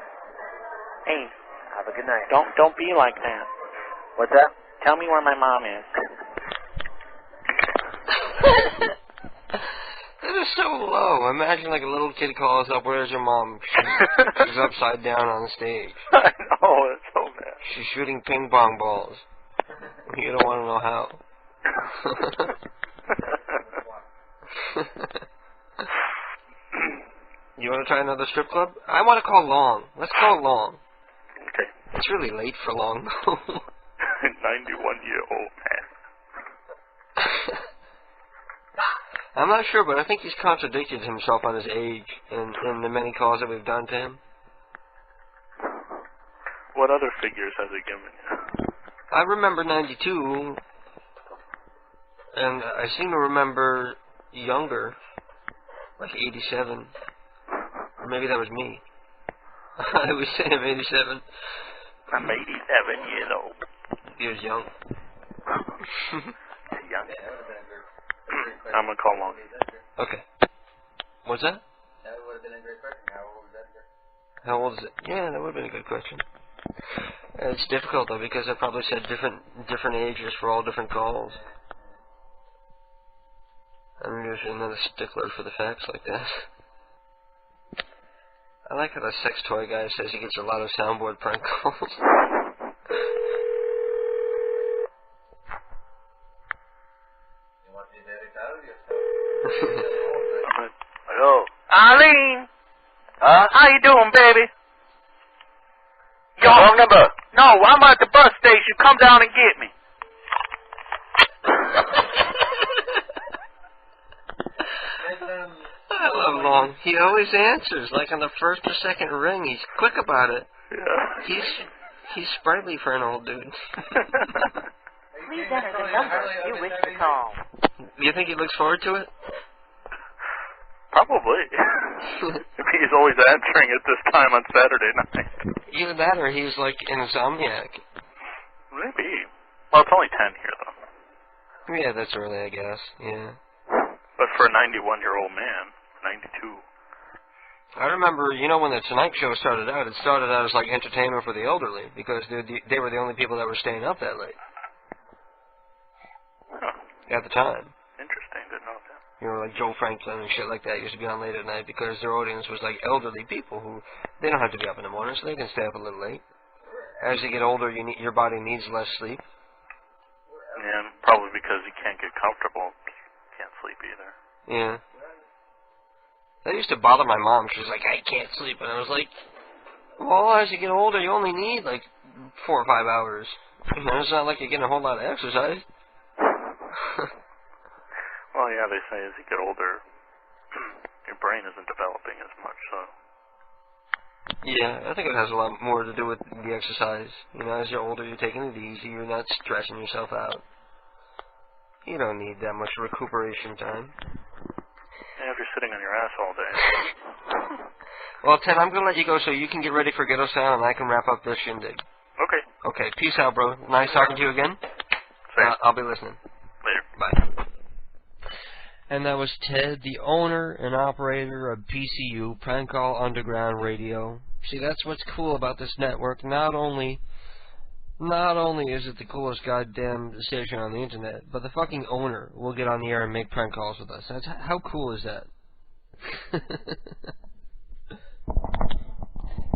Hey, have a good night. Don't be like that. What's that? Tell me where my mom is. That is so low. Imagine like a little kid calls up, "Where's your mom?" She's upside down on the stage. I know, it's so bad. She's shooting ping pong balls. You don't want to know how. You want to try another strip club? I want to call Long. Let's call Long. Okay. It's really late for Long. 91-year-old man. I'm not sure, but I think he's contradicted himself on his age in the many calls that we've done to him. What other figures has he given you? I remember 92, and I seem to remember younger, like 87. Or maybe that was me. I was saying I'm 87. I'm 87 years old. He was young. Young. I'm gonna call Long. Okay. What's that? That would have been a great question. How old is Edgar? How old is it? Yeah, that would have been a good question. It's difficult though because I probably said different ages for all different calls. I'm usually not a stickler for the facts like that. I like how the sex toy guy says he gets a lot of soundboard prank calls. Hello. Arlene! Huh? How you doing, baby? Wrong number. No, I'm at the bus station. Come down and get me. I love Long. He always answers, like on the first or second ring. He's quick about it. Yeah. He's sprightly for an old dude. Please enter the number you wish to call. You think he looks forward to it? Probably. If he's always answering at this time on Saturday night. Either that or he's like insomniac. Maybe. Well, it's only 10 here, though. Yeah, that's early, I guess. Yeah. But for a 91-year-old man, 92. I remember, when the Tonight Show started out, it started out as like entertainment for the elderly because they were the only people that were staying up that late. Huh. At the time. Interesting, didn't know that. Like Joe Franklin and shit like that used to be on late at night because their audience was like elderly people who they don't have to be up in the morning, so they can stay up a little late. As you get older, your body needs less sleep. Yeah, probably because you can't get comfortable. Can't sleep either. Yeah. That used to bother my mom. She was like, I can't sleep. And I was like, well, as you get older, you only need like 4 or 5 hours. It's not like you're getting a whole lot of exercise. Well, yeah, they say as you get older, your brain isn't developing as much, so... Yeah, I think it has a lot more to do with the exercise. As you're older, you're taking it easy, you're not stressing yourself out. You don't need that much recuperation time. Yeah, if you're sitting on your ass all day. Well, Ted, I'm going to let you go so you can get ready for Ghetto Sound and I can wrap up this shindig. Okay. Okay, peace out, bro. Nice talking to you again. I'll be listening. Later. Bye. And that was Ted, the owner and operator of PCU, Prank Call Underground Radio. See, that's what's cool about this network. Not only is it the coolest goddamn station on the internet, but the fucking owner will get on the air and make prank calls with us. How cool is that?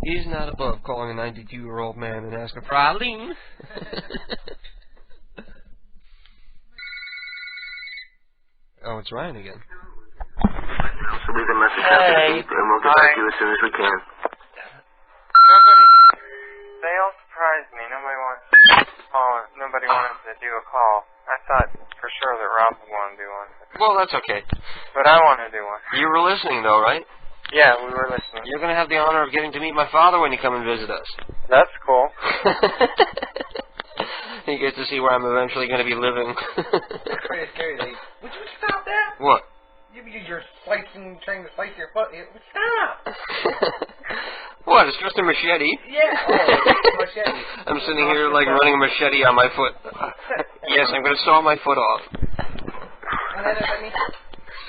He's not above calling a 92-year-old man and asking for Eileen. Oh, it's Ryan again. So leave a message after the beep, and we'll get back to you as soon as we can. They all surprised me. Nobody wanted to do a call. I thought for sure that Rob would want to do one. Well, that's okay. But I want to do one. You were listening, though, right? Yeah, we were listening. You're going to have the honor of getting to meet my father when you come and visit us. That's cool. You get to see where I'm eventually going to be living. It's pretty scary. Would you stop that? What? You're slicing, trying to slice your foot. Stop! What? It's just a machete. Yeah. Oh, machete. I'm sitting here like running a machete on my foot. Yes, I'm going to saw my foot off. Want to end up like me?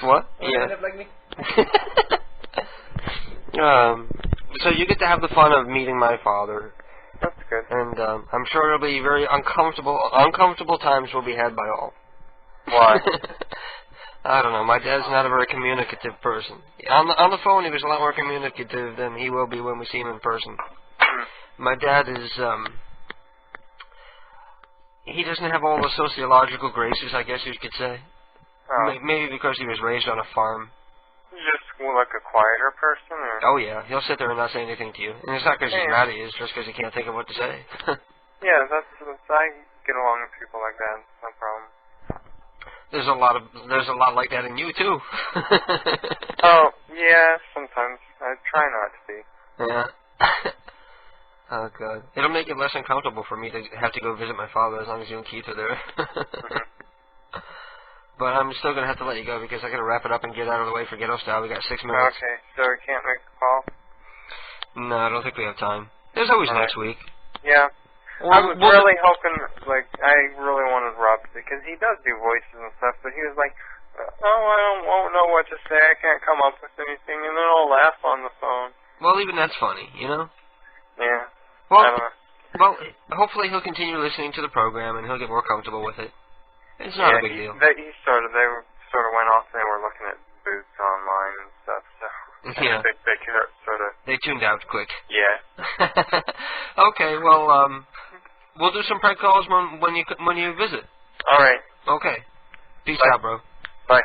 What? Want to end up like me? So you get to have the fun of meeting my father. That's good. And I'm sure it'll be very uncomfortable times will be had by all. Why? I don't know. My dad's not a very communicative person. On the phone, he was a lot more communicative than he will be when we see him in person. My dad is, he doesn't have all the sociological graces, I guess you could say. Oh. Maybe because he was raised on a farm. Just like a quieter person, or? Oh yeah, he'll sit there and not say anything to you. And it's not because he's mad at you, it's just because he can't think of what to say. Yeah, I get along with people like that. No problem. There's a lot like that in you too. Oh yeah, sometimes I try not to be. Yeah. Oh god, it'll make it less uncomfortable for me to have to go visit my father as long as you and Keith are there. But I'm still gonna have to let you go because I gotta wrap it up and get out of the way for Ghetto Style. We got 6 minutes. Okay, so we can't make a call? No, I don't think we have time. There's always next week. Yeah. I was really hoping, I really wanted Rob to, because he does do voices and stuff, but he was like, I won't know what to say, I can't come up with anything, and then I'll laugh on the phone. Well, even that's funny, you know? Yeah. Well, I don't know. Well, hopefully he'll continue listening to the program and he'll get more comfortable with it. It's not a big deal. They sort of went off and they were looking at boots online and stuff, so yeah. They tuned out quick. Yeah. Okay, well, we'll do some prank calls when you visit. All right. Okay. Peace out, bro. Bye.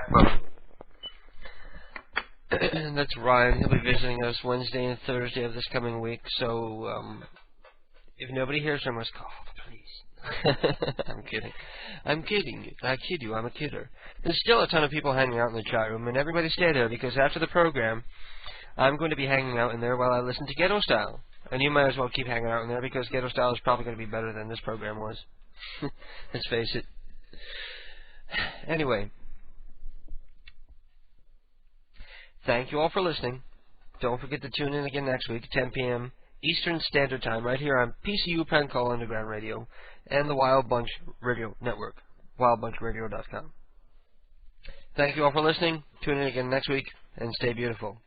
That's Ryan. He'll be visiting us Wednesday and Thursday of this coming week. So, if nobody hears from us, call, please. I'm kidding. I'm kidding. I kid you. I'm a kidder. There's still a ton of people hanging out in the chat room, and everybody stay there because after the program, I'm going to be hanging out in there while I listen to Ghetto Style. And you might as well keep hanging out in there because Ghetto Style is probably going to be better than this program was. Let's face it. Anyway. Thank you all for listening. Don't forget to tune in again next week at 10 p.m. Eastern Standard Time right here on PCU Prank Call Underground Radio and the Wild Bunch Radio Network, wildbunchradio.com. Thank you all for listening. Tune in again next week and stay beautiful.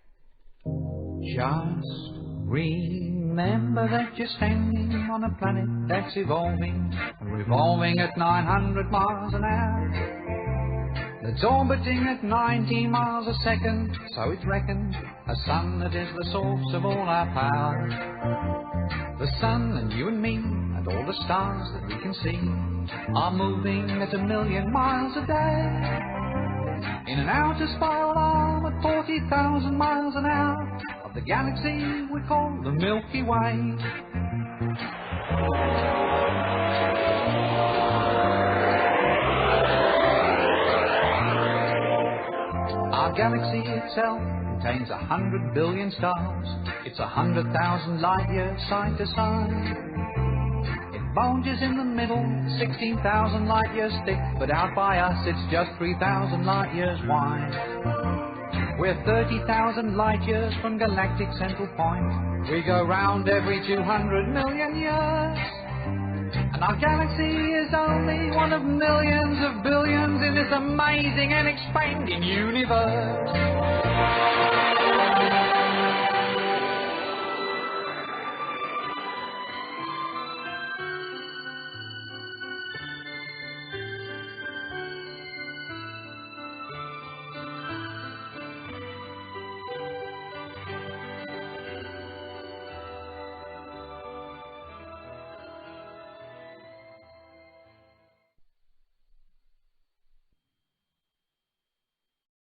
Just remember that you're standing on a planet that's evolving and revolving at 900 miles an hour. That's orbiting at 19 miles a second, so it's reckoned a sun that is the source of all our power. The sun and you and me and all the stars that we can see are moving at 1,000,000 miles a day in an outer spiral arm at 40,000 miles an hour of the galaxy we call the Milky Way. Our galaxy itself contains 100 billion stars. It's 100,000 light years side to side. It bulges in the middle, 16,000 light years thick, but out by us it's just 3,000 light years wide. We're 30,000 light years from galactic central point. We go round every 200 million years. And our galaxy is only one of millions of billions in this amazing and expanding universe.